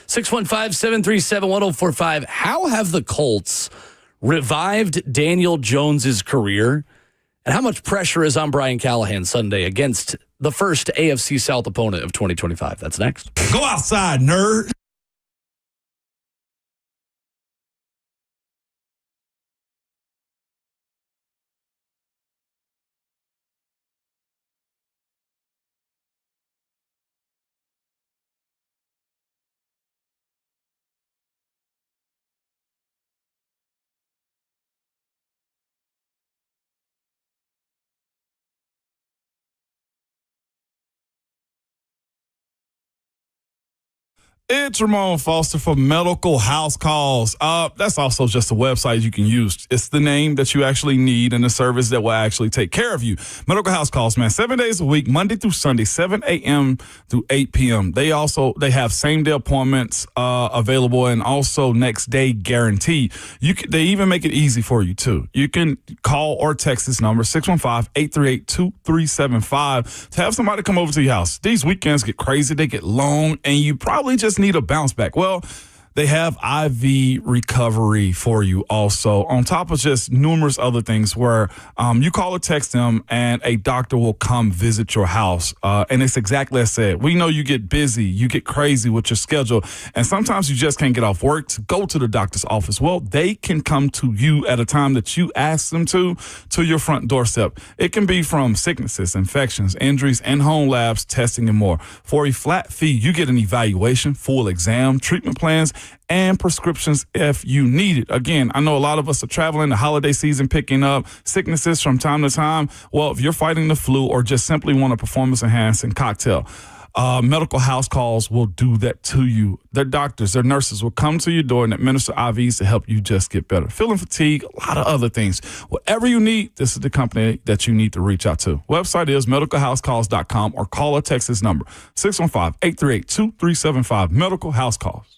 615-737-1045. How have the Colts revived Daniel Jones's career? And how much pressure is on Brian Callahan Sunday against the first AFC South opponent of 2025? That's next. Go outside, nerd. It's Ramon Foster for Medical House Calls. That's also just a website you can use. It's the name that you actually need and the service that will actually take care of you. Medical House Calls, man, 7 days a week, Monday through Sunday, 7 a.m. through 8 p.m. They have same-day appointments available and also next-day guarantee. They even make it easy for you, too. You can call or text this number, 615-838-2375, to have somebody come over to your house. These weekends get crazy. They get long, and you probably just need a bounce back. Well, They have IV recovery for you also, on top of just numerous other things where you call or text them and a doctor will come visit your house. And it's exactly as I said. We know you get busy, you get crazy with your schedule, and sometimes you just can't get off work to go to the doctor's office. Well, they can come to you at a time that you ask them to your front doorstep. It can be from sicknesses, infections, injuries, and home labs, testing, and more. For a flat fee, you get an evaluation, full exam, treatment plans, and prescriptions if you need it. Again, I know a lot of us are traveling, the holiday season picking up, sicknesses from time to time. Well, if you're fighting the flu or just simply want a performance-enhancing cocktail, medical house calls will do that to you. Their doctors, their nurses will come to your door and administer IVs to help you just get better. Feeling fatigue, a lot of other things. Whatever you need, this is the company that you need to reach out to. Website is medicalhousecalls.com or call or text this number, 615-838-2375, Medical House Calls.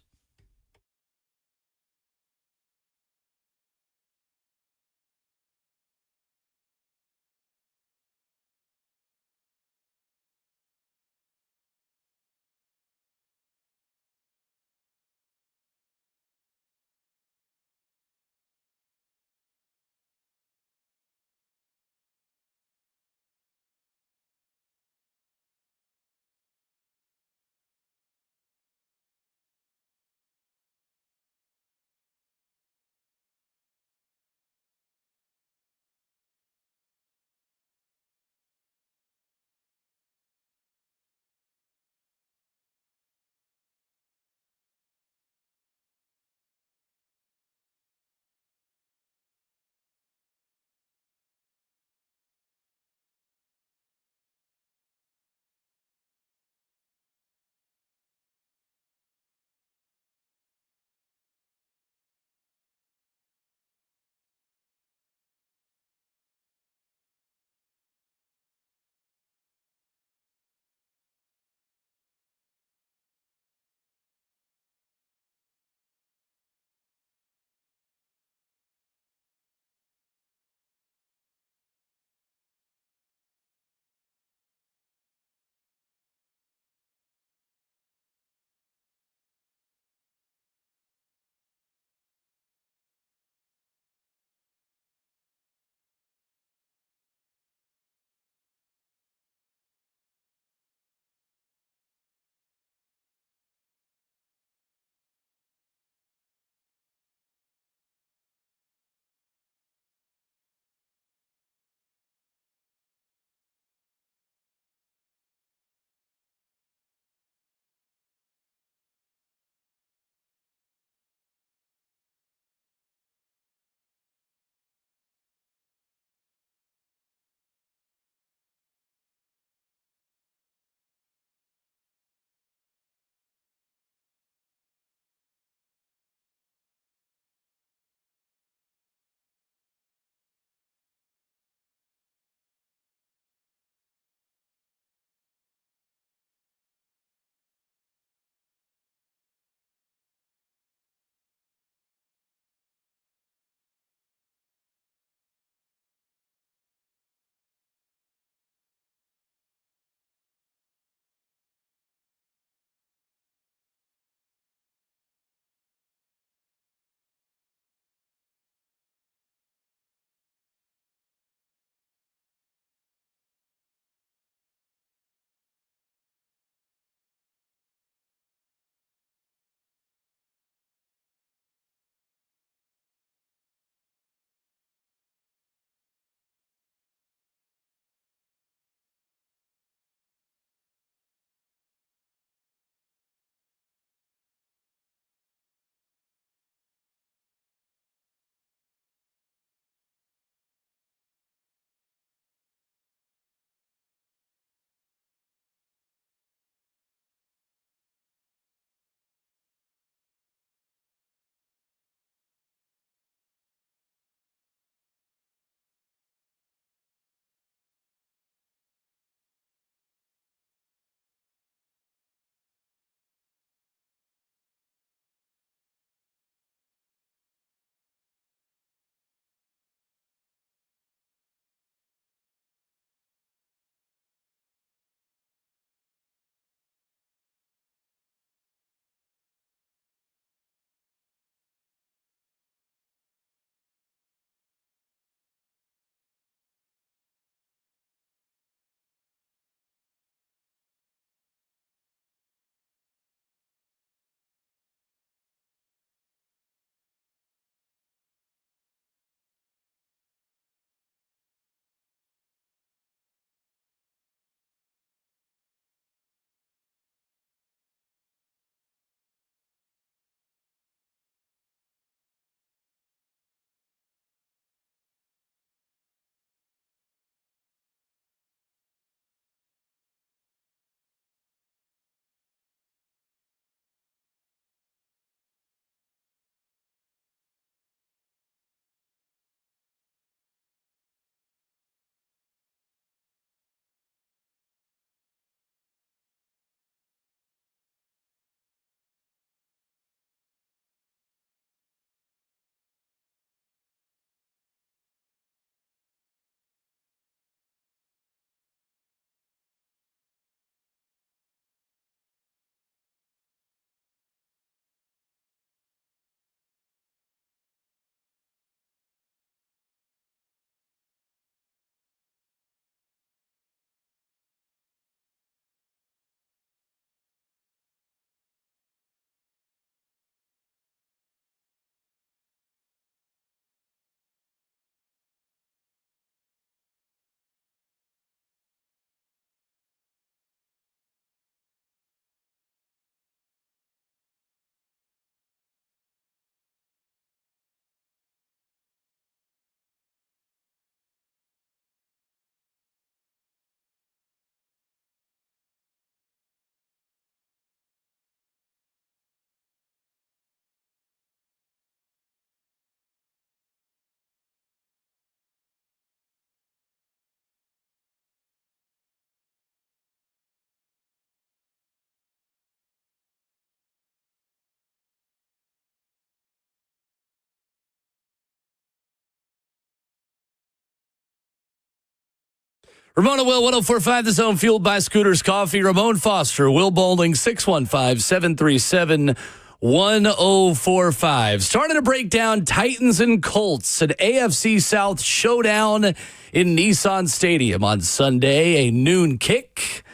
Ramon and Will, 104.5 The Zone, fueled by Scooters Coffee. Ramon Foster, Will Bowling, 615-737-1045. Starting to break down Titans and Colts, an AFC South showdown in Nissan Stadium on Sunday, a noon kick.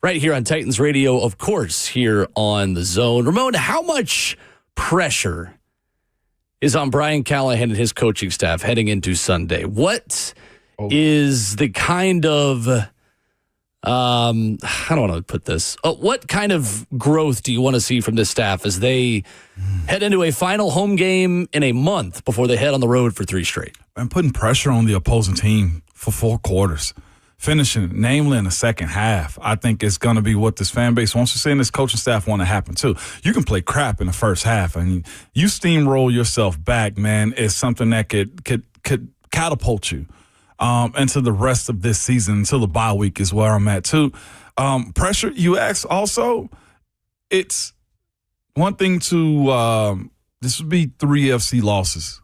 Right here on Titans Radio, of course, here on The Zone. Ramon, how much pressure is on Brian Callahan and his coaching staff heading into Sunday? What is the kind of, how do I want to put this? What kind of growth do you want to see from this staff as they head into a final home game in a month before they head on the road for 3 straight? And putting pressure on the opposing team for 4 quarters. Finishing, namely in the second half, I think is going to be what this fan base wants to see, and this coaching staff want to happen too. You can play crap in the first half, and you steamroll yourself back, man, is something that could catapult you into the rest of this season until the bye week is where I'm at too. Pressure, you ask also, it's one thing to this would be 3 FC losses.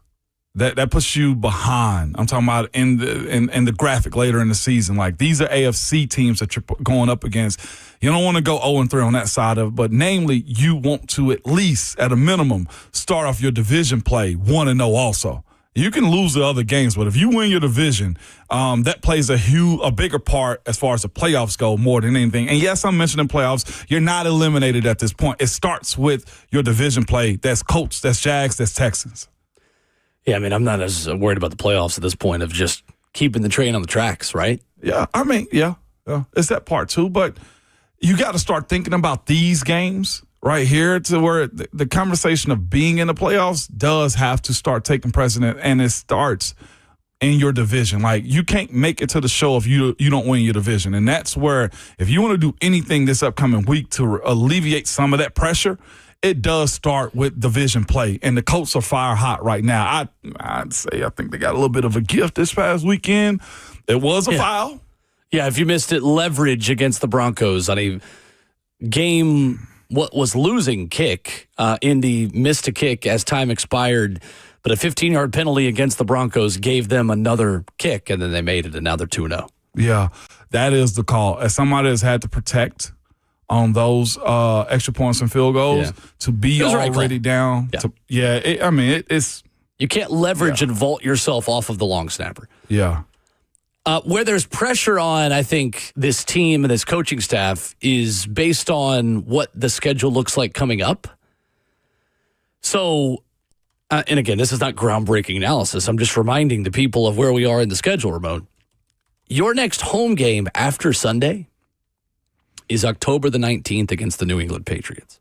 That puts you behind. I'm talking about in the graphic later in the season. Like, these are AFC teams that you're going up against. You don't want to go 0-3 on that side of it, but namely, you want to at least, at a minimum, start off your division play 1-0 also. You can lose the other games, but if you win your division, that plays a bigger part as far as the playoffs go more than anything. And yes, I'm mentioning playoffs. You're not eliminated at this point. It starts with your division play. That's Colts, that's Jags, that's Texans. Yeah, I mean, I'm not as worried about the playoffs at this point of just keeping the train on the tracks, right? Yeah, I mean, yeah, it's that part too. But you got to start thinking about these games right here to where the conversation of being in the playoffs does have to start taking precedent, and it starts in your division. Like, you can't make it to the show if you don't win your division. And that's where, if you want to do anything this upcoming week to alleviate some of that pressure, it does start with division play, and the Colts are fire hot right now. I'd say I think they got a little bit of a gift this past weekend. It was a foul. Yeah, if you missed it, leverage against the Broncos on a game, what was losing kick. Indy missed a kick as time expired, but a 15-yard penalty against the Broncos gave them another kick, and then they made it, and now they're 2-0. Yeah, that is the call. As somebody has had to protect on those extra points and field goals, to be already down. It's you can't leverage and vault yourself off of the long snapper. Yeah. Where there's pressure on, I think, this team and this coaching staff is based on what the schedule looks like coming up. So, and again, this is not groundbreaking analysis. I'm just reminding the people of where we are in the schedule, Ramon. Your next home game after Sunday is October the 19th against the New England Patriots.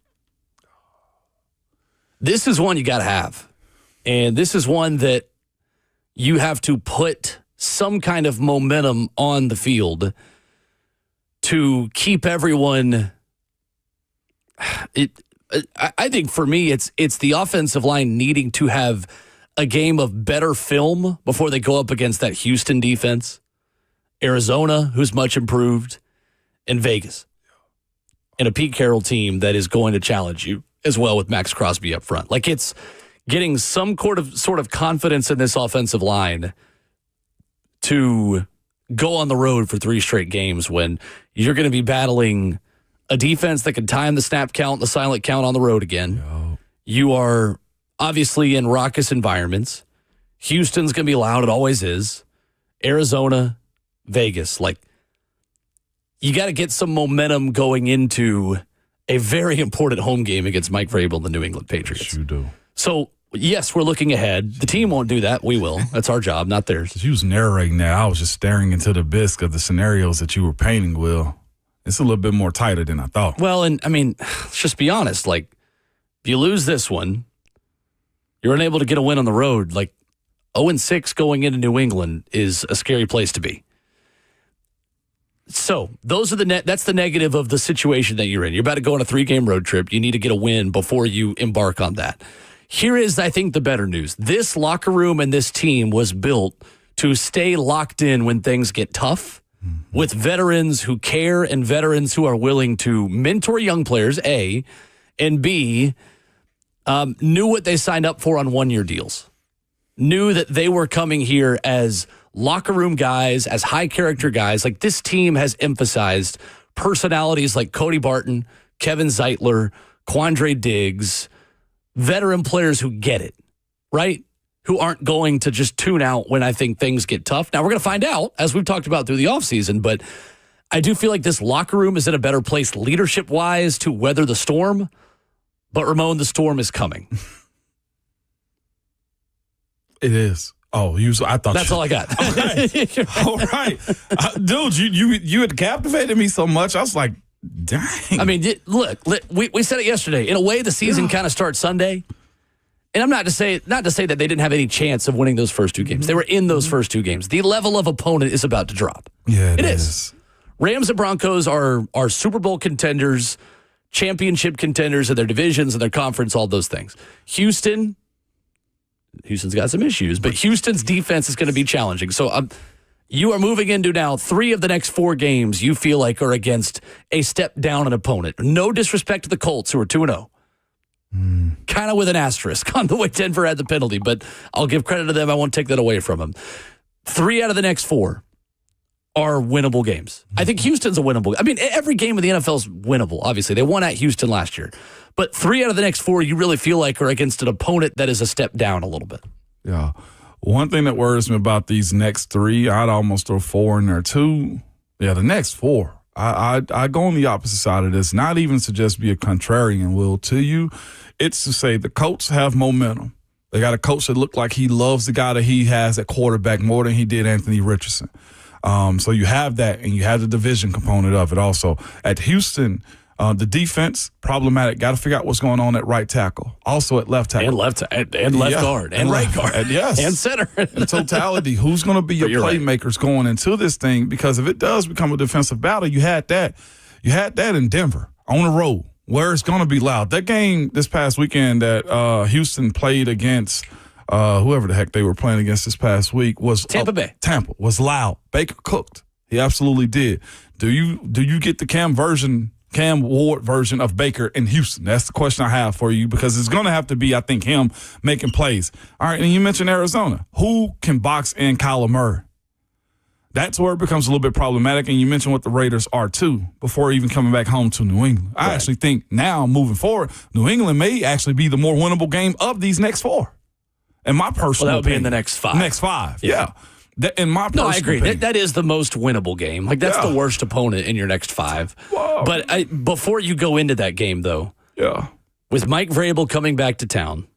This is one you got to have. And this is one that you have to put some kind of momentum on the field to keep everyone. I think for me, it's the offensive line needing to have a game of better film before they go up against that Houston defense, Arizona, who's much improved, and Vegas. And a Pete Carroll team that is going to challenge you as well with Max Crosby up front. Like, it's getting some sort of confidence in this offensive line to go on the road for 3 straight games when you're going to be battling a defense that can time the snap count, the silent count on the road again. Yo. You are obviously in raucous environments. Houston's going to be loud. It always is. Arizona, Vegas, like, you got to get some momentum going into a very important home game against Mike Vrabel and the New England Patriots. Yes, you do. So, yes, we're looking ahead. The team won't do that. We will. That's our job, not theirs. You was narrating that. I was just staring into the bisque of the scenarios that you were painting, Will. It's a little bit more tighter than I thought. Well, and I mean, let's just be honest. Like, if you lose this one, you're unable to get a win on the road. Like, 0-6 going into New England is a scary place to be. So those are that's the negative of the situation that you're in. You're about to go on a 3-game road trip. You need to get a win before you embark on that. Here is, I think, the better news. This locker room and this team was built to stay locked in when things get tough, with veterans who care and veterans who are willing to mentor young players, A, and B, knew what they signed up for on 1-year deals. Knew that they were coming here as locker room guys, as high character guys. Like, this team has emphasized personalities like Cody Barton, Kevin Zeitler, Quandre Diggs, veteran players who get it, right? Who aren't going to just tune out when I think things get tough. Now, we're going to find out, as we've talked about through the offseason, but I do feel like this locker room is in a better place leadership-wise to weather the storm. But, Ramon, the storm is coming. It is. Oh, I thought that's all I got. Okay. All right. Dude, you had captivated me so much. I was like, dang. I mean, look, we said it yesterday. In a way, the season kind of starts Sunday. And I'm not to say that they didn't have any chance of winning those first two games. They were in those first two games. The level of opponent is about to drop. Yeah, it is. Rams and Broncos are Super Bowl contenders, championship contenders in their divisions and their conference, all those things. Houston's got some issues, but Houston's defense is going to be challenging. So you are moving into now 3 of the next 4 games you feel like are against a step down an opponent. No disrespect to the Colts, who are 2-0. Kind of with an asterisk on the way Denver had the penalty, but I'll give credit to them. I won't take that away from them. 3 out of the next 4 are winnable games. I think Houston's a winnable. I mean, every game in the NFL is winnable, obviously. They won at Houston last year. But 3 out of the next 4 you really feel like are against an opponent that is a step down a little bit. Yeah. One thing that worries me about these next 3, I'd almost throw 4 in there too. Yeah, the next 4. I go on the opposite side of this, not even to just be a contrarian, Will, to you. It's to say the Colts have momentum. They got a coach that looked like he loves the guy that he has at quarterback more than he did Anthony Richardson. So you have that, and you have the division component of it also. At Houston, the defense, problematic. Got to figure out what's going on at right tackle. Also at left tackle. And left guard. And right guard. Yes. And center. In totality, who's going to be your playmakers going into this thing? Because if it does become a defensive battle, you had that in Denver on the road where it's going to be loud. That game this past weekend that Houston played against whoever the heck they were playing against this past week was Tampa Bay. Tampa was loud. Baker cooked. He absolutely did. Do you get the Cam Ward version of Baker in Houston? That's the question I have for you, because it's going to have to be, I think, him making plays. All right, and you mentioned Arizona. Who can box in Kyler Murray? That's where it becomes a little bit problematic, and you mentioned what the Raiders are, too, before even coming back home to New England. I actually think now, moving forward, New England may actually be the more winnable game of these next 4. In my personal that would opinion. be in the next 5. Next 5, yeah. In my personal I agree. opinion. That is the most winnable game. Like, that's the worst opponent in your next 5. Wow. But before you go into that game, though, with Mike Vrabel coming back to town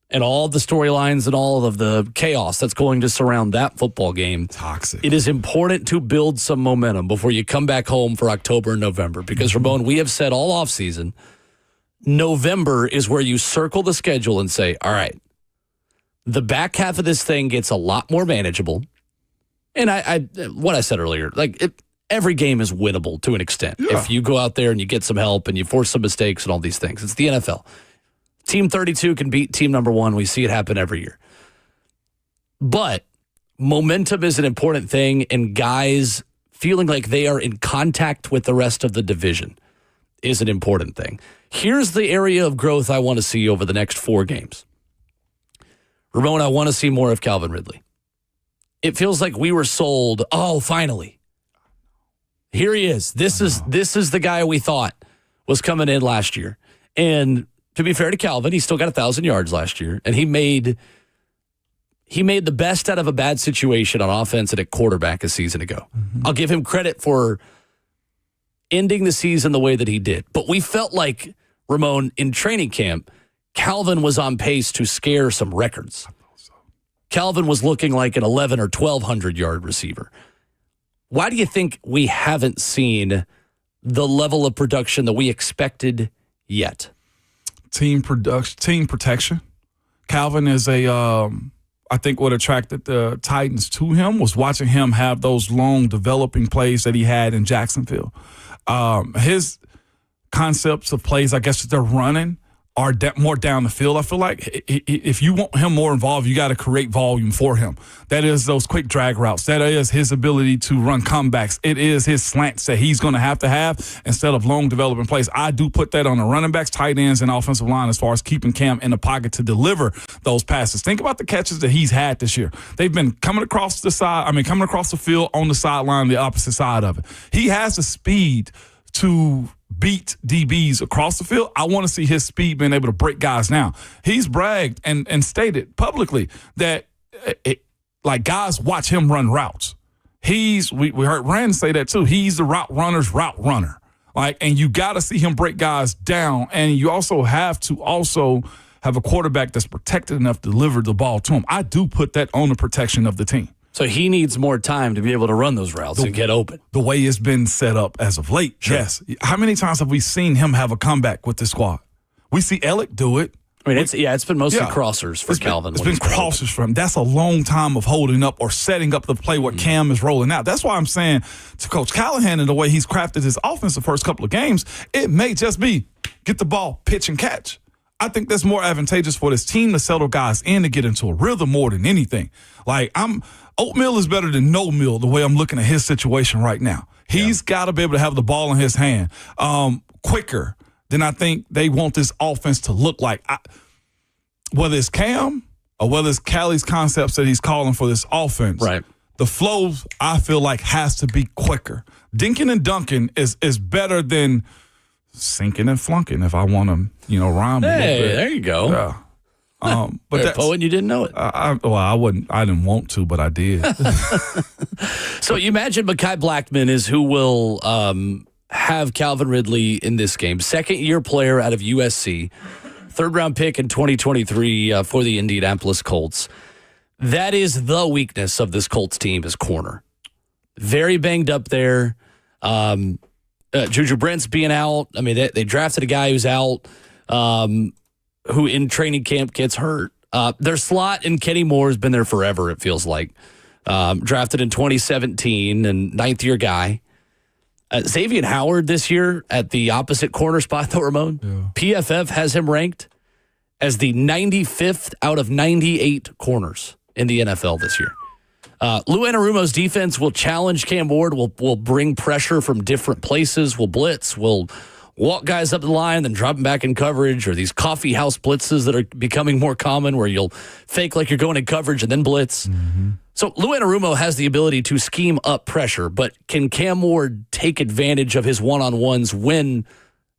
and all the storylines and all of the chaos that's going to surround that football game, toxic. It is important to build some momentum before you come back home for October and November. Because, Ramon, we have said all offseason, November is where you circle the schedule and say, all right, the back half of this thing gets a lot more manageable. And what I said earlier, every game is winnable to an extent. Yeah. If you go out there and you get some help and you force some mistakes and all these things. It's the NFL. Team 32 can beat team number 1. We see it happen every year. But momentum is an important thing, and guys feeling like they are in contact with the rest of the division is an important thing. Here's the area of growth I want to see over the next 4 games. Ramon, I want to see more of Calvin Ridley. It feels like we were sold. Oh, finally. Here he is. This is the guy we thought was coming in last year. And to be fair to Calvin, he still got 1,000 yards last year, and he made the best out of a bad situation on offense and at quarterback a season ago. Mm-hmm. I'll give him credit for ending the season the way that he did. But we felt like, Ramon, in training camp, Calvin was on pace to scare some records. Calvin was looking like an 11 or 1,200-yard receiver. Why do you think we haven't seen the level of production that we expected yet? Team protection. Calvin is I think what attracted the Titans to him was watching him have those long developing plays that he had in Jacksonville. His concepts of plays, I guess, that they're running are more down the field. I feel like if you want him more involved, you got to create volume for him. That is those quick drag routes. That is his ability to run comebacks. It is his slants that he's going to have instead of long developing plays. I do put that on the running backs, tight ends, and offensive line as far as keeping Cam in the pocket to deliver those passes. Think about the catches that he's had this year. They've been coming across the field on the sideline, the opposite side of it. He has the speed to beat DBs across the field. I want to see his speed being able to break guys down. He's bragged and stated publicly that guys watch him run routes. We heard Rand say that too. He's the route runner. And you got to see him break guys down. And you also have to have a quarterback that's protected enough to deliver the ball to him. I do put that on the protection of the team. So he needs more time to be able to run those routes and get open. The way it's been set up as of late, sure. Yes. How many times have we seen him have a comeback with the squad? We see Alec do it. I mean, it's been mostly crossers for Calvin. It's been crossers for him. That's a long time of holding up or setting up the play where Cam is rolling out. That's why I'm saying to Coach Callahan and the way he's crafted his offense the first couple of games, it may just be get the ball, pitch, and catch. I think that's more advantageous for this team to settle guys in to get into a rhythm more than anything. Oatmeal is better than no meal the way I'm looking at his situation right now. He's got to be able to have the ball in his hand quicker than I think they want this offense to look like. Whether it's Cam or whether it's Callie's concepts that he's calling for this offense, right? The flow, I feel like, has to be quicker. Dinking and dunking is better than sinking and flunking, if I want to, rhyme a little bit. There you go. Yeah. But that's, poet, you didn't know it. I didn't want to, but I did. So you imagine Mekhi Blackmon is who will have Calvin Ridley in this game. Second-year player out of USC. Third-round pick in 2023 for the Indianapolis Colts. That is the weakness of this Colts team is corner. Very banged up there. Juju Brent's being out. I mean, they drafted a guy who's out. Who in training camp gets hurt. Their slot in Kenny Moore has been there forever, it feels like. Drafted in 2017 and ninth-year guy. Xavier Howard this year at the opposite corner spot, though, Ramon. Yeah. PFF has him ranked as the 95th out of 98 corners in the NFL this year. Lou Anarumo's defense will challenge Cam Ward, will bring pressure from different places, will blitz, will walk guys up the line, then drop them back in coverage, or these coffee house blitzes that are becoming more common where you'll fake like you're going in coverage and then blitz. Mm-hmm. So Lou Anarumo has the ability to scheme up pressure, but can Cam Ward take advantage of his one-on-ones when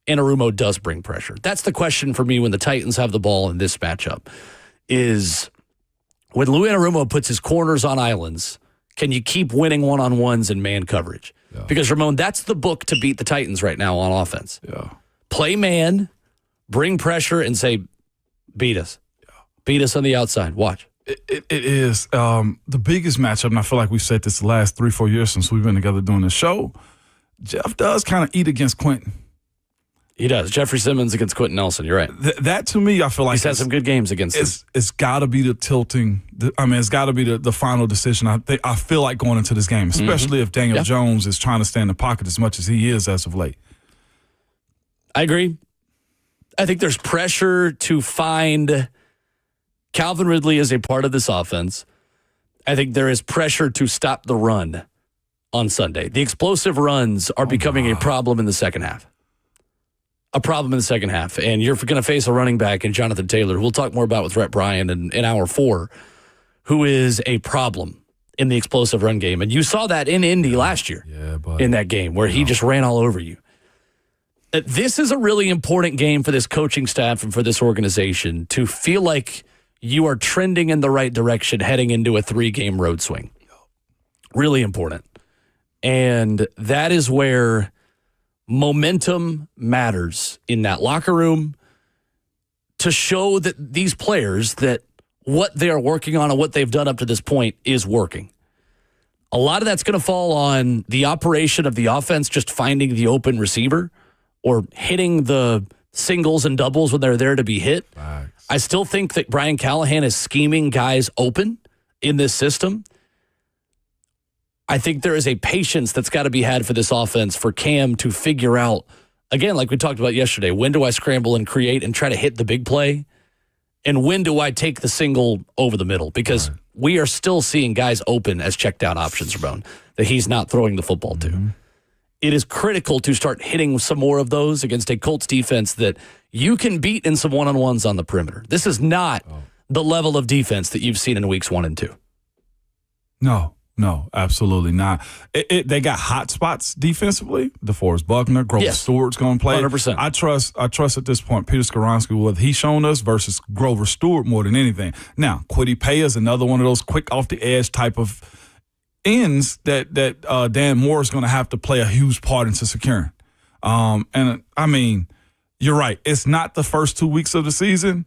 Anarumo does bring pressure? That's the question for me when the Titans have the ball in this matchup, is when Lou Anarumo puts his corners on islands, can you keep winning one-on-ones in man coverage? Yeah. Because, Ramon, that's the book to beat the Titans right now on offense. Yeah. Play man, bring pressure, and say, beat us. Yeah. Beat us on the outside. Watch. It is the biggest matchup, and I feel like we've said this the last 3-4 years since we've been together doing the show. Jeff does kind of eat against Quentin. He does. Jeffrey Simmons against Quentin Nelson. You're right. That to me, I feel like he's had some good games against him. It's got to be the tilting. It's got to be the final decision. I feel like going into this game, especially if Daniel Jones is trying to stay in the pocket as much as he is as of late. I agree. I think there's pressure to find Calvin Ridley as a part of this offense. I think there is pressure to stop the run on Sunday. The explosive runs are becoming a problem in the second half. A problem in the second half. And you're going to face a running back in Jonathan Taylor, who we'll talk more about with Rhett Bryan in hour 4, who is a problem in the explosive run game. And you saw that in Indy last year in that game where he just ran all over you. This is a really important game for this coaching staff and for this organization to feel like you are trending in the right direction heading into a 3-game road swing. Really important. And that is where momentum matters in that locker room to show that these players, that what they are working on and what they've done up to this point is working. A lot of that's going to fall on the operation of the offense, just finding the open receiver or hitting the singles and doubles when they're there to be hit. Nice. I still think that Brian Callahan is scheming guys open in this system. I think there is a patience that's got to be had for this offense for Cam to figure out again, like we talked about yesterday, when do I scramble and create and try to hit the big play? And when do I take the single over the middle? Because we are still seeing guys open as check down options, Ramon, that he's not throwing the football to. It is critical to start hitting some more of those against a Colts defense that you can beat in some one-on-ones on the perimeter. This is not the level of defense that you've seen in weeks 1 and 2. No, absolutely not. They got hot spots defensively. DeForest Buckner, Grover Stewart's going to play. 100%. I trust at this point Peter Skoronski, what he's shown us versus Grover Stewart more than anything. Now, Kwity Paye is another one of those quick off the edge type of ends that Dan Moore is going to have to play a huge part into securing. And I mean, you're right. It's not the first 2 weeks of the season.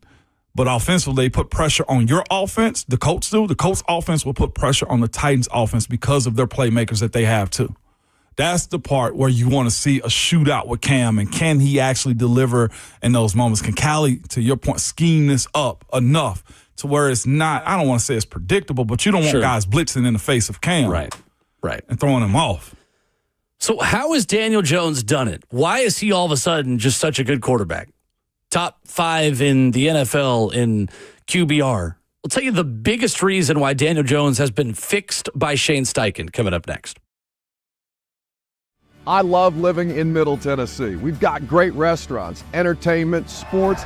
But offensively, they put pressure on your offense. The Colts do. The Colts offense will put pressure on the Titans offense because of their playmakers that they have too. That's the part where you want to see a shootout with Cam, and can he actually deliver in those moments? Can Callie, to your point, scheme this up enough to where it's not, I don't want to say it's predictable, but you don't want guys blitzing in the face of Cam. Right. And throwing him off. So how has Daniel Jones done it? Why is he all of a sudden just such a good quarterback? Top 5 in the NFL in QBR. I'll tell you the biggest reason why Daniel Jones has been fixed by Shane Steichen coming up next. I love living in Middle Tennessee. We've got great restaurants, entertainment, sports,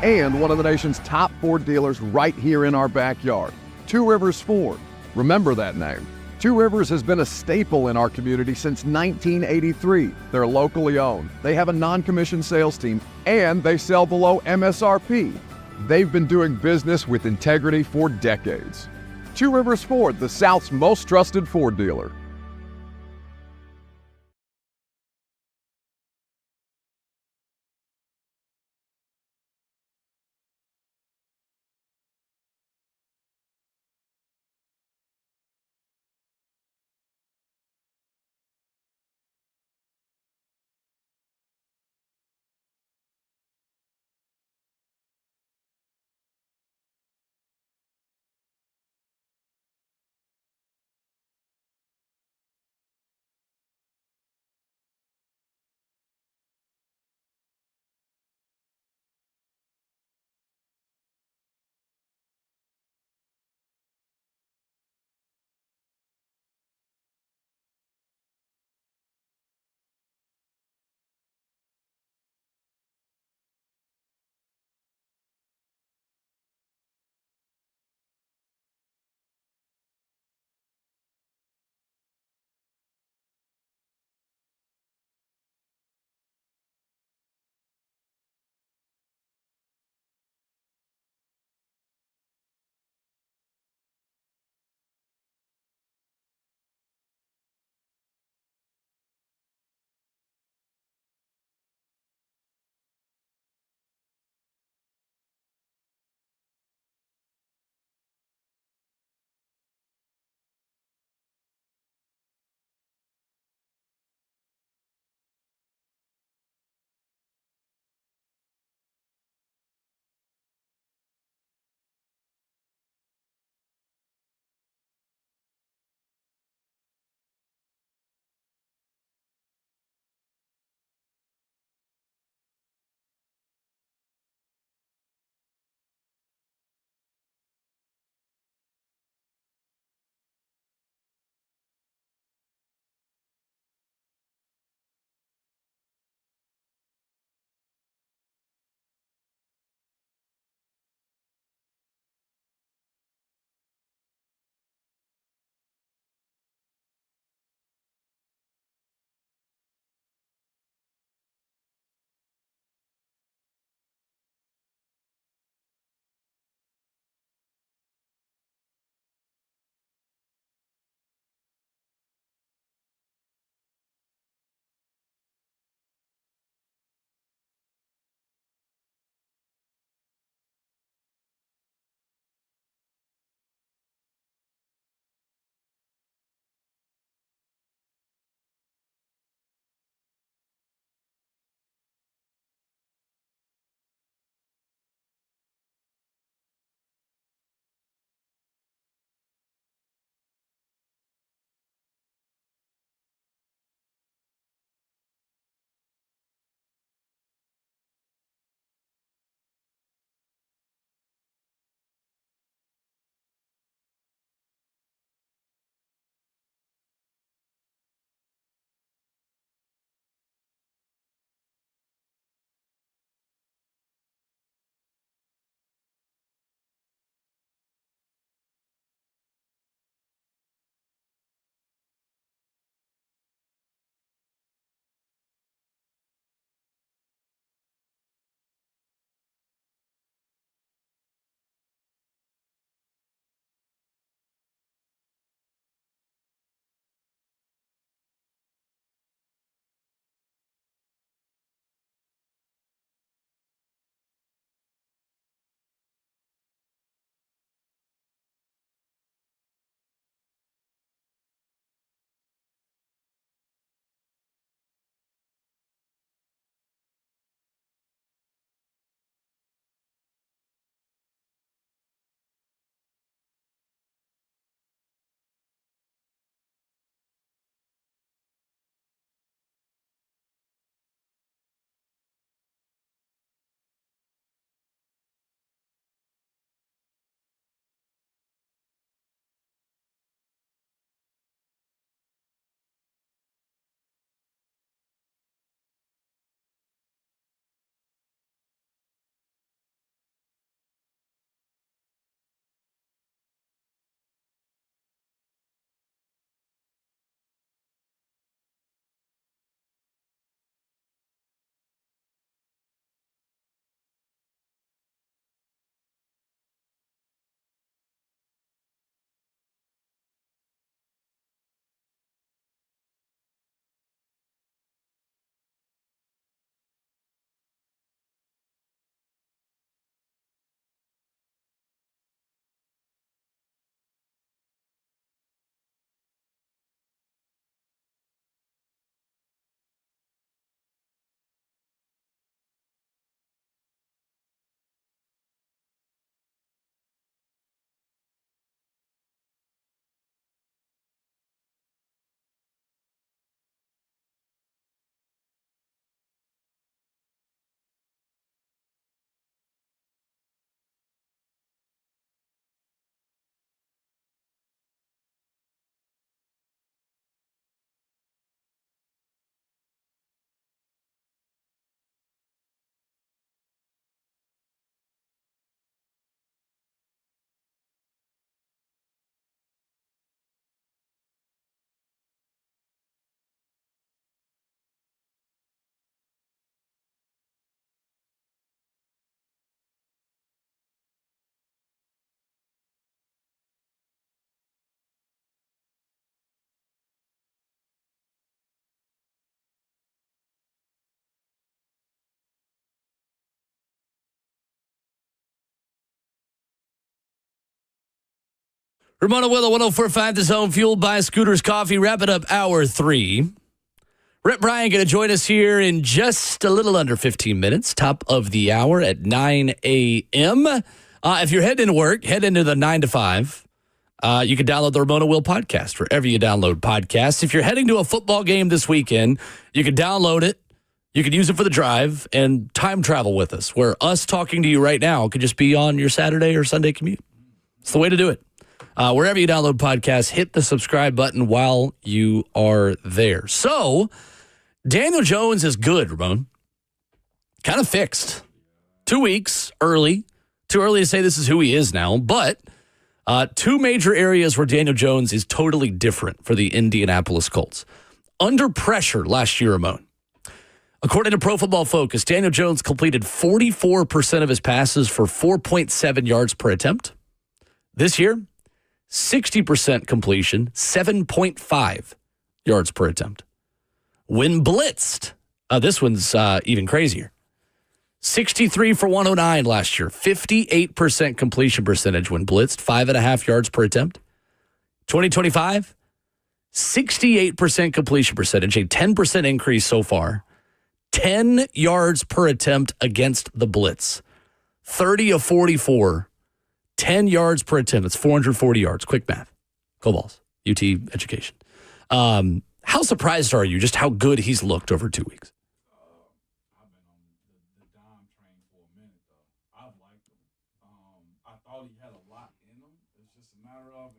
and one of the nation's top Ford dealers right here in our backyard. Two Rivers Ford. Remember that name. Two Rivers has been a staple in our community since 1983. They're locally owned. They have a non-commissioned sales team, and they sell below MSRP. They've been doing business with integrity for decades. Two Rivers Ford, the South's most trusted Ford dealer. Ramona Willow, 104.5 The Zone, fueled by Scooters Coffee. Wrapping up hour 3. Rhett Bryan going to join us here in just a little under 15 minutes. Top of the hour at 9 a.m. If you're heading into work, head into the 9 to 5. You can download the Ramona Will podcast wherever you download podcasts. If you're heading to a football game this weekend, you can download it. You can use it for the drive and time travel with us, where us talking to you right now could just be on your Saturday or Sunday commute. It's the way to do it. Wherever you download podcasts, hit the subscribe button while you are there. So, Daniel Jones is good, Ramon. Kind of fixed. 2 weeks early. Too early to say this is who he is now, but two major areas where Daniel Jones is totally different for the Indianapolis Colts. Under pressure last year, Ramon. According to Pro Football Focus, Daniel Jones completed 44% of his passes for 4.7 yards per attempt. This year, 60% completion, 7.5 yards per attempt. When blitzed, this one's even crazier. 63 for 109 last year, 58% completion percentage when blitzed, 5.5 yards per attempt. 2025, 68% completion percentage, a 10% increase so far. 10 yards per attempt against the blitz. 30 of 44, 10 yards per attempt. That's 440 yards. Quick math. Go Balls. UT education. How surprised are you just how good he's looked over 2 weeks? I've been on the dime train for a minute, though. I've liked him. I thought he had a lot in him. It's just a matter of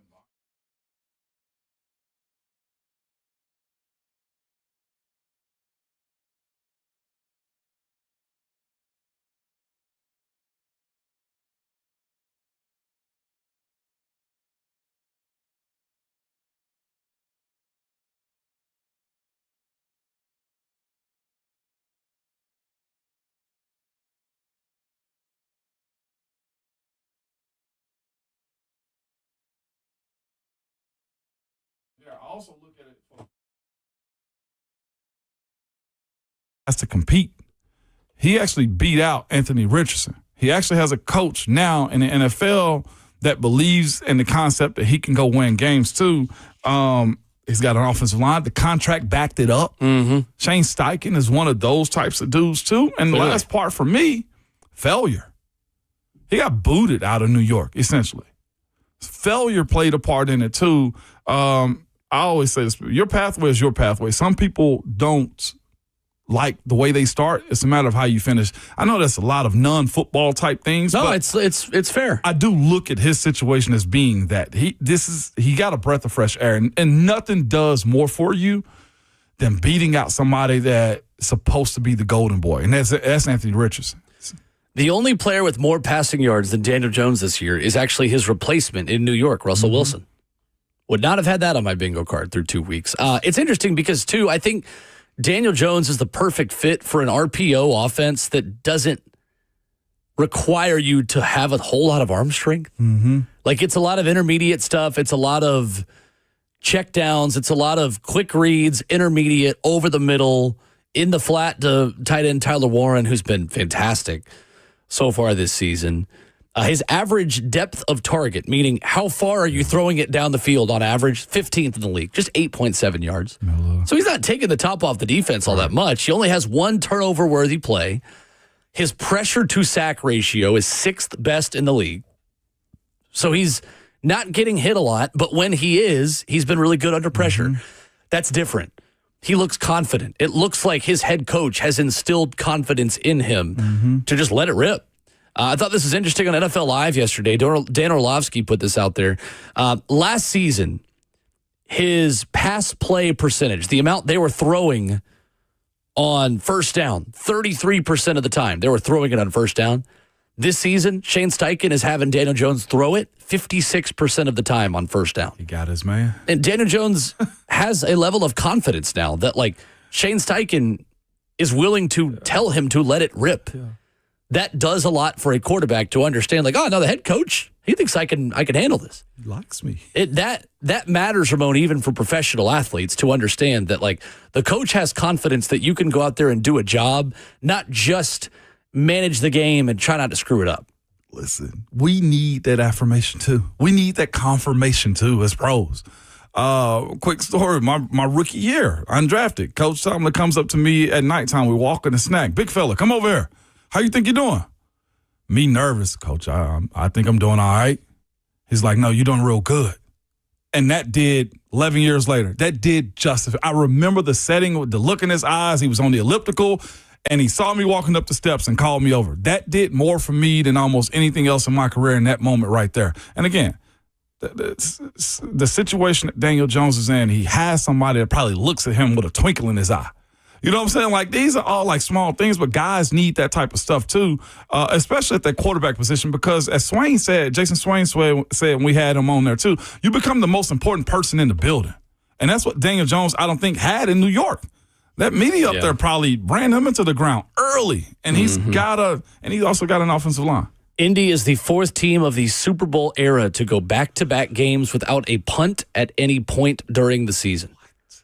I also look at it for has to compete. He actually beat out Anthony Richardson. He actually has a coach now in the NFL that believes in the concept that he can go win games too. He's got an offensive line. The contract backed it up. Mm-hmm. Shane Steichen is one of those types of dudes too. And the last part for me, failure. He got booted out of New York, essentially. Failure played a part in it too. I always say this, your pathway is your pathway. Some people don't like the way they start. It's a matter of how you finish. I know that's a lot of non-football type things. No, but it's fair. I do look at his situation as being that he got a breath of fresh air, and nothing does more for you than beating out somebody that's supposed to be the golden boy, and that's Anthony Richardson. The only player with more passing yards than Daniel Jones this year is actually his replacement in New York, Russell Wilson. Would not have had that on my bingo card through 2 weeks. It's interesting because, too, I think Daniel Jones is the perfect fit for an RPO offense that doesn't require you to have a whole lot of arm strength. Mm-hmm. Like, it's a lot of intermediate stuff. It's a lot of check downs. It's a lot of quick reads, intermediate, over the middle, in the flat to tight end Tyler Warren, who's been fantastic so far this season. His average depth of target, meaning how far are you throwing it down the field on average, 15th in the league, just 8.7 yards. So he's not taking the top off the defense all that much. He only has one turnover-worthy play. His pressure-to-sack ratio is 6th best in the league. So he's not getting hit a lot, but when he is, he's been really good under pressure. Mm-hmm. That's different. He looks confident. It looks like his head coach has instilled confidence in him to just let it rip. I thought this was interesting on NFL Live yesterday. Dan Orlovsky put this out there. Last season, his pass play percentage, the amount they were throwing on first down, 33% of the time they were throwing it on first down. This season, Shane Steichen is having Daniel Jones throw it 56% of the time on first down. He got his man. And Daniel Jones has a level of confidence now that, like, Shane Steichen is willing to tell him to let it rip. Yeah. That does a lot for a quarterback to understand, like, oh, no, the head coach, he thinks I can handle this. He likes me. That matters, Ramon, even for professional athletes, to understand that, like, the coach has confidence that you can go out there and do a job, not just manage the game and try not to screw it up. listen, we need that affirmation too. We need that confirmation too as pros. Quick story, my rookie year, undrafted. Coach Tomlin comes up to me at nighttime. We walk in a snack. Big fella, come over here. How you think you're doing? Me nervous, Coach. I think I'm doing all right. He's like, no, you're doing real good. And that did, 11 years later, that did justify. I remember the setting with the look in his eyes. He was on the elliptical, and he saw me walking up the steps and called me over. That did more for me than almost anything else in my career in that moment right there. And again, the situation that Daniel Jones is in, he has somebody that probably looks at him with a twinkle in his eye. You know what I'm saying? Like, these are all like small things, but guys need that type of stuff too, especially at that quarterback position, because as Jason Swain said when we had him on there too, you become the most important person in the building. And that's what Daniel Jones, I don't think, had in New York. That media up there probably ran him into the ground early, and he also got an offensive line. Indy is the fourth team of the Super Bowl era to go back-to-back games without a punt at any point during the season.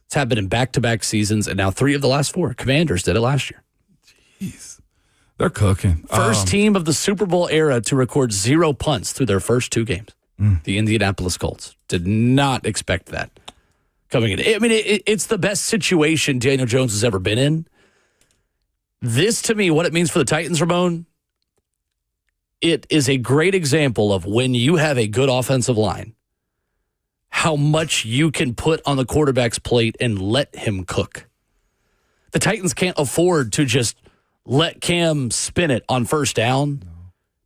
It's happened in back-to-back seasons, and now 3 of the last 4. Commanders did it last year. Jeez. They're cooking. First team of the Super Bowl era to record 0 punts through their first 2 games. The Indianapolis Colts. Did not expect that coming in. I mean, it's the best situation Daniel Jones has ever been in. This, to me, what it means for the Titans, Ramon, it is a great example of when you have a good offensive line, how much you can put on the quarterback's plate and let him cook. The Titans can't afford to just let Cam spin it on first down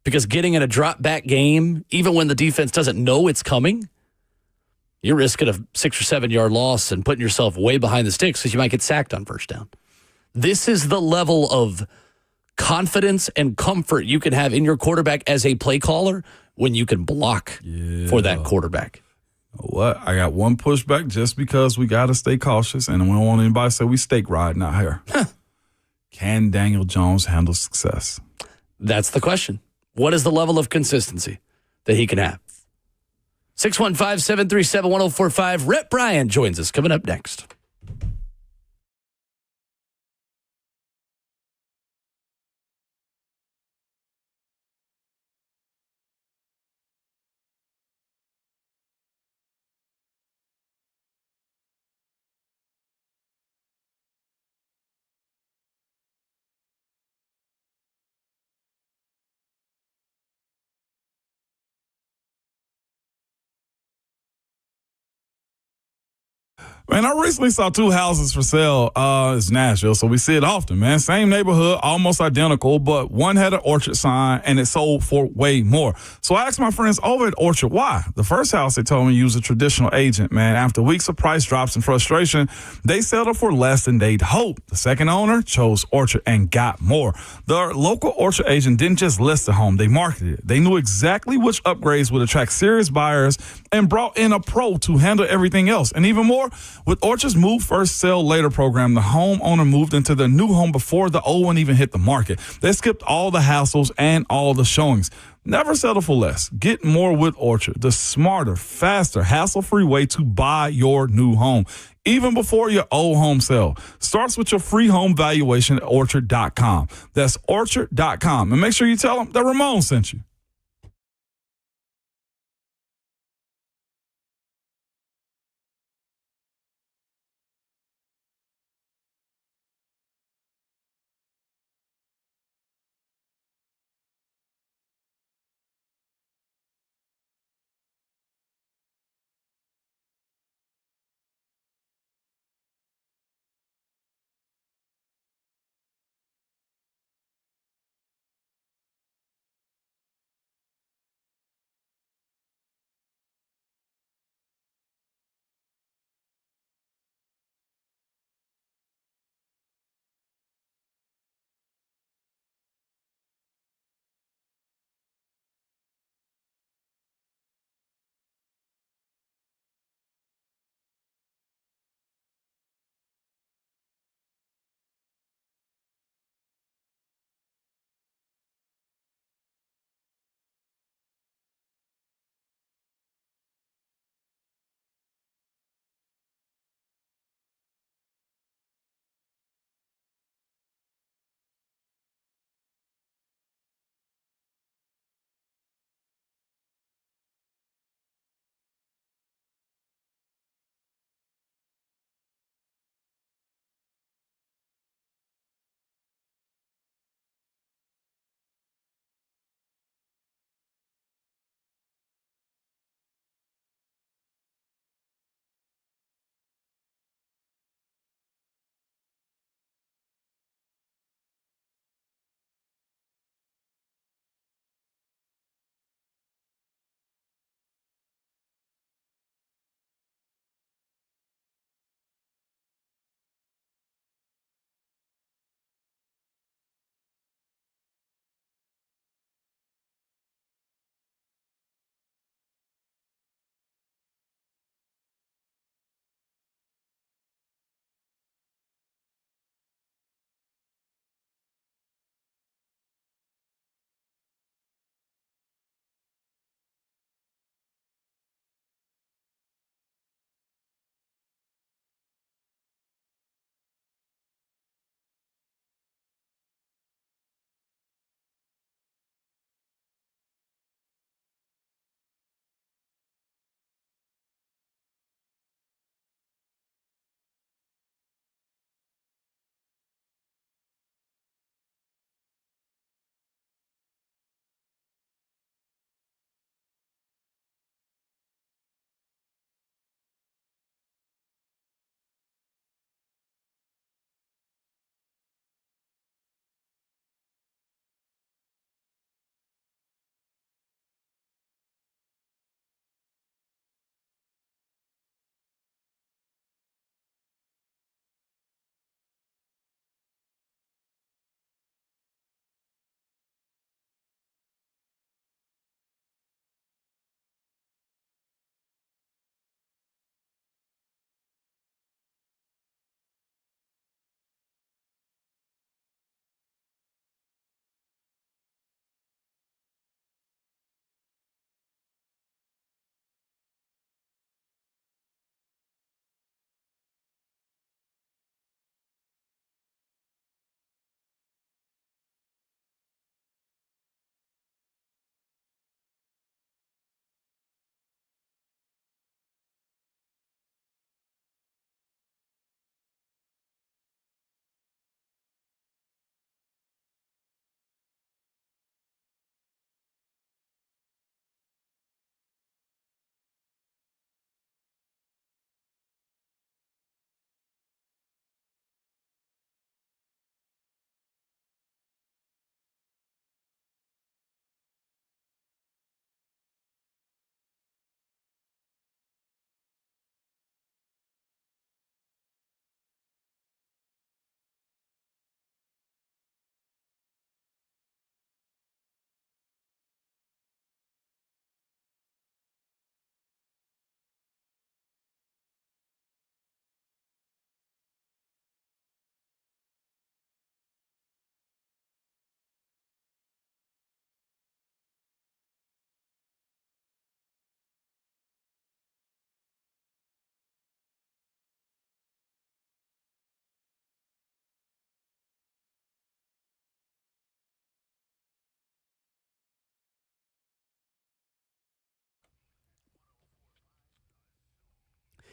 because getting in a drop-back game, even when the defense doesn't know it's coming, you're risking a 6 or 7 yard loss and putting yourself way behind the sticks because you might get sacked on first down. This is the level of confidence and comfort you can have in your quarterback as a play caller when you can block for that quarterback. What? I got one pushback just because we got to stay cautious, and we don't want anybody to say we steak riding out here. Can Daniel Jones handle success? That's the question. What is the level of consistency that he can have? 615-737-1045. Rhett Bryan joins us coming up next. Man, I recently saw 2 houses for sale. It's Nashville, so we see it often, man. Same neighborhood, almost identical, but one had an Orchard sign, and it sold for way more. So I asked my friends over at Orchard why. The first house, they told me, used a traditional agent, man. After weeks of price drops and frustration, they settled for less than they'd hoped. The second owner chose Orchard and got more. The local Orchard agent didn't just list the home, they marketed it. They knew exactly which upgrades would attract serious buyers and brought in a pro to handle everything else. And even more, with Orchard's Move First, Sell Later program, the homeowner moved into their new home before the old one even hit the market. They skipped all the hassles and all the showings. Never settle for less. Get more with Orchard, the smarter, faster, hassle-free way to buy your new home, even before your old home sale. Starts with your free home valuation at Orchard.com. That's Orchard.com. And make sure you tell them that Ramon sent you.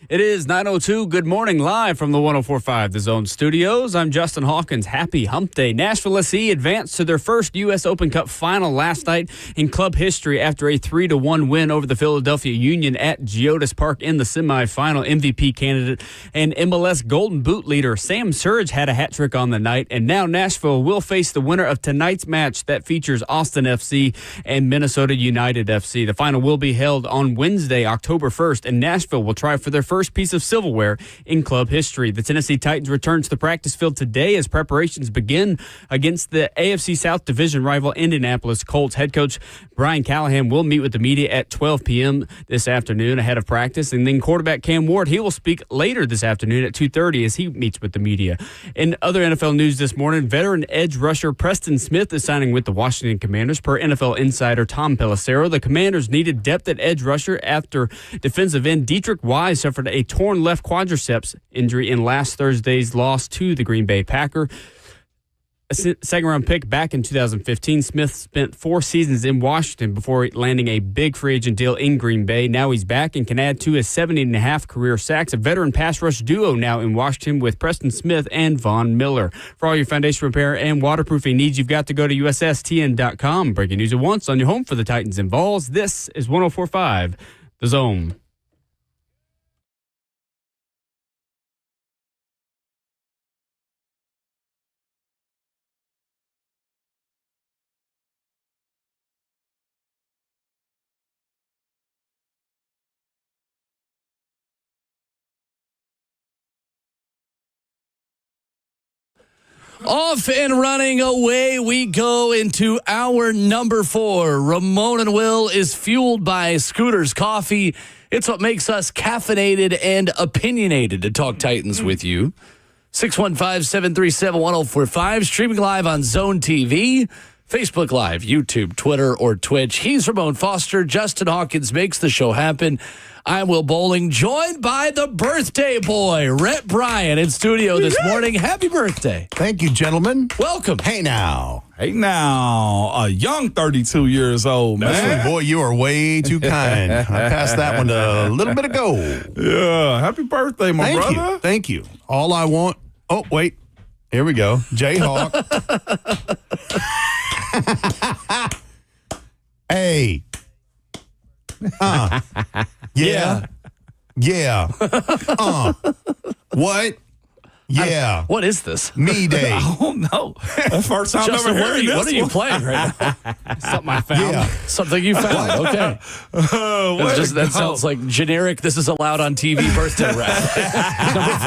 It is 9:02. Good morning, live from the 104.5 The Zone Studios. I'm Justin Hawkins. Happy Hump Day. Nashville SC advanced to their first U.S. Open Cup final last night in club history after a 3-1 win over the Philadelphia Union at Geodis Park in the semifinal. MVP candidate and MLS Golden Boot leader Sam Surridge had a hat trick on the night, and now Nashville will face the winner of tonight's match that features Austin FC and Minnesota United FC. The final will be held on Wednesday, October 1st, and Nashville will try for their first piece of silverware in club history. The Tennessee Titans return to the practice field today as preparations begin against the AFC South Division rival Indianapolis Colts. Head coach Brian Callahan will meet with the media at 12 p.m. this afternoon ahead of practice, and then quarterback Cam Ward, he will speak later this afternoon at 2:30 as he meets with the media. In other NFL news this morning, veteran edge rusher Preston Smith is signing with the Washington Commanders. Per NFL insider Tom Pelissero, the Commanders needed depth at edge rusher after defensive end Dietrich Wise suffered a torn left quadriceps injury in last Thursday's loss to the Green Bay Packers. A second-round pick back in 2015, Smith spent 4 seasons in Washington before landing a big free agent deal in Green Bay. Now he's back and can add to his 70.5 career sacks. A veteran pass rush duo now in Washington with Preston Smith and Von Miller. For all your foundation repair and waterproofing needs, you've got to go to USSTN.com. Breaking news at once on your home for the Titans and Vols. This is 104.5 The Zone. Off and running, away we go into hour number 4. Ramon and Will is fueled by Scooter's Coffee. It's what makes us caffeinated and opinionated to talk Titans with you. 615-737-1045, streaming live on Zone TV, Facebook Live, YouTube, Twitter, or Twitch. He's Ramon Foster. Justin Hawkins makes the show happen. I'm Will Bowling, joined by the birthday boy, Rhett Bryan, in studio this morning. Happy birthday. Thank you, gentlemen. Welcome. Hey now. Hey now, a young 32 years old, man. Actually, boy, you are way too kind. I passed that one a little bit ago. Yeah, happy birthday, my Thank brother. you. Thank you. All I want. Oh, wait. Here we go. Jayhawk. Hey. Yeah. Yeah. What? Yeah. What is this? Me Day. I don't know. That's the first time Justin, I've ever heard what are you playing right now? Something I found. Yeah. Something you found. Okay. That sounds like generic. This is allowed on TV birthday rap. Number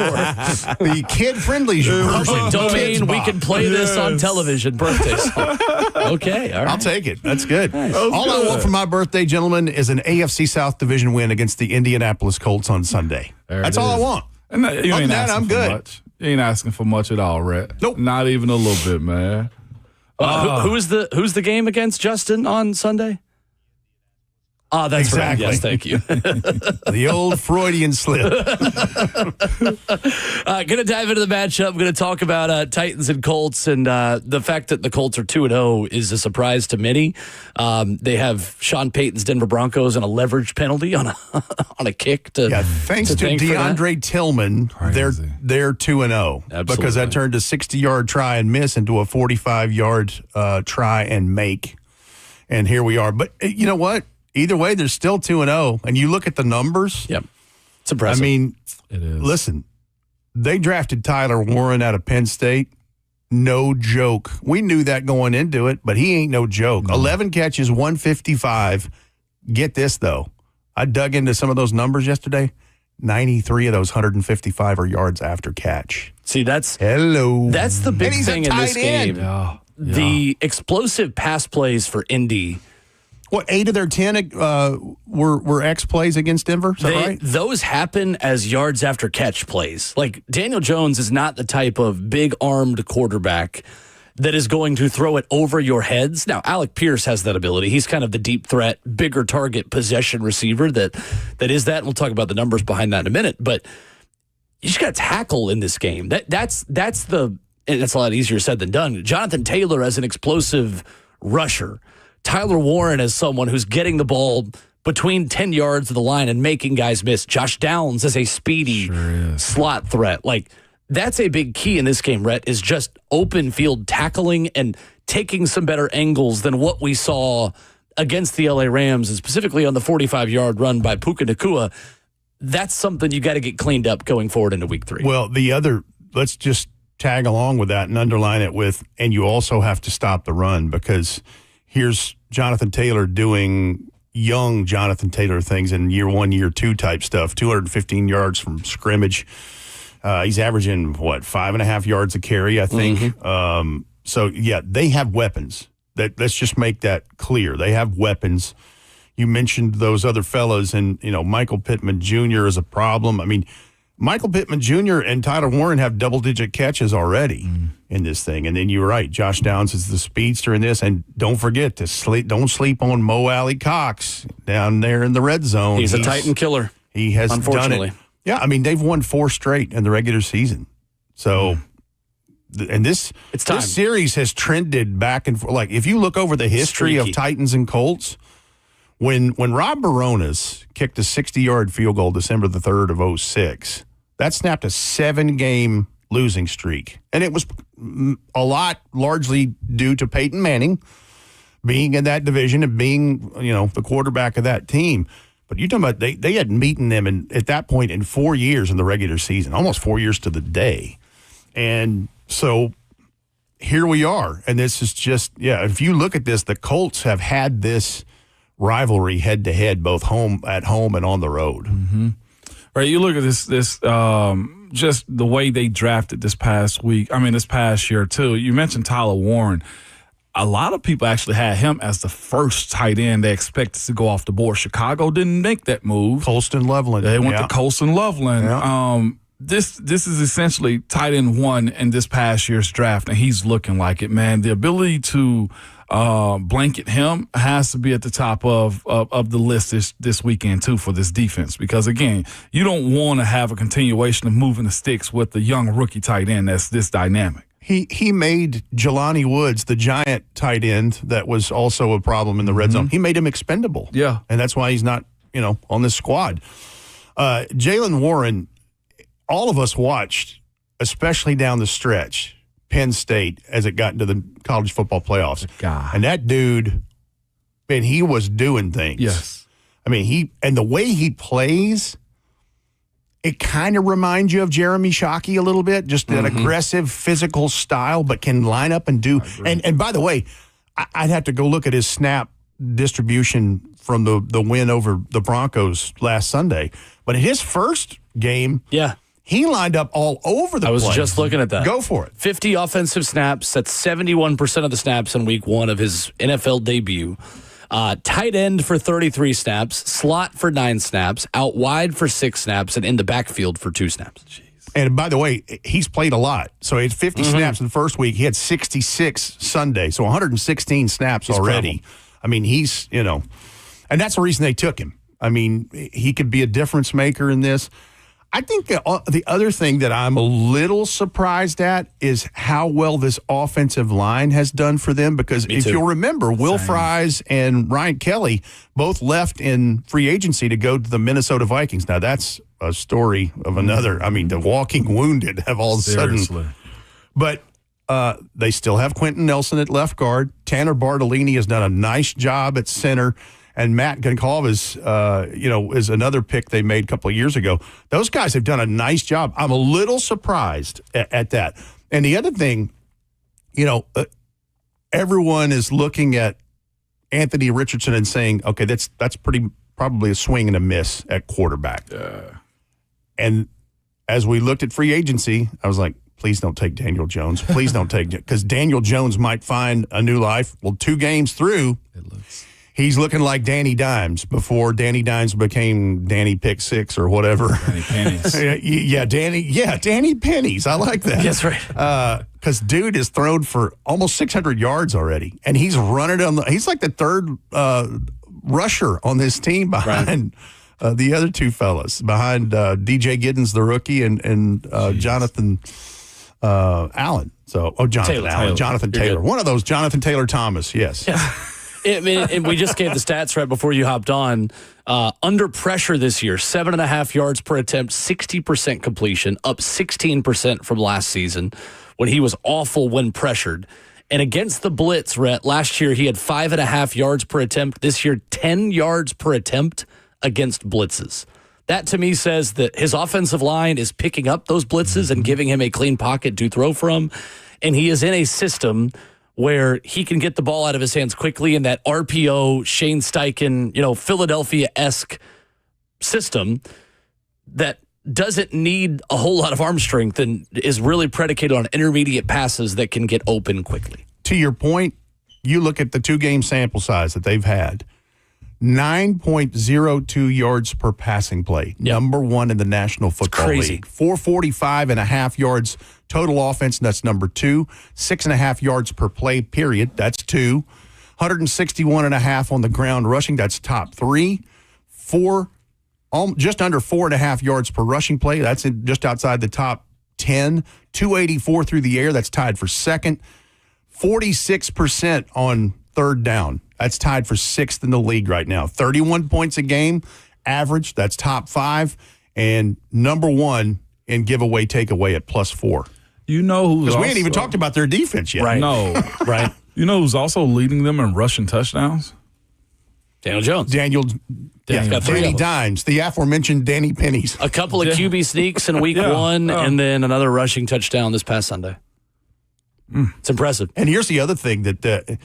4. The kid-friendly version. Domain, we can play this on television birthday song. Okay. All right. I'll take it. That's good. All I want for my birthday, gentlemen, is an AFC South Division win against the Indianapolis Colts on Sunday. That's all I want. And you Other ain't than that, asking I'm for good. much. You ain't asking for much at all, Rhett. Nope. Not even a little bit, man. Who's the game against Justin on Sunday? Oh, that's Exactly. right. Yes, thank you. The old Freudian slip. Going to dive into the matchup. I'm going to talk about Titans and Colts, and the fact that the Colts are 2-0 is a surprise to many. They have Sean Payton's Denver Broncos and a leverage penalty on a kick. Thanks to DeAndre Tillman, they're 2-0 because that turned a 60-yard try and miss into a 45-yard try and make. And here we are. But you know what? Either way, they're still 2-0. And you look at the numbers. Yep. It's impressive. I mean, It is. listen, they drafted Tyler Warren out of Penn State. No joke. We knew that going into it, but he ain't no joke. 11 catches, 155. Get this, though. I dug into some of those numbers yesterday. 93 of those 155 are yards after catch. See, that's the big thing in this game. Yeah. The explosive pass plays for Indy. What, 8 of their 10 were X plays against Denver? Is that right? Those happen as yards after catch plays. Like, Daniel Jones is not the type of big-armed quarterback that is going to throw it over your heads. Now, Alec Pierce has that ability. He's kind of the deep threat, bigger target possession receiver that is that. And we'll talk about the numbers behind that in a minute. But you just got to tackle in this game. That's a lot easier said than done. Jonathan Taylor as an explosive rusher. Tyler Warren as someone who's getting the ball between 10 yards of the line and making guys miss. Josh Downs is a speedy slot threat. Like, that's a big key in this game, Rhett, is just open field tackling and taking some better angles than what we saw against the LA Rams, and specifically on the 45-yard run by Puka Nacua. That's something you got to get cleaned up going forward into week 3. Well, let's just tag along with that and underline it with, and you also have to stop the run, because here's Jonathan Taylor doing young Jonathan Taylor things in year 1, year 2 type stuff, 215 yards from scrimmage. He's averaging, 5.5 yards a carry, I think. Mm-hmm. So, yeah, they have weapons. Let's just make that clear. They have weapons. You mentioned those other fellas, and, Michael Pittman Jr. is a problem. I mean, Michael Pittman Jr. and Tyler Warren have double-digit catches already in this thing. And then you're right, Josh Downs is the speedster in this. And don't forget don't sleep on Mo Alley Cox down there in the red zone. He's a Titan killer. He has unfortunately done it. Yeah, I mean, they've won 4 straight in the regular season. So, and this series has trended back and forth. Like, if you look over the history of Titans and Colts, when Rob Barones kicked a 60-yard field goal December the 3rd of 2006, that snapped a 7-game losing streak. And it was a lot largely due to Peyton Manning being in that division and being, the quarterback of that team. But you're talking about they hadn't beaten them at that point in 4 years in the regular season, almost 4 years to the day. And so here we are. And this is just, if you look at this, the Colts have had this rivalry head-to-head, both at home and on the road. Mm-hmm. Right, you look at this just the way they drafted this past year, too. You mentioned Tyler Warren. A lot of people actually had him as the first tight end they expected to go off the board. Chicago didn't make that move. Colston Loveland. They went to Colston Loveland. Yeah. This is essentially tight end 1 in this past year's draft, and he's looking like it, man. The ability to blanket him has to be at the top of the list this weekend, too, for this defense. Because, again, you don't want to have a continuation of moving the sticks with the young rookie tight end that's this dynamic. He made Jelani Woods, the giant tight end that was also a problem in the red zone. He made him expendable. Yeah. And that's why he's not, on this squad. Jaylen Warren, all of us watched, especially down the stretch, Penn State as it got into the college football playoffs. God. And that dude, man, he was doing things. Yes. I mean, the way he plays, it kind of reminds you of Jeremy Shockey a little bit, just that aggressive, physical style, but can line up and do. And by the way, I'd have to go look at his snap distribution from the win over the Broncos last Sunday. But in his first game, he lined up all over the place. I was just looking at that. Go for it. 50 offensive snaps. That's 71% of the snaps in week 1 of his NFL debut. Tight end for 33 snaps, slot for 9 snaps, out wide for 6 snaps, and in the backfield for 2 snaps. Jeez. And by the way, he's played a lot. So he had 50 snaps in the first week. He had 66 Sunday, so 116 snaps already. I mean, he's, and that's the reason they took him. I mean, he could be a difference maker in this. I think the other thing that I'm a little surprised at is how well this offensive line has done for them, because if you'll remember, Will Fries and Ryan Kelly both left in free agency to go to the Minnesota Vikings. Now, that's a story of another. I mean, the walking wounded have all of a sudden. But they still have Quentin Nelson at left guard. Tanner Bartolini has done a nice job at center. And Matt Goncalves, is another pick they made a couple of years ago. Those guys have done a nice job. I'm a little surprised at that. And the other thing, everyone is looking at Anthony Richardson and saying, okay, that's probably a swing and a miss at quarterback. And as we looked at free agency, I was like, please don't take Daniel Jones. Please don't take, because Daniel Jones might find a new life. Well, 2 games through, he's looking like Danny Dimes before Danny Dimes became Danny Pick 6 or whatever. Danny Pennies. Danny Pennies. I like that. That's right. Because dude is thrown for almost 600 yards already, and he's running he's like the third rusher on this team behind the other 2 fellas, behind DJ Giddens, the rookie, and Jonathan Allen. Jonathan Taylor. One of those, Jonathan Taylor Thomas, yes. Yeah. And we just gave the stats right before you hopped on. Under pressure this year, 7.5 yards per attempt, 60% completion, up 16% from last season when he was awful when pressured. And against the blitz, Rhett, last year he had 5.5 yards per attempt. This year, 10 yards per attempt against blitzes. That to me says that his offensive line is picking up those blitzes and giving him a clean pocket to throw from. And he is in a system where he can get the ball out of his hands quickly in that RPO, Shane Steichen, Philadelphia-esque system that doesn't need a whole lot of arm strength and is really predicated on intermediate passes that can get open quickly. To your point, you look at the 2-game sample size that they've had. 9.02 yards per passing play. Yep. Number one in the National Football League. 445.5 yards total offense. That's number 2. 6.5 yards per play, period. That's 2. 161.5 on the ground rushing. That's top 3. Just under 4.5 yards per rushing play. That's just outside the top 10. 284 through the air. That's tied for second. 46% on third down. That's tied for 6th in the league right now. 31 points a game average. That's top 5. And number 1 in giveaway takeaway at +4. You know who's because we ain't even talked about their defense yet. Right. No. Right. You know who's also leading them in rushing touchdowns? Daniel Jones. Danny Dimes, the aforementioned Danny Pennies. A couple of QB sneaks in week 1 and then another rushing touchdown this past Sunday. It's impressive. And here's the other thing that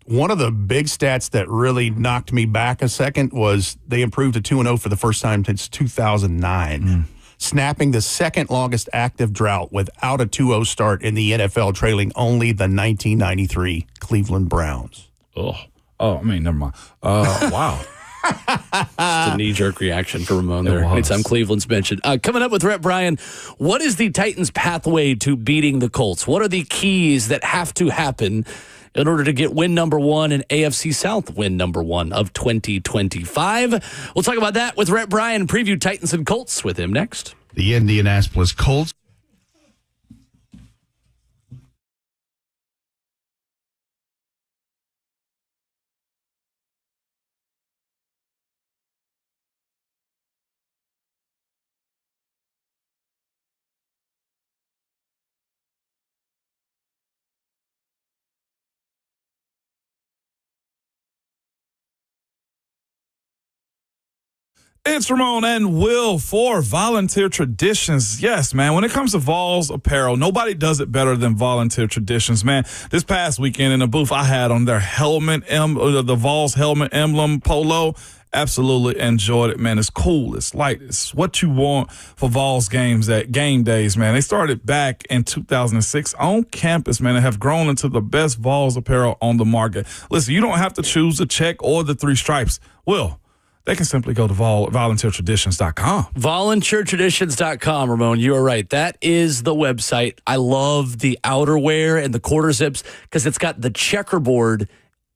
one of the big stats that really knocked me back a second was they improved to 2-0 for the first time since 2009, snapping the second longest active drought without a 2-0 start in the NFL, trailing only the 1993 Cleveland Browns. Never mind. Wow. Just a knee-jerk reaction for Ramon there. Anytime Cleveland's mentioned. Coming up with Rhett Bryan, what is the Titans' pathway to beating the Colts? What are the keys that have to happen in order to get win number 1 and AFC South win number 1 of 2025? We'll talk about that with Rhett Bryan, preview Titans and Colts with him next. The Indianapolis Colts. It's Ramon and Will for Volunteer Traditions. Yes, man, when it comes to Vols apparel, nobody does it better than Volunteer Traditions, man. This past weekend in the booth, I had on their the Vols helmet emblem polo. Absolutely enjoyed it, man. It's cool. It's light. It's what you want for Vols games at game days, man. They started back in 2006 on campus, man, and have grown into the best Vols apparel on the market. Listen, you don't have to choose the check or the 3 stripes. Will, they can simply go to volunteertraditions.com. Volunteertraditions.com, Ramon. You are right. That is the website. I love the outerwear and the quarter zips because it's got the checkerboard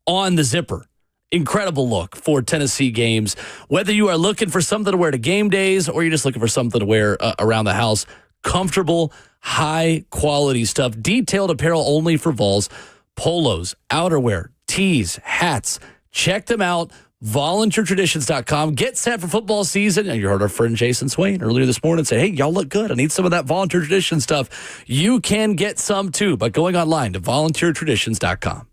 on the zipper. Incredible look for Tennessee games. Whether you are looking for something to wear to game days or you're just looking for something to wear around the house, comfortable, high-quality stuff. Detailed apparel only for Vols. Polos, outerwear, tees, hats. Check them out. VolunteerTraditions.com. Get set for football season. And you heard our friend Jason Swain earlier this morning say, hey, y'all look good. I need some of that Volunteer Tradition stuff. You can get some too by going online to VolunteerTraditions.com.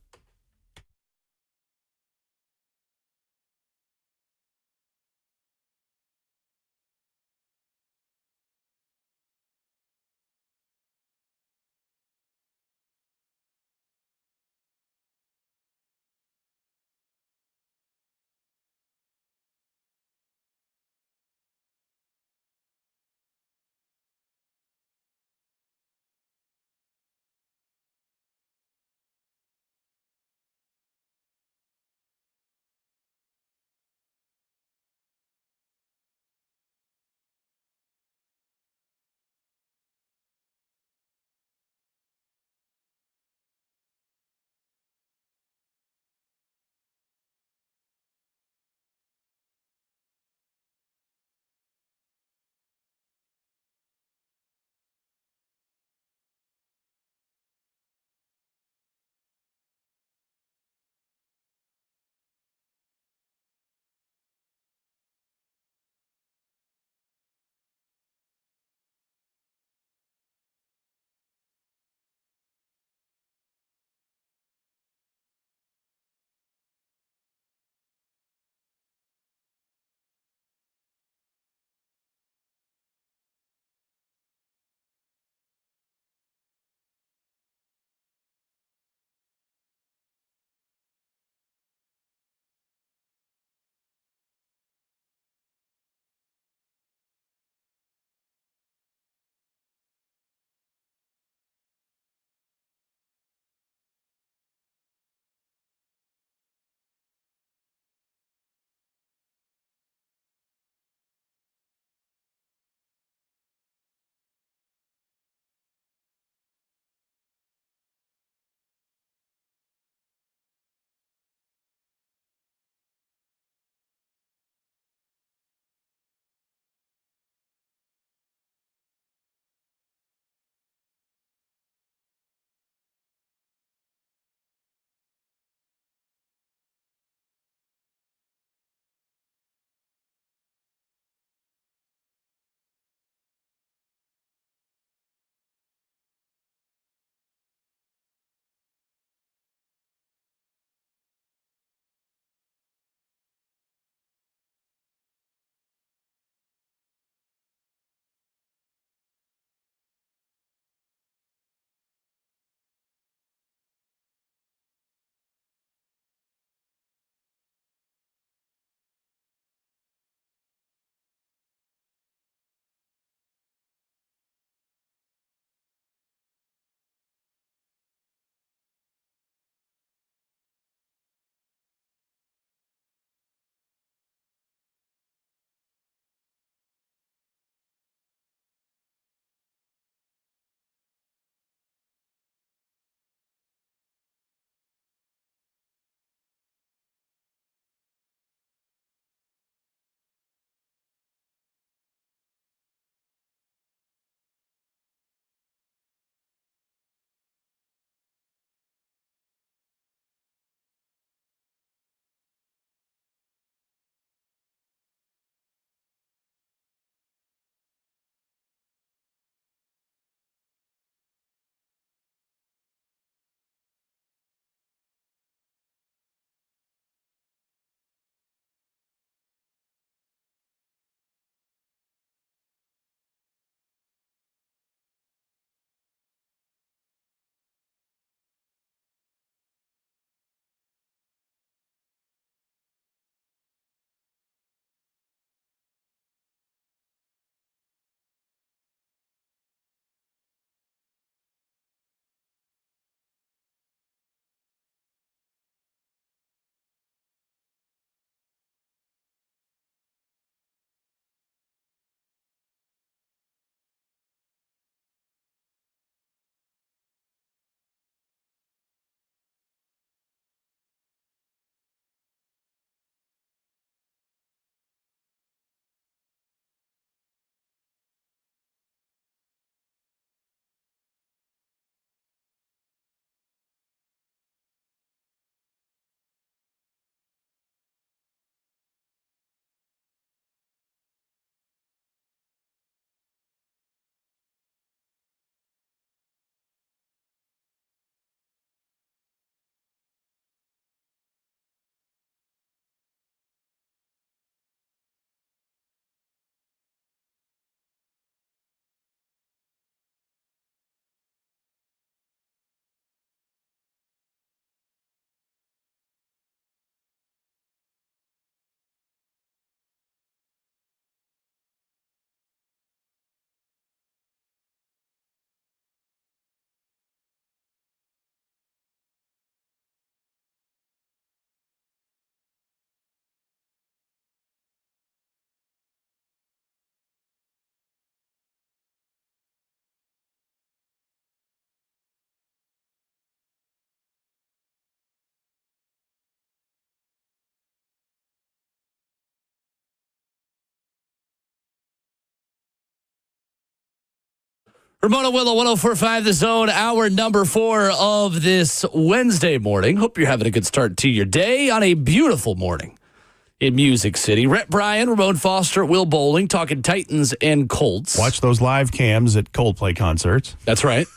Ramona Willow, 104.5 The Zone, hour number 4 of this Wednesday morning. Hope you're having a good start to your day on a beautiful morning in Music City. Rhett Bryan, Ramon Foster, Will Bowling, talking Titans and Colts. Watch those live cams at Coldplay concerts. That's right.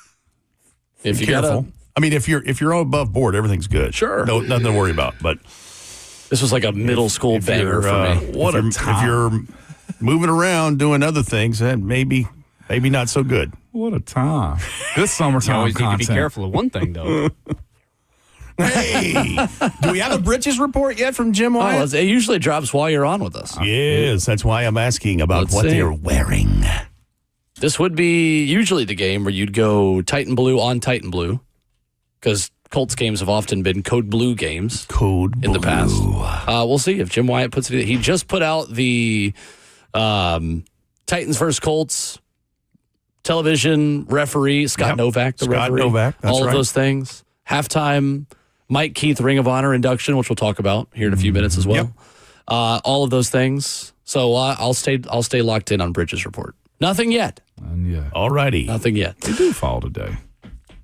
If Be careful. I mean, if you're above board, everything's good. Sure. No, nothing to worry about. But this was like a middle school banger for me. What a time. If you're moving around doing other things, then maybe not so good. What a time. Good summertime You always content. need to be careful of one thing, though. Hey, do we have a britches report yet from Jim Wyatt? It usually drops while you're on with us. Yes, that's why I'm asking about Let's what see. they're wearing. This would be usually the game where you'd go Titan Blue on Titan Blue, because Colts games have often been Code Blue games Code in the blue. past. We'll see if Jim Wyatt puts it. He just put out the Titans versus Colts television referee, Scott Yep. Novak, the Scott referee. Novak, that's all of right. those things. Halftime, Mike Keith Ring of Honor induction, which we'll talk about here in a few minutes as well. Yep. All of those things. So I'll stay locked in on Bridges Report. Nothing yet. And yeah, All righty. Nothing yet. we do fall today.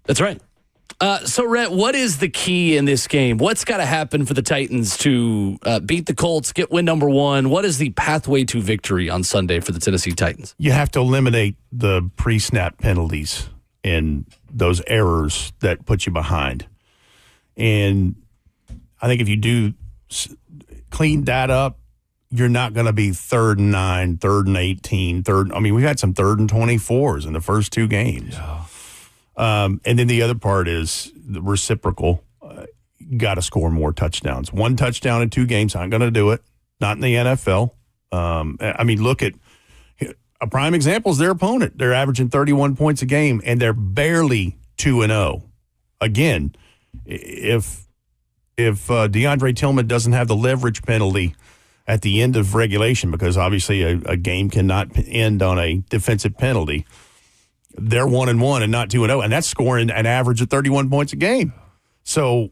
That's right. So, Rhett, what is the key in this game? What's got to happen for the Titans to beat the Colts, get win number 1? What is the pathway to victory on Sunday for the Tennessee Titans? You have to eliminate the pre-snap penalties and those errors that put you behind. And I think if you do clean that up, you're not going to be 3rd and 9, 3rd and 18, we had some 3rd and 24s in the first 2 games. Yeah. And then the other part is the reciprocal. Got to score more touchdowns. 1 touchdown in 2 games, not going to do it. Not in the NFL. Look at a prime example is their opponent. They're averaging 31 points a game, and they're barely 2-0. Again, if DeAndre Tillman doesn't have the leverage penalty at the end of regulation, because obviously a game cannot end on a defensive penalty, they're 1-1 and not 2-0, and that's scoring an average of 31 points a game. So,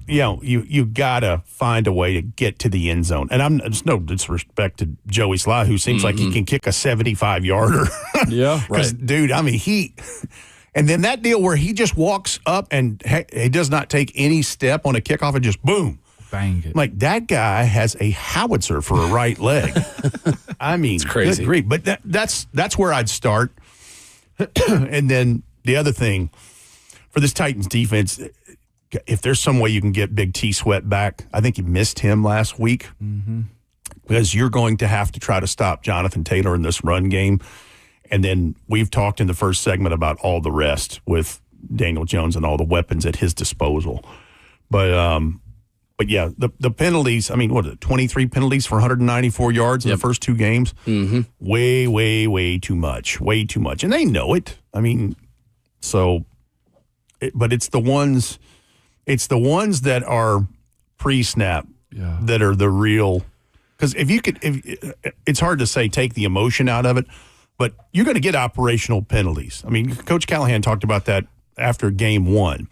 you gotta find a way to get to the end zone. And there's no disrespect to Joey Sly, who seems like he can kick a 75-yarder. Yeah, Because, dude, and then that deal where he just walks up and he does not take any step on a kickoff and just boom. Bang it. Like, that guy has a howitzer for a right leg. It's crazy. Good grief. But that's where I'd start. And then the other thing for this Titans defense, if there's some way you can get Big T Sweat back, I think you missed him last week because you're going to have to try to stop Jonathan Taylor in this run game. And then we've talked in the first segment about all the rest with Daniel Jones and all the weapons at his disposal. But yeah, the penalties, 23 penalties for 194 yards in the first 2 games? Mm-hmm. Way, way, way too much. Way too much. And they know it. But it's the ones that are pre-snap that are the real. Because it's hard to say take the emotion out of it, but you're going to get operational penalties. Coach Callahan talked about that after game 1.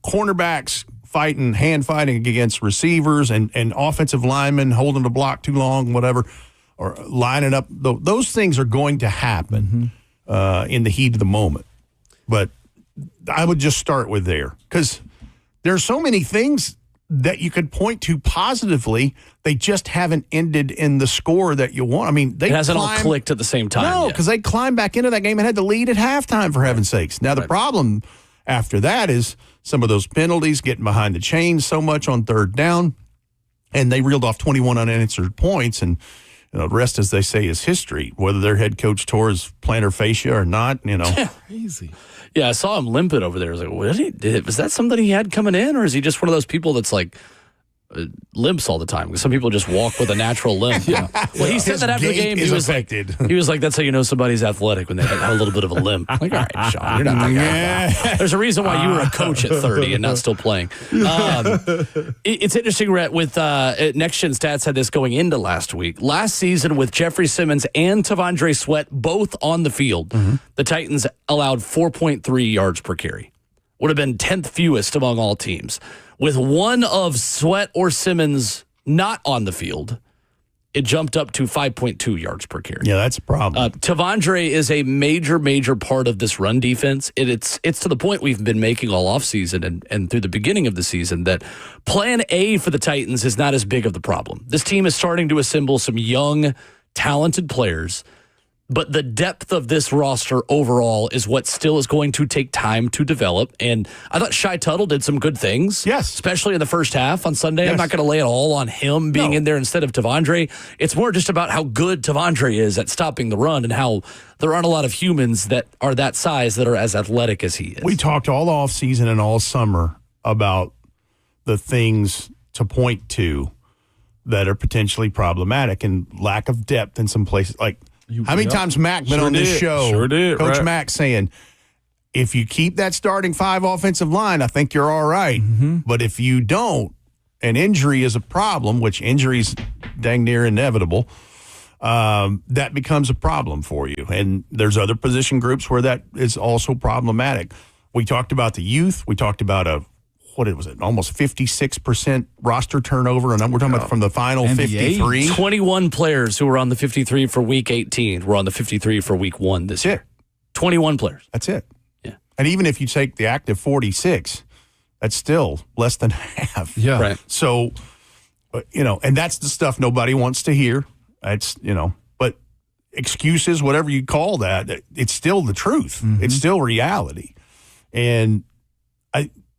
Cornerbacks hand fighting against receivers and offensive linemen holding the block too long, whatever, or lining up. Those things are going to happen in the heat of the moment. But I would just start with there because there's so many things that you could point to positively. They just haven't ended in the score that you want. It hasn't all clicked at the same time. No, because they climbed back into that game and had the lead at halftime, for heaven's sakes. Now, the problem after that is some of those penalties, getting behind the chains so much on 3rd down, and they reeled off 21 unanswered points, and the rest, as they say, is history. Whether their head coach tore his plantar fascia or not, Easy. Yeah, I saw him limping over there. I was like, was that something he had coming in, or is he just one of those people that's like limps all the time? Because some people just walk with a natural limp. Well, he said that after the game. He was like, that's how you know somebody's athletic, when they have a little bit of a limp. I'm like, all right, Sean, you're not that guy. There's a reason why you were a coach at 30 and not still playing. It's interesting, Rhett, with Next Gen Stats had this going into last week. Last season, with Jeffrey Simmons and Tavondre Sweat both on the field, the Titans allowed 4.3 yards per carry. Would have been 10th fewest among all teams. With one of Sweat or Simmons not on the field, it jumped up to 5.2 yards per carry. Yeah, that's a problem. Tavondre is a major part of this run defense. It's to the point we've been making all offseason and through the beginning of the season that plan A for the Titans is not as big of the problem. This team is starting to assemble some young, talented players, but the depth of this roster overall is what still is going to take time to develop. And I thought Shai Tuttle did some good things. Yes. Especially in the first half on Sunday. Yes. I'm not going to lay it all on him being in there instead of Tavondre. It's more just about how good Tavondre is at stopping the run and how there aren't a lot of humans that are that size that are as athletic as he is. We talked all offseason and all summer about the things to point to that are potentially problematic and lack of depth in some places. Like, how many times Mac been on this show? Sure did, Coach right. Mac saying, if you keep that starting 5 offensive line, I think you're all right. Mm-hmm. But if you don't, and injury is a problem, which injury's dang near inevitable, that becomes a problem for you. And there's other position groups where that is also problematic. We talked about the youth. We talked about almost 56% roster turnover, and we're talking about from the final And the 53. 21 players who were on the 53 for week 18 were on the 53 for week 1 this year. 21 players. That's it. Yeah. And even if you take the active 46, that's still less than half. Yeah. Right. So, and that's the stuff nobody wants to hear. That's, but excuses, whatever you call that, it's still the truth. Mm-hmm. It's still reality. And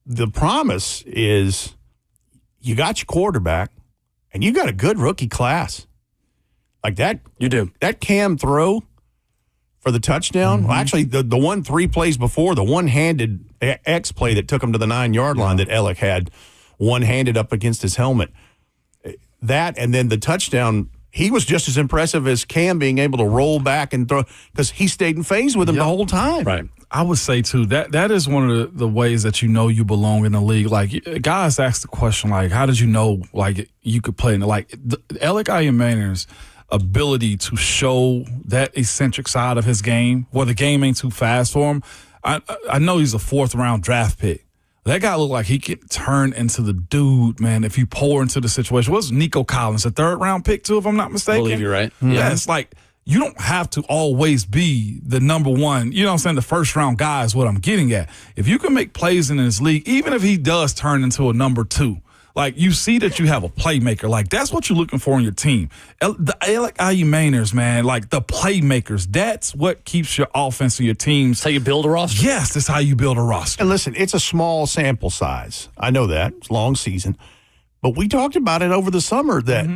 the promise is you got your quarterback and you got a good rookie class. Like that. You do. That Cam throw for the touchdown. Mm-hmm. Well, actually, the one 3 plays before, the one-handed X play that took him to the 9-yard line that Ellick had one-handed up against his helmet. That and then the touchdown, he was just as impressive as Cam being able to roll back and throw because he stayed in phase with him the whole time. Right. I would say, too, that is one of the ways that you belong in the league. Like, guys ask the question, like, how did you know, like, you could play in the, like, Alec Ayemaner's ability to show that eccentric side of his game, where the game ain't too fast for him. I know he's a 4th-round draft pick. That guy looked like he could turn into the dude, man, if you pour into the situation. What's Nico Collins, a 3rd-round pick, too, if I'm not mistaken? I believe you're right. Mm-hmm. Yeah, it's like, you don't have to always be the number one, you know what I'm saying, the first-round guy is what I'm getting at. If you can make plays in this league, even if he does turn into a number 2, like, you see that you have a playmaker. Like, that's what you're looking for in your team. The Alec Ayemaners, man, like, the playmakers, that's what keeps your offense and your teams. That's how you build a roster? Yes, that's how you build a roster. And listen, it's a small sample size. I know that. It's a long season. But we talked about it over the summer that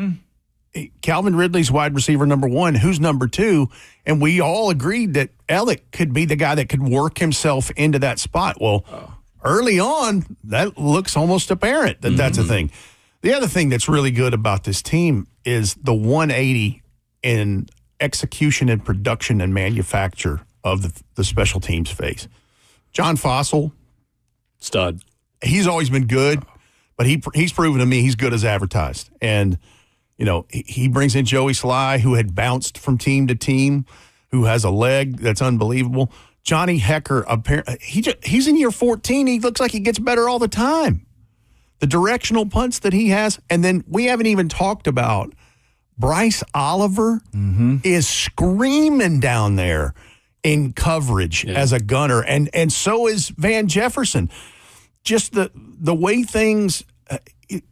Calvin Ridley's wide receiver number 1, who's number 2, and we all agreed that Alec could be the guy that could work himself into that spot. Well, early on, that looks almost apparent that that's a thing. The other thing that's really good about this team is the 180 in execution and production and manufacture of the special teams phase. John Fossil, Stud. He's always been good, but he's proven to me he's good as advertised. And he brings in Joey Sly, who had bounced from team to team, who has a leg that's unbelievable. Johnny Hecker, he's in year 14. He looks like he gets better all the time. The directional punts that he has, and then we haven't even talked about Bryce Oliver is screaming down there in coverage as a gunner, and so is Van Jefferson. Just the way things,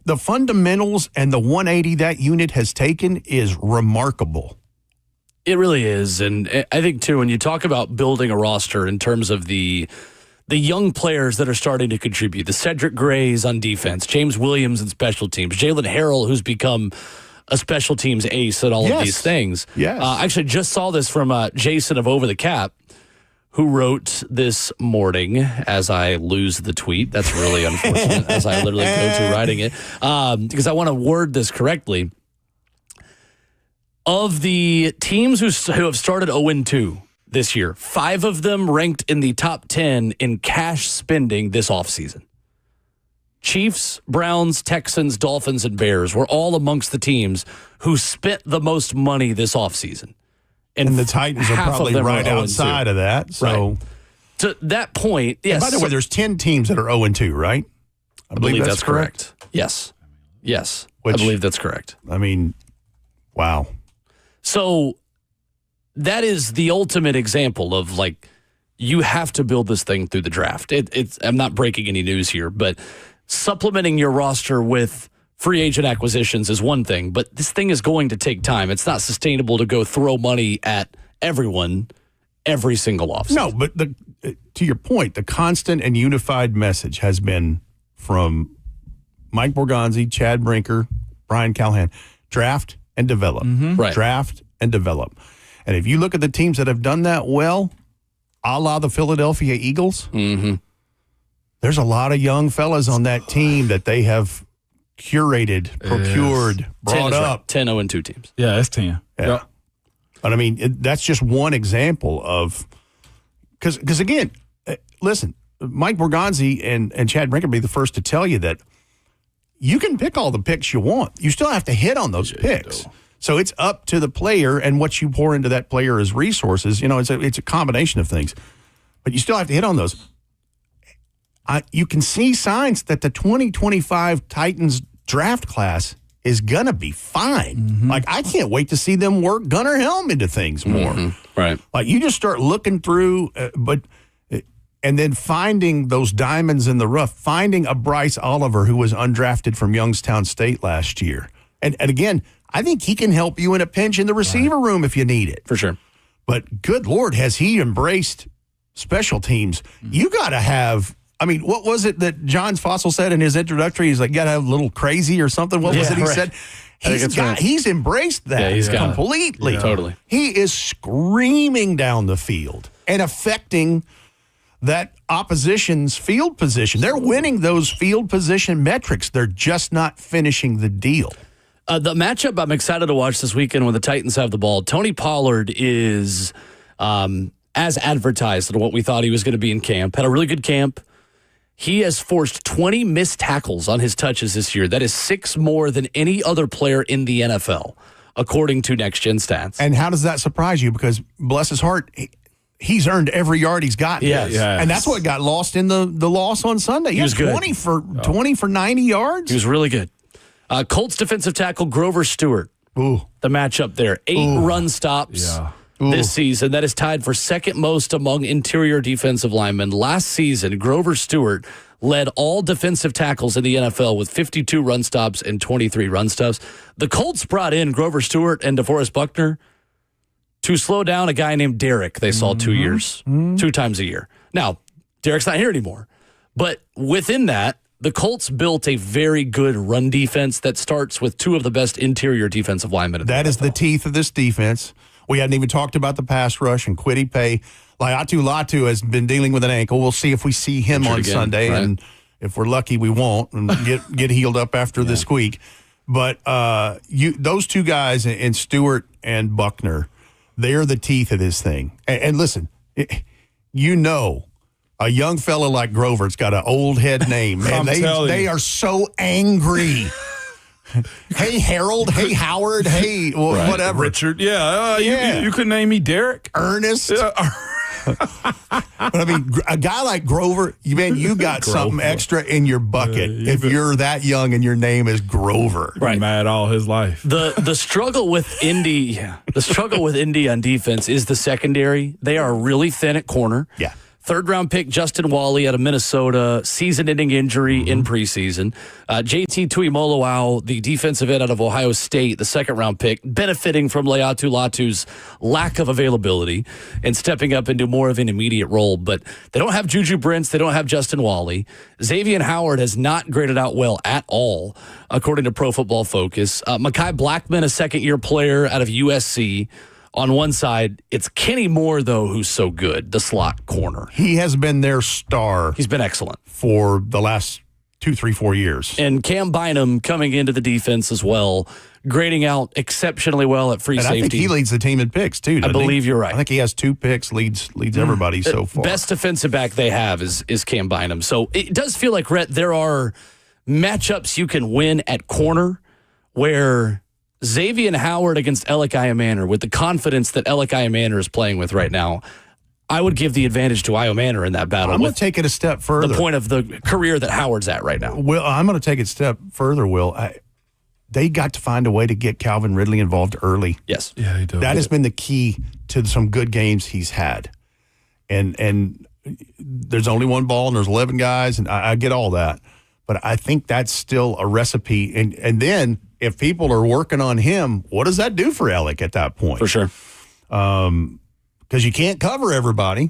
the fundamentals and the 180 that unit has taken is remarkable. It really is. And I think, too, when you talk about building a roster in terms of the young players that are starting to contribute, the Cedric Grays on defense, James Williams in special teams, Jalen Harrell, who's become a special teams ace at all of these things. Yes. I actually just saw this from Jason of Over the Cap, who wrote this morning as I lose the tweet. That's really unfortunate as I literally go to writing it because I want to word this correctly. Of the teams who have started 0-2 this year, 5 of them ranked in the top 10 in cash spending this offseason. Chiefs, Browns, Texans, Dolphins, and Bears were all amongst the teams who spent the most money this offseason. And the Titans are probably right outside of that. So, right. To that point, yes. And by the way, there's 10 teams that are 0-2, right? I believe that's correct. Yes. I believe that's correct. I mean, Wow. So that is the ultimate example of, like, you have to build this thing through the draft. I'm not breaking any news here, but supplementing your roster with free agent acquisitions is one thing, but this thing is going to take time. It's not sustainable to go throw money at everyone every single offseason. No, but to your point, the constant and unified message has been from Mike Borgonzi, Chad Brinker, Brian Callahan, draft and develop. Right. Draft and develop. And if you look at the teams that have done that well, a la the Philadelphia Eagles, there's a lot of young fellas on that team that they have curated, procured, brought up. 10-0-2 teams. Yeah, it's 10. Yeah. Yep. But, I mean, that's just one example of – because again, listen, Mike Borgonzi and Chad Brinker be the first to tell you that you can pick all the picks you want. You still have to hit on those picks. So it's up to the player, and what you pour into that player as resources. You know, it's a combination of things. But you still have to hit on those. You can see signs that the 2025 Titans draft class is going to be fine. Like, I can't wait to see them work Gunnar Helm into things more. Right. Like, you just start looking through, and then finding those diamonds in the rough, finding a Bryce Oliver who was undrafted from Youngstown State last year. And again, I think he can help you in a pinch in the receiver room if you need it. For sure. But good Lord, has he embraced special teams? You got to have, I mean, what was it that John Fossil said in his introductory? He's like, got to have a little crazy or something. What was it he said? He's embraced that completely. Yeah. Totally. He is screaming down the field and affecting that opposition's field position. They're winning those field position metrics. They're just not finishing the deal. The matchup I'm excited to watch this weekend when the Titans have the ball, Tony Pollard is as advertised than what we thought he was going to be in camp. Had a really good camp. He has forced 20 missed tackles on his touches this year. That is 6 more than any other player in the NFL, according to Next Gen Stats. And how does that surprise you? Because bless his heart, he's earned every yard he's gotten. Yes. And that's what got lost in the loss on Sunday. He was good. 20 for 90 yards. He was really good. Colts defensive tackle Grover Stewart. Ooh. The matchup there. 8 run stops this season. That is tied for second most among interior defensive linemen. Last season, Grover Stewart led all defensive tackles in the NFL with 52 run stops and 23 run stops. The Colts brought in Grover Stewart and DeForest Buckner to slow down a guy named Derek they saw 2 years, 2 times a year. Now, Derek's not here anymore. But within that, the Colts built a very good run defense that starts with 2 of the best interior defensive linemen. That is the teeth of this defense. We hadn't even talked about the pass rush and Kwity Paye. Laiatu Latu has been dealing with an ankle. We'll see if we see him on Sunday. Right. And if we're lucky, we won't and get healed up after this week. But those 2 guys in Stewart and Buckner, they're the teeth of this thing. And listen, a young fella like Grover's got an old head name, man. They are so angry. Hey, Harold. Hey, Howard. Hey, whatever. Richard. You could name me Derek. Ernest. But I mean, a guy like Grover, you got something extra in your bucket if you're that young and your name is Grover. Right, mad all his life. The struggle with Indy, on defense is the secondary. They are really thin at corner. Yeah. 3rd-round pick Justin Wally out of Minnesota, season-ending injury in preseason. JT Tuimoloau, the defensive end out of Ohio State, the 2nd-round pick, benefiting from Laiatu Latu's lack of availability and stepping up into more of an immediate role. But they don't have Juju Brents. They don't have Justin Wally. Xavier Howard has not graded out well at all, according to Pro Football Focus. Mekhi Blackman, a 2nd-year player out of USC. On one side, it's Kenny Moore, though, who's so good, the slot corner. He has been their star. He's been excellent for the last 2, 3, 4 years. And Cam Bynum coming into the defense as well, grading out exceptionally well at free safety. I think he leads the team in picks, too. I believe you're right. I think he has 2 picks, leads everybody so far. Best defensive back they have is Cam Bynum. So it does feel like, Rhett, there are matchups you can win at corner where Xavier Howard against Alec Iomanner, with the confidence that Alec Iomanner is playing with right now, I would give the advantage to Iomanner in that battle. I'm going to take it a step further. The point of the career that Howard's at right now. Will, I'm going to take it a step further, Will. they got to find a way to get Calvin Ridley involved early. Yes. Yeah, he does. That has been the key to some good games he's had. And there's only one ball and there's 11 guys, and I get all that. But I think that's still a recipe. And then if people are working on him, what does that do for Alec at that point? For sure. Because you can't cover everybody.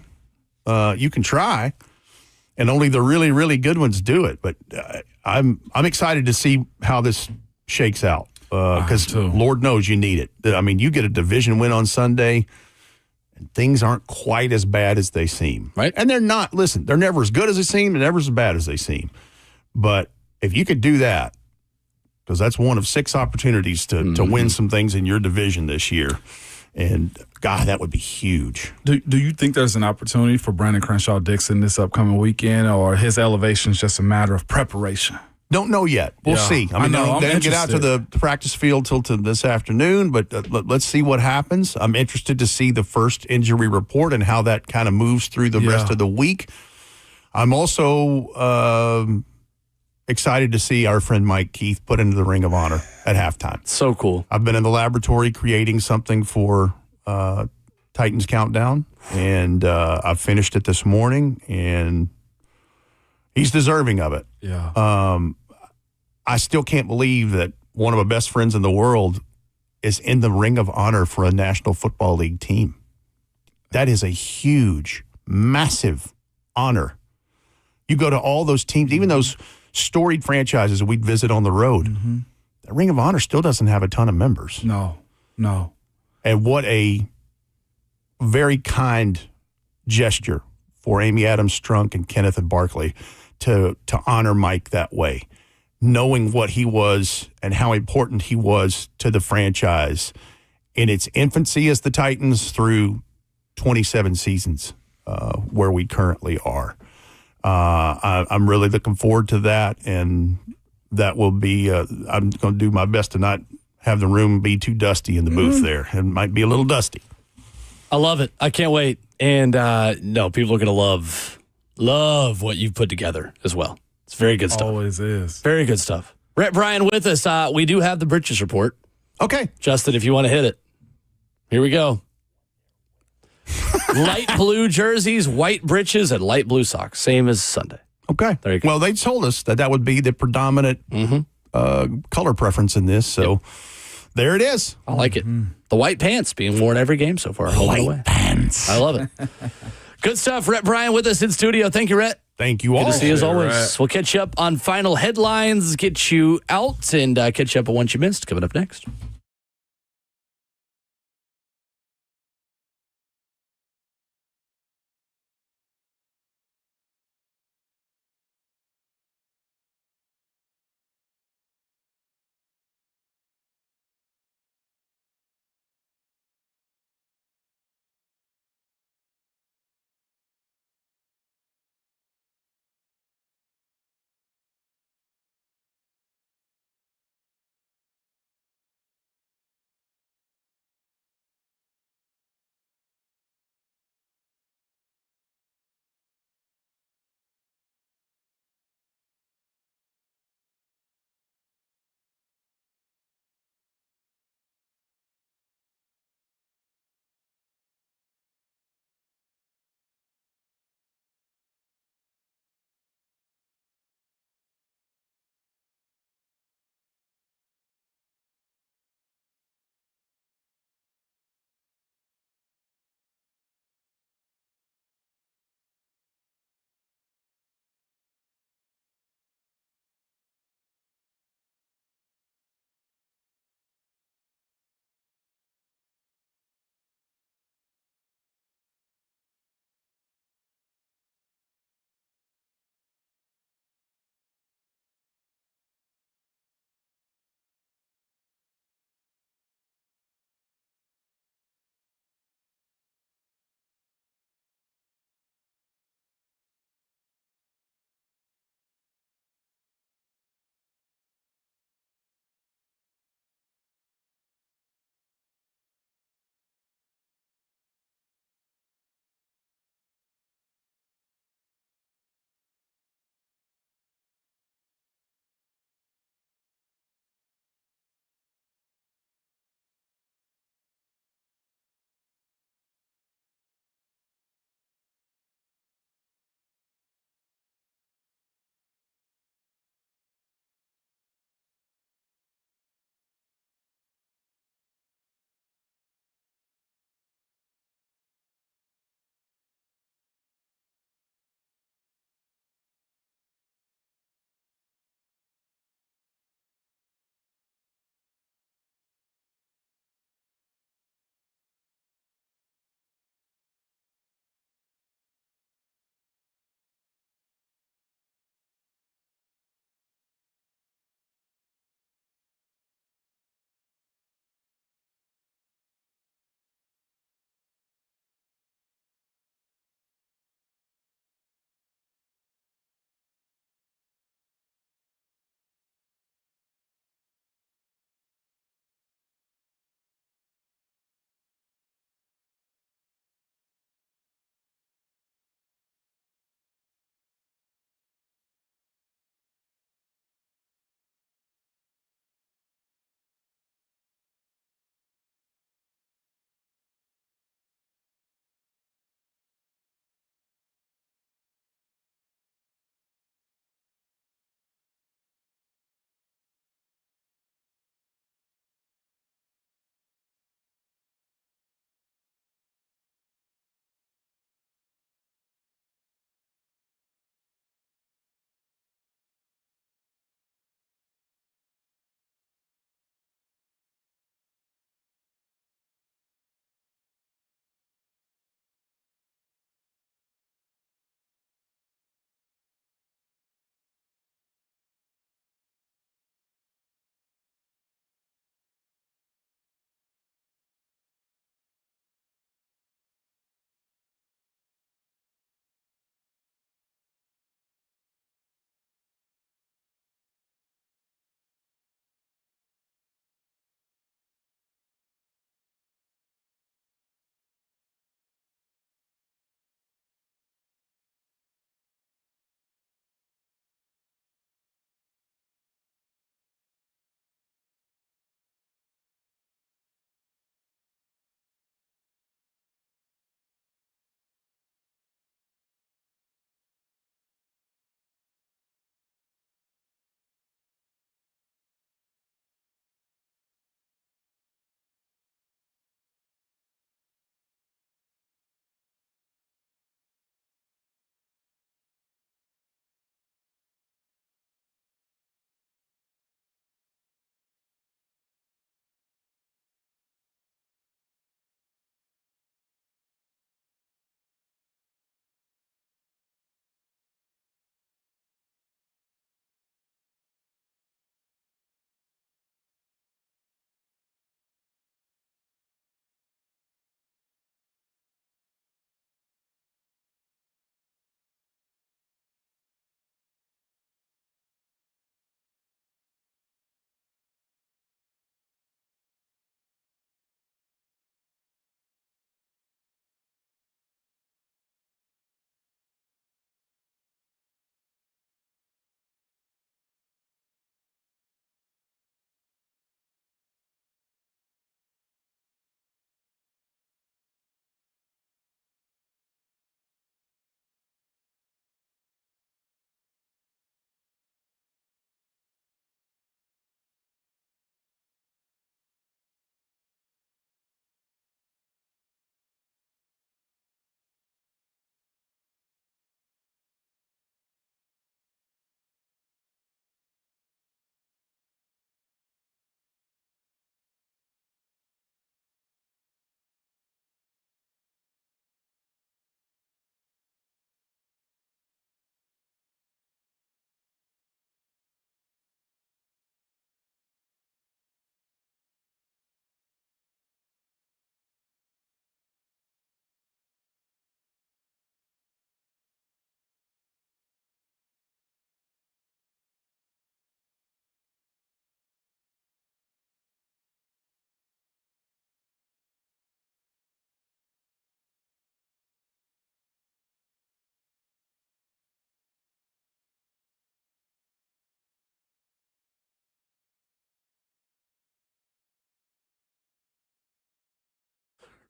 You can try, and only the really, really good ones do it. But I'm excited to see how this shakes out because Lord knows you need it. I mean, you get a division win on Sunday, and things aren't quite as bad as they seem. Right. And they're not. Listen, they're never as good as they seem and never as bad as they seem. But if you could do that, because that's one of 6 opportunities to win some things in your division this year. And, God, that would be huge. Do you think there's an opportunity for Brandon Crenshaw-Dixon this upcoming weekend, or his elevation is just a matter of preparation? Don't know yet. We'll see. I mean, they didn't get out to the practice field till this afternoon, but let's see what happens. I'm interested to see the first injury report and how that kind of moves through the rest of the week. I'm also excited to see our friend Mike Keith put into the Ring of Honor at halftime. So cool. I've been in the laboratory creating something for Titans Countdown, and I've finished it this morning, and he's deserving of it. Yeah. I still can't believe that one of my best friends in the world is in the Ring of Honor for a National Football League team. That is a huge, massive honor. You go to all those teams, even those storied franchises that we'd visit on the road. Mm-hmm. The Ring of Honor still doesn't have a ton of members. No. And what a very kind gesture for Amy Adams Strunk and Kenneth and Barkley to honor Mike that way, knowing what he was and how important he was to the franchise in its infancy as the Titans through 27 seasons where we currently are. I'm really looking forward to that, and that will be I'm going to do my best to not have the room be too dusty in the booth there. It might be a little dusty. I love it. I can't wait. And no, people are going to love what you've put together as well. It's very good stuff. Always is. Very good stuff. Rhett Bryan with us. We do have the Britches report. Okay. Justin, if you want to hit it. Here we go. Light blue jerseys, white breeches, and light blue socks. Same as Sunday. Okay. There you go. Well, they told us that would be the predominant color preference in this. So there it is. I like it. The white pants being worn every game so far. White pants. I love it. Good stuff. Rhett Bryan with us in studio. Thank you, Rhett. Thank you all. Good to see you as always. Rhett. We'll catch you up on final headlines, get you out, and catch you up on what you missed coming up next.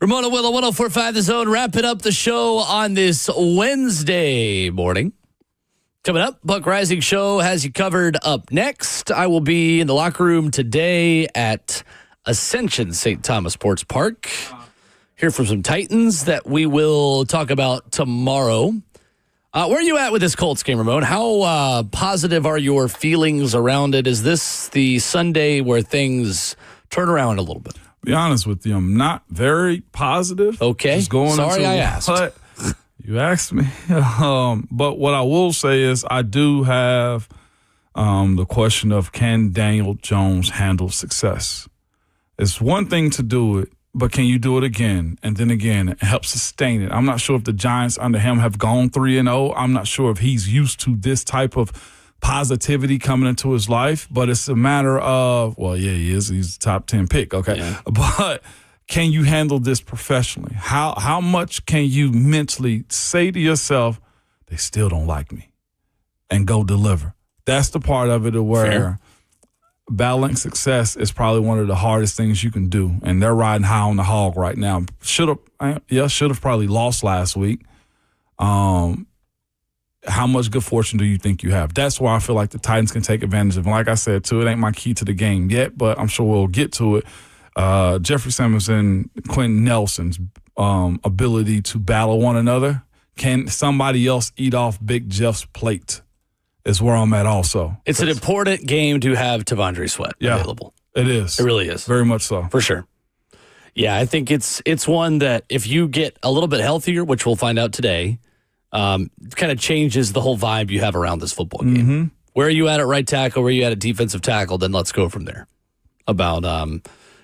Ramona Willow, 104.5 The Zone, wrapping up the show on this Wednesday morning. Coming up, Buck Rising Show has you covered up next. I will be in the locker room today at Ascension St. Thomas Sports Park. Hear from some Titans that we will talk about tomorrow. Where are you at with this Colts game, Ramon? How positive are your feelings around it? Is this the Sunday where things turn around a little bit? Be honest with you, I'm not very positive. Okay. Sorry I asked. But you asked me. But what I will say is I do have the question of, can Daniel Jones handle success? It's one thing to do it, but can you do it again and then again and help sustain it? I'm not sure if the Giants under him have gone 3-0. I'm not sure if he's used to this type of positivity coming into his life, but it's a matter of, well, yeah, he is. He's a top 10 pick, okay? Yeah. But can you handle this professionally? How much can you mentally say to yourself, they still don't like me, and go deliver? That's the part of it where Fair. Battling success is probably one of the hardest things you can do, and they're riding high on the hog right now. Should have probably lost last week. How much good fortune do you think you have? That's why I feel like the Titans can take advantage of. And like I said, too, it ain't my key to the game yet, but I'm sure we'll get to it. Jeffrey Simmons and Quentin Nelson's ability to battle one another. Can somebody else eat off Big Jeff's plate is where I'm at also. It's an important game to have Tavondre Sweat available. It is. It really is. Very much so. For sure. Yeah, I think it's one that if you get a little bit healthier, which we'll find out today, kind of changes the whole vibe you have around this football game. Mm-hmm. Where are you at right tackle? Where are you at defensive tackle? Then let's go from there about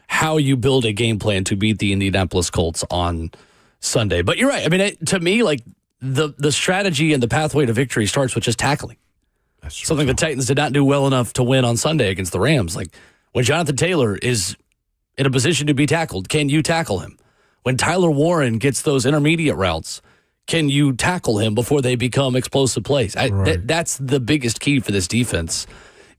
how you build a game plan to beat the Indianapolis Colts on Sunday. But you're right. I mean, to me, like the strategy and the pathway to victory starts with just tackling. That's true. Something the Titans did not do well enough to win on Sunday against the Rams. Like when Jonathan Taylor is in a position to be tackled, can you tackle him? When Tyler Warren gets those intermediate routes, can you tackle him before they become explosive plays? That's the biggest key for this defense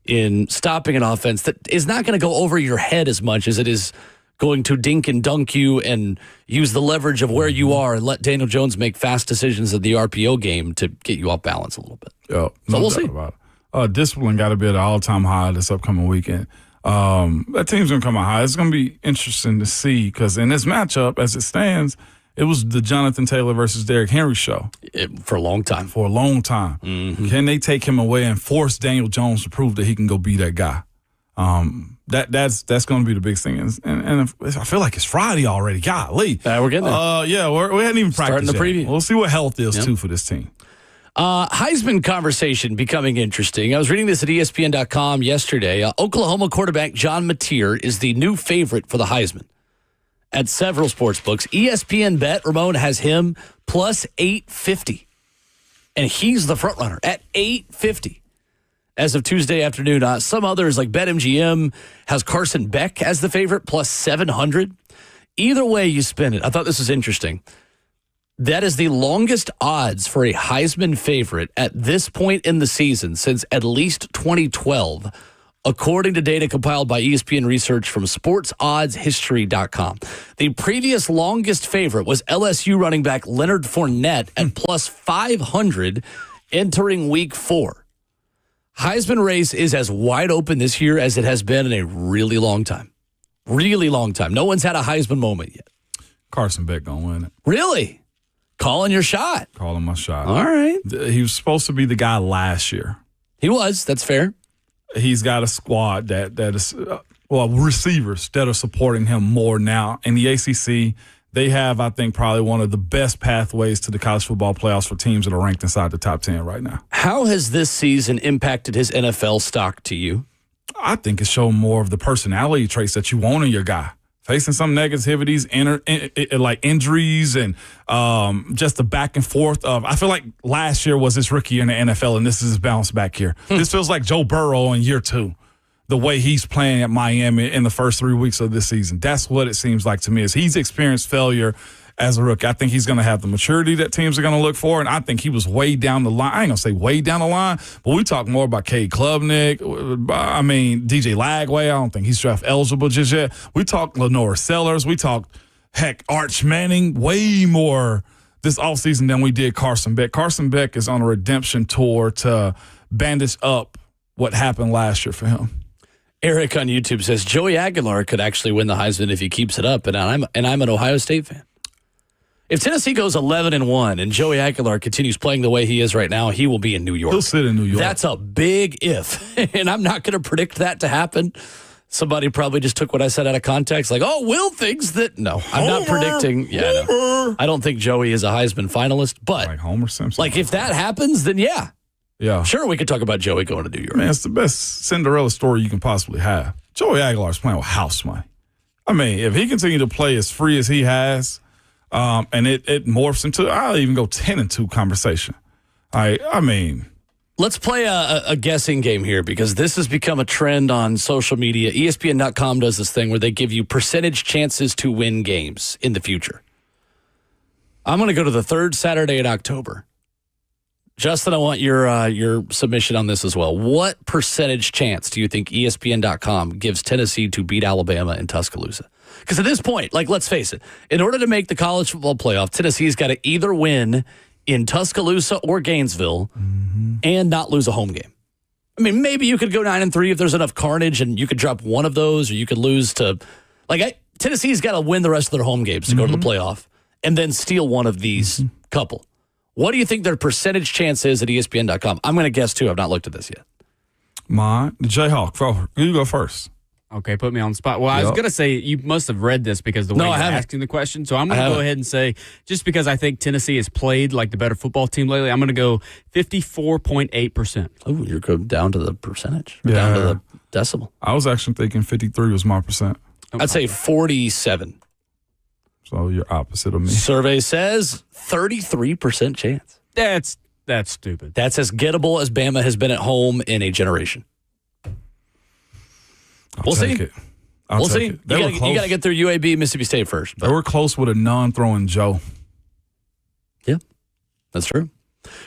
in stopping an offense that is not going to go over your head as much as it is going to dink and dunk you and use the leverage of where you are and let Daniel Jones make fast decisions in the RPO game to get you off balance a little bit. Yeah, so we'll see. Discipline got to be at an all-time high this upcoming weekend. That team's going to come out high. It's going to be interesting to see because in this matchup, as it stands, it was the Jonathan Taylor versus Derrick Henry show. For a long time. Mm-hmm. Can they take him away and force Daniel Jones to prove that he can go be that guy? That's going to be the biggest thing. And I feel like it's Friday already. Golly. We're getting there. Yeah, we hadn't even practiced the preview. We'll see what health is, too, for this team. Heisman conversation becoming interesting. I was reading this at ESPN.com yesterday. Oklahoma quarterback John Mateer is the new favorite for the Heisman at several sports books. ESPN Bet, Ramon, has him plus 850. And he's the front runner at 850 as of Tuesday afternoon. Some others like BetMGM has Carson Beck as the favorite plus 700. Either way you spin it, I thought this was interesting. That is the longest odds for a Heisman favorite at this point in the season since at least 2012, according to data compiled by ESPN research from sportsoddshistory.com. The previous longest favorite was LSU running back Leonard Fournette at plus 500 entering week 4. Heisman race is as wide open this year as it has been in a really long time. Really long time. No one's had a Heisman moment yet. Carson Beck going to win it. Really? Calling your shot. Calling my shot. All right. He was supposed to be the guy last year. He was. That's fair. He's got a squad that is, receivers that are supporting him more now. In the ACC, they have, I think, probably one of the best pathways to the college football playoffs for teams that are ranked inside the top 10 right now. How has this season impacted his NFL stock to you? I think it's shown more of the personality traits that you want in your guy. Facing some negativities, like injuries and just the back and forth of. I feel like last year was his rookie year in the NFL, and this is his bounce back year. This feels like Joe Burrow in year 2, the way he's playing at Miami in the first 3 weeks of this season. That's what it seems like to me. Is he's experienced failure as a rookie. I think he's going to have the maturity that teams are going to look for, and I think he was way down the line. I ain't going to say way down the line, but we talk more about Cade Klubnik. I mean, DJ Lagway. I don't think he's draft eligible just yet. We talk Lenore Sellers. We talk Heck, Arch Manning, way more this offseason than we did Carson Beck. Carson Beck is on a redemption tour to bandage up what happened last year for him. Eric on YouTube says Joey Aguilar could actually win the Heisman if he keeps it up, and I'm an Ohio State fan. If Tennessee goes 11-1 and Joey Aguilar continues playing the way he is right now, he will be in New York. He'll sit in New York. That's a big if, and I'm not going to predict that to happen. Somebody probably just took what I said out of context, like, "Oh, Will thinks that." No, I'm not predicting. Yeah, no. I don't think Joey is a Heisman finalist, but like Homer Simpson. Like if that happens, then yeah, sure, we could talk about Joey going to New York. Man, it's the best Cinderella story you can possibly have. Joey Aguilar's playing with house money. I mean, if he continues to play as free as he has, and it morphs into, I'll even go 10-2 conversation. I mean. Let's play a guessing game here because this has become a trend on social media. ESPN.com does this thing where they give you percentage chances to win games in the future. I'm going to go to the third Saturday in October. Justin, I want your submission on this as well. What percentage chance do you think ESPN.com gives Tennessee to beat Alabama in Tuscaloosa? Because at this point, like, let's face it, in order to make the college football playoff, Tennessee's got to either win in Tuscaloosa or Gainesville and not lose a home game. I mean, maybe you could go 9-3 if there's enough carnage and you could drop one of those, or you could lose to, Tennessee's got to win the rest of their home games to go to the playoff and then steal one of these couple. What do you think their percentage chance is at ESPN.com? I'm going to guess too. I've not looked at this yet. Mine, the Jayhawk. You go first. Okay, put me on the spot. Well, I was going to say you must have read this because the way you're asking the question. So I'm going to go ahead and say, just because I think Tennessee has played like the better football team lately, I'm going to go 54.8%. Oh, you're going down to the percentage, down to the decimal. I was actually thinking 53 was my percent. I'd say 47. So you're opposite of me. Survey says 33% chance. That's stupid. That's as gettable as Bama has been at home in a generation. We'll see. We'll see. You got to get through UAB, Mississippi State first. They were close with a non-throwing Joe. Yeah, that's true.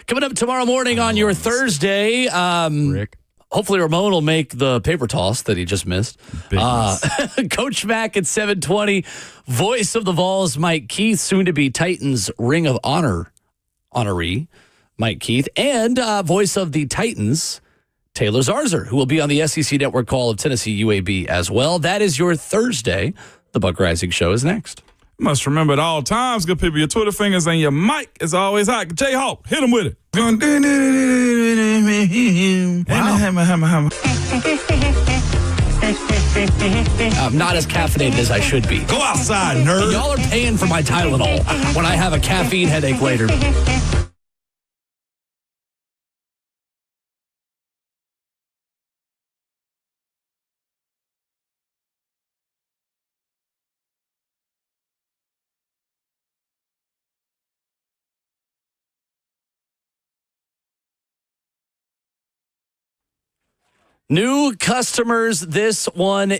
Coming up tomorrow morning on your Thursday, Rick. Hopefully Ramon will make the paper toss that he just missed. Coach Mack at 7:20. Voice of the Vols, Mike Keith, soon to be Titans Ring of Honor honoree, Mike Keith, and voice of the Titans, Taylor Zarzer, who will be on the SEC Network call of Tennessee UAB as well. That is your Thursday. The Buck Rising Show is next. You must remember at all times, good people, your Twitter fingers and your mic is always hot. Jayhawk, hit him with it. Wow. I'm not as caffeinated as I should be. Go outside, nerd. Y'all are paying for my Tylenol when I have a caffeine headache later. New customers, this one